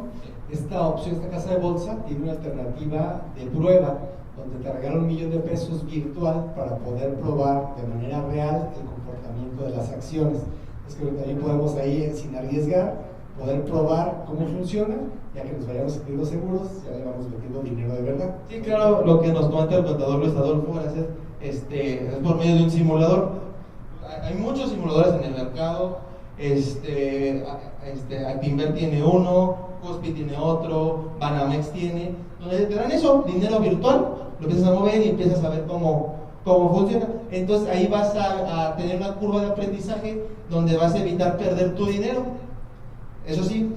Esta opción, esta casa de bolsa, tiene una alternativa de prueba donde te regalan 1 millón de pesos virtual para poder probar de manera real el comportamiento de las acciones. Es que también podemos ahí, sin arriesgar, poder probar cómo funciona, ya que nos vayamos sintiendo seguros, ya le vamos metiendo dinero de verdad. Sí, claro, lo que nos comenta el contador Luis Adolfo, gracias, es por medio de un simulador. Hay muchos simuladores en el mercado, Actinver tiene uno, Cuspid tiene otro, Banamex tiene, donde te dan eso, dinero virtual, lo empiezas a mover y empiezas a ver cómo funciona. Entonces ahí vas a tener una curva de aprendizaje donde vas a evitar perder tu dinero. Eso sí,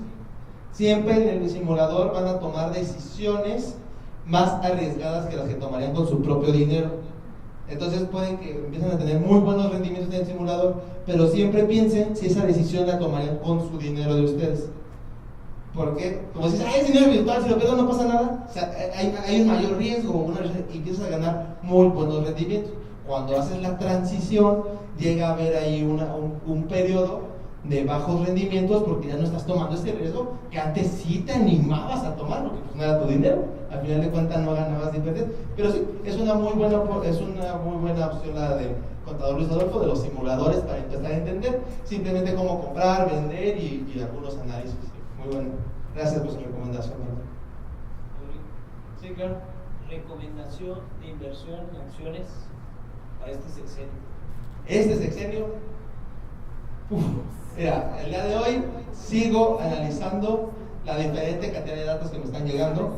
siempre en el simulador van a tomar decisiones más arriesgadas que las que tomarían con su propio dinero. Entonces pueden que empiecen a tener muy buenos rendimientos en el simulador, pero siempre piensen si esa decisión la tomarían con su dinero de ustedes. Porque, como dices, es dinero virtual, si lo pierdo no pasa nada. O sea, hay un mayor riesgo y empiezas a ganar muy buenos rendimientos. Cuando haces la transición, llega a haber ahí un periodo de bajos rendimientos porque ya no estás tomando ese riesgo que antes sí te animabas a tomar, porque pues no era tu dinero, al final de cuentas no ganabas ni perdías. Pero sí, es una muy buena opción la de contador Luis Adolfo, de los simuladores, para empezar a entender simplemente cómo comprar, vender y algunos análisis. Muy bueno, gracias por su recomendación. Sí, claro. Recomendación de inversión en acciones para este sexenio. Este sexenio, mira, el día de hoy sigo analizando la diferente cantidad de datos que me están llegando.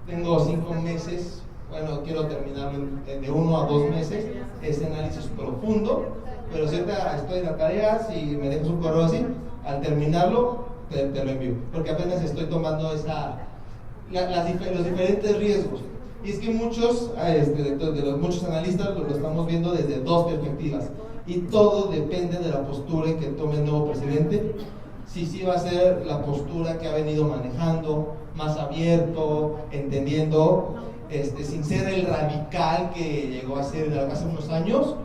Tengo 5 meses, bueno, quiero terminarlo de 1 a 2 meses, ese análisis profundo, pero si ahorita estoy en la tarea, si me dejas un correo así, al terminarlo te lo envío, porque apenas estoy tomando los diferentes riesgos. Y es que muchos, de los muchos analistas lo estamos viendo desde dos perspectivas, y todo depende de la postura que tome el nuevo presidente. Si sí va a ser la postura que ha venido manejando, más abierto, entendiendo, sin ser el radical que llegó a ser hace unos años,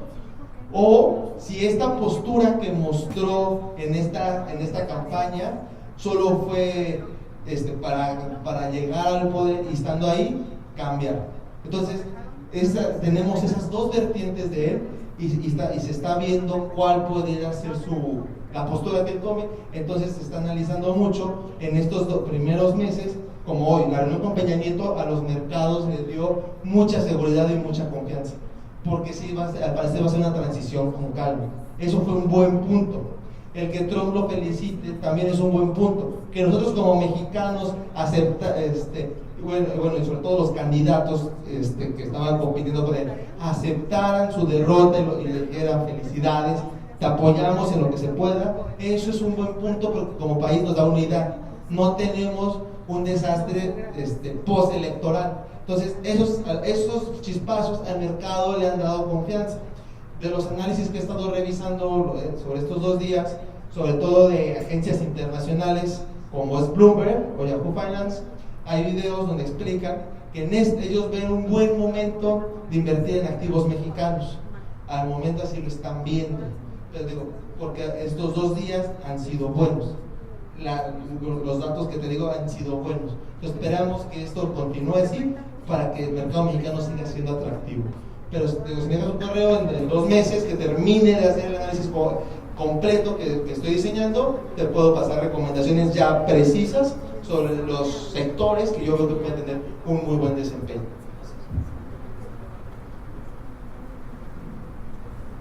o si esta postura que mostró en esta campaña solo fue para llegar al poder y estando ahí, cambiar. Entonces, tenemos esas dos vertientes de él y se está viendo cuál podría ser la postura que él tome. Entonces se está analizando mucho en estos primeros meses, como hoy, la reunión con Peña Nieto a los mercados les dio mucha seguridad y mucha confianza, porque sí, al parecer va a ser una transición con calma. Eso fue un buen punto. El que Trump lo felicite también es un buen punto. Que nosotros como mexicanos bueno, y sobre todo los candidatos que estaban compitiendo con él, aceptaran su derrota y le dijeran felicidades, te apoyamos en lo que se pueda. Eso es un buen punto, porque como país nos da unidad. No tenemos un desastre postelectoral. Entonces, esos chispazos al mercado le han dado confianza. De los análisis que he estado revisando sobre estos 2 días, sobre todo de agencias internacionales como es Bloomberg o Yahoo Finance, hay videos donde explican que ellos ven un buen momento de invertir en activos mexicanos. Al momento así lo están viendo. Pero digo, porque estos 2 días han sido buenos. Los datos que te digo han sido buenos. Entonces, esperamos que esto continúe así para que el mercado mexicano siga siendo atractivo. Pero si me das un correo en 2 meses que termine de hacer el análisis completo que estoy diseñando, te puedo pasar recomendaciones ya precisas sobre los sectores que yo creo que pueden tener un muy buen desempeño.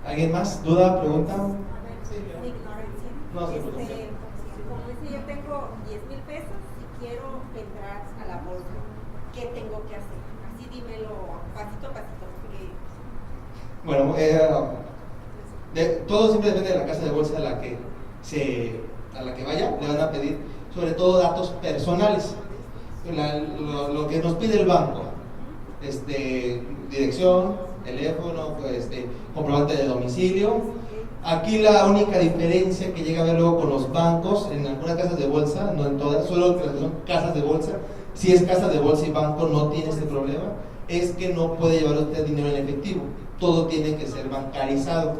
¿Alguien más? ¿Duda? ¿Pregunta? No se preocupe. Como dice, yo tengo 10,000 pesos y quiero entrar a la bolsa. ¿Qué tengo que hacer? Así dímelo pasito a pasito. Bueno, todo siempre depende de la casa de bolsa a la que vaya. Le van a pedir sobre todo datos personales, lo que nos pide el banco, dirección, teléfono, comprobante de domicilio. Aquí la única diferencia que llega a haber luego con los bancos, en algunas casas de bolsa, no en todas, solo que son casas de bolsa, si es casa de bolsa y banco no tiene este problema, es que no puede llevar usted dinero en efectivo, todo tiene que ser bancarizado.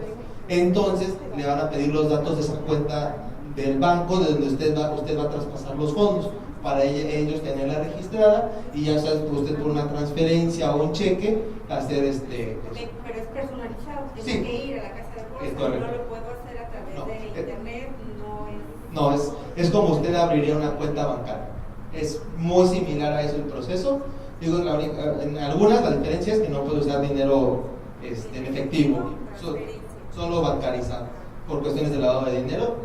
Entonces le van a pedir los datos de esa cuenta del banco de donde usted va a traspasar los fondos, para ellos tenerla registrada, y ya sea usted por una transferencia o un cheque hacer Pero es personalizado, tengo que ir a la casa de bolsa, no lo puedo hacer a través de internet, no es como usted abriría una cuenta bancaria, es muy similar a eso el proceso. Digo, en algunas la diferencia es que no puede usar dinero en efectivo, solo bancarizado. Por cuestiones de lavado de dinero,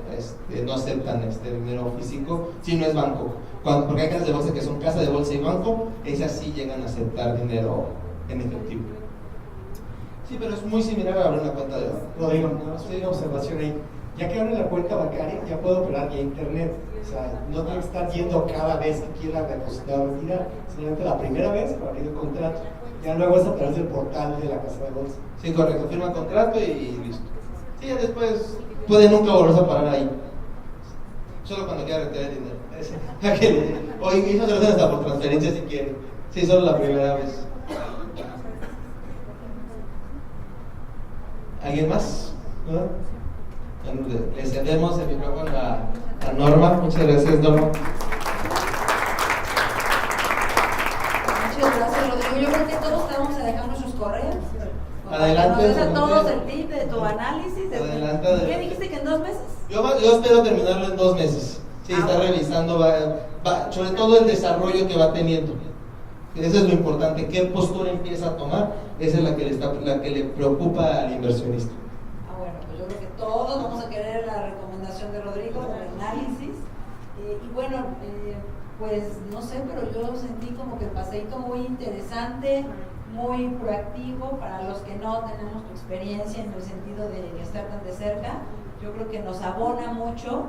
no aceptan dinero físico si no es banco. Porque hay casas de bolsa que son casa de bolsa y banco, esas sí llegan a aceptar dinero en efectivo. Sí, pero es muy similar a abrir una cuenta de banco. Rodrigo, estoy una observación ahí. Ya que abre la cuenta bancaria, ya puedo operar vía internet. O sea, no tengo que estar yendo cada vez que quiera depositar o retirar. Solamente la primera vez para abrir el contrato. Ya luego es a través del portal de la casa de bolsa. Sí, correcto. Firma contrato y listo. Sí, ya después puede nunca volverse a parar ahí. Solo cuando quiera retirar el dinero. O incluso se lo hacen hasta por transferencia si quiere. Sí, solo la primera vez. ¿Alguien más? ¿No? Le cedemos el micrófono a Norma. Muchas gracias, Norma. Muchas gracias, Rodrigo. Yo creo que todos te vamos a dejar nuestros correos. Adelante. Nos a todos el tip de tu análisis. Adelante. ¿Qué dijiste, que en 2 meses? Yo espero terminarlo en 2 meses. Sí, está revisando, sobre todo el desarrollo que va teniendo. Eso es lo importante, qué postura empieza a tomar. Esa es la que le preocupa al inversionista. Bueno, pues yo creo que todos vamos a querer la recomendación de Rodrigo, el análisis. Y bueno, pues no sé, pero yo sentí como que el paseíto muy interesante, muy proactivo para los que no tenemos tu experiencia en el sentido de estar tan de cerca. yo creo que nos abona mucho,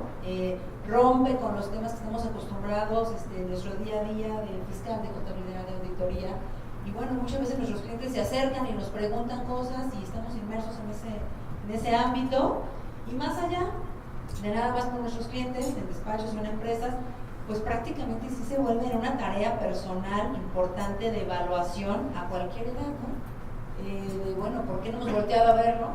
rompe con los temas que estamos acostumbrados en nuestro día a día de fiscal, de contabilidad, de auditoría. Y bueno, muchas veces nuestros clientes se acercan y nos preguntan cosas y estamos inmersos en ese ámbito. Y más allá de nada más con nuestros clientes, en despachos o en empresas, pues prácticamente sí se vuelve una tarea personal importante de evaluación a cualquier edad, ¿no? Bueno, ¿por qué no hemos volteado a verlo?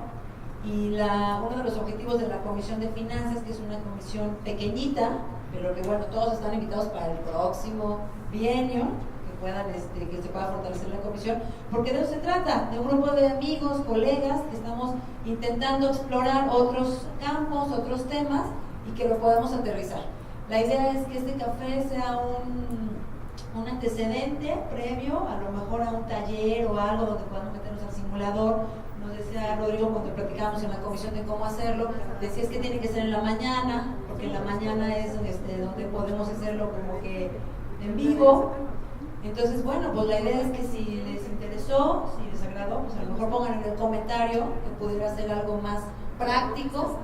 Y uno de los objetivos de la Comisión de Finanzas, que es una comisión pequeñita, pero que bueno, todos están invitados para el próximo bienio, que se pueda fortalecer la comisión, porque de eso se trata, de un grupo de amigos, colegas, que estamos intentando explorar otros campos, otros temas, y que lo podamos aterrizar. La idea es que este café sea un antecedente previo, a lo mejor a un taller o algo donde podamos meternos al simulador. Nos decía Rodrigo cuando platicábamos en la comisión de cómo hacerlo, decía es que tiene que ser en la mañana, porque en la mañana es donde podemos hacerlo como que en vivo. Entonces, bueno, pues la idea es que si les interesó, si les agradó, pues a lo mejor pongan en el comentario que pudiera ser algo más práctico,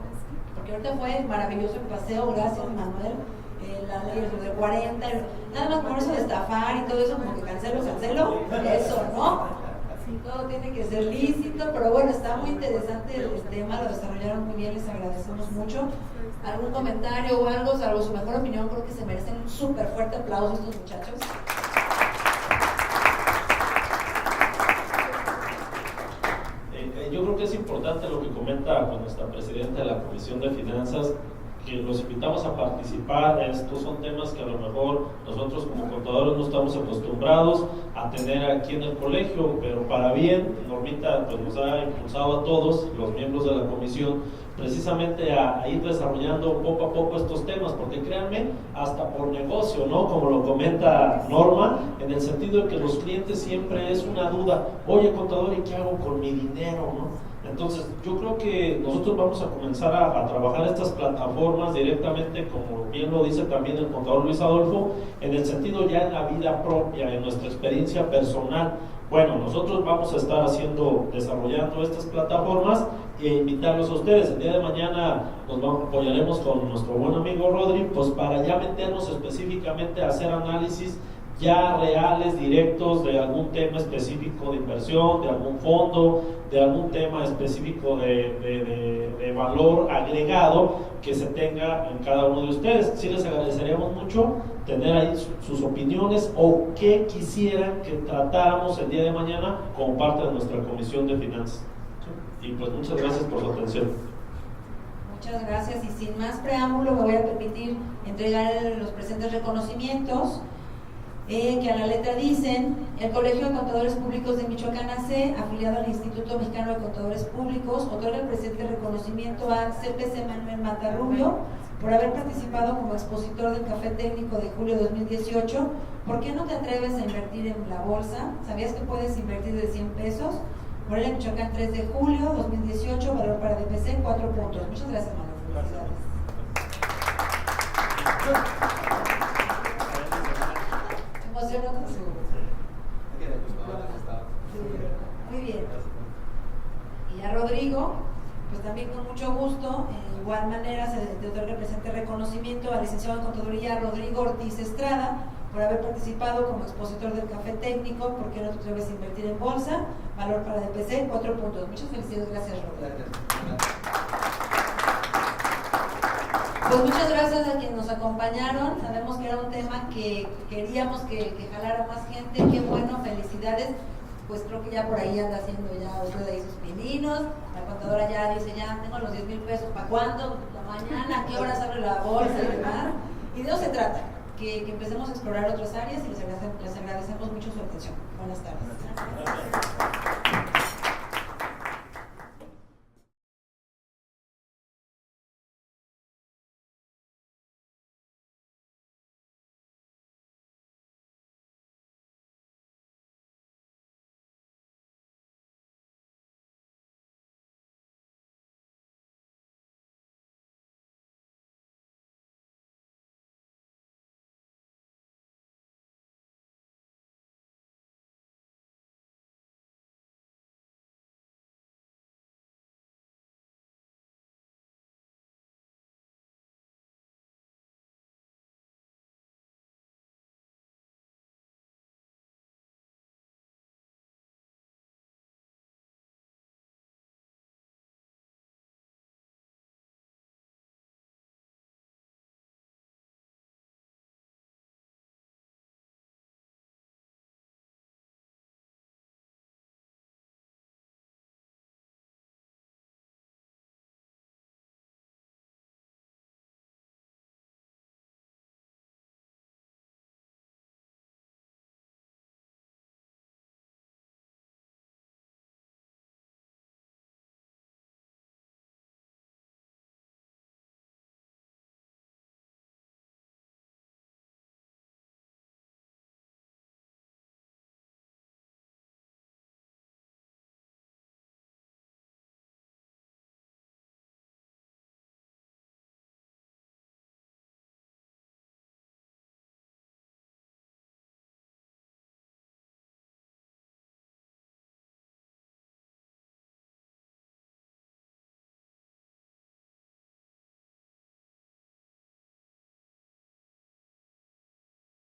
porque ahorita fue maravilloso el paseo, gracias Manuel, la ley de 40, nada más por eso de estafar y todo eso, como que cancelo, eso, ¿no? Todo tiene que ser lícito, pero bueno, está muy interesante el tema, lo desarrollaron muy bien, les agradecemos mucho. ¿Algún comentario o algo, salvo su mejor opinión? Creo que se merecen un súper fuerte aplauso estos muchachos. Yo creo que es importante lo que comenta nuestra presidenta de la Comisión de Finanzas, que los invitamos a participar. Estos son temas que a lo mejor nosotros como contadores no estamos acostumbrados a tener aquí en el colegio, pero para bien, Normita pues nos ha impulsado a todos los miembros de la comisión precisamente a ir desarrollando poco a poco estos temas, porque créanme, hasta por negocio, ¿no? Como lo comenta Norma, en el sentido de que los clientes siempre es una duda, oye contador, ¿y qué hago con mi dinero, no? Entonces, yo creo que nosotros vamos a comenzar a trabajar estas plataformas directamente, como bien lo dice también el contador Luis Adolfo, en el sentido ya en la vida propia, en nuestra experiencia personal. Bueno, nosotros vamos a estar desarrollando estas plataformas e invitarlos a ustedes. El día de mañana nos apoyaremos con nuestro buen amigo Rodri, pues para ya meternos específicamente a hacer análisis ya reales, directos, de algún tema específico de inversión, de algún fondo, de algún tema específico de valor agregado que se tenga en cada uno de ustedes. Sí les agradeceríamos mucho tener ahí sus opiniones o qué quisieran que tratáramos el día de mañana como parte de nuestra Comisión de Finanzas. Y pues muchas gracias por su atención. Muchas gracias, y sin más preámbulo me voy a permitir entregar los presentes reconocimientos. Que a la letra dicen: el Colegio de Contadores Públicos de Michoacán AC, afiliado al Instituto Mexicano de Contadores Públicos, otorga el presente reconocimiento a CPC Manuel Matarrubio por haber participado como expositor del Café Técnico de julio de 2018. ¿Por qué no te atreves a invertir en la bolsa? ¿Sabías que puedes invertir de 100 pesos? Morelia, Michoacán, 3 de julio 2018, valor para DPC 4 puntos. Muchas gracias, Manuel. Felicidades. Muy bien. Y a Rodrigo, pues también con mucho gusto, de igual manera se le otorga el presente reconocimiento al licenciado en Contaduría Rodrigo Ortiz Estrada por haber participado como expositor del Café Técnico. ¿Por qué no te atreves a invertir en bolsa? Valor para DPC 4 puntos. Muchas felicidades, gracias Rodrigo. Pues muchas gracias a quienes nos acompañaron. Sabemos que era un tema que queríamos que jalara más gente. Qué bueno, felicidades. Pues creo que ya por ahí anda haciendo ya usted ahí sus pininos. La contadora ya dice, ya tengo los 10,000 pesos. ¿Para cuándo? ¿La mañana? ¿A qué horas abre la bolsa y demás? Y de eso se trata, que empecemos a explorar otras áreas, y les agradecemos mucho su atención. Buenas tardes.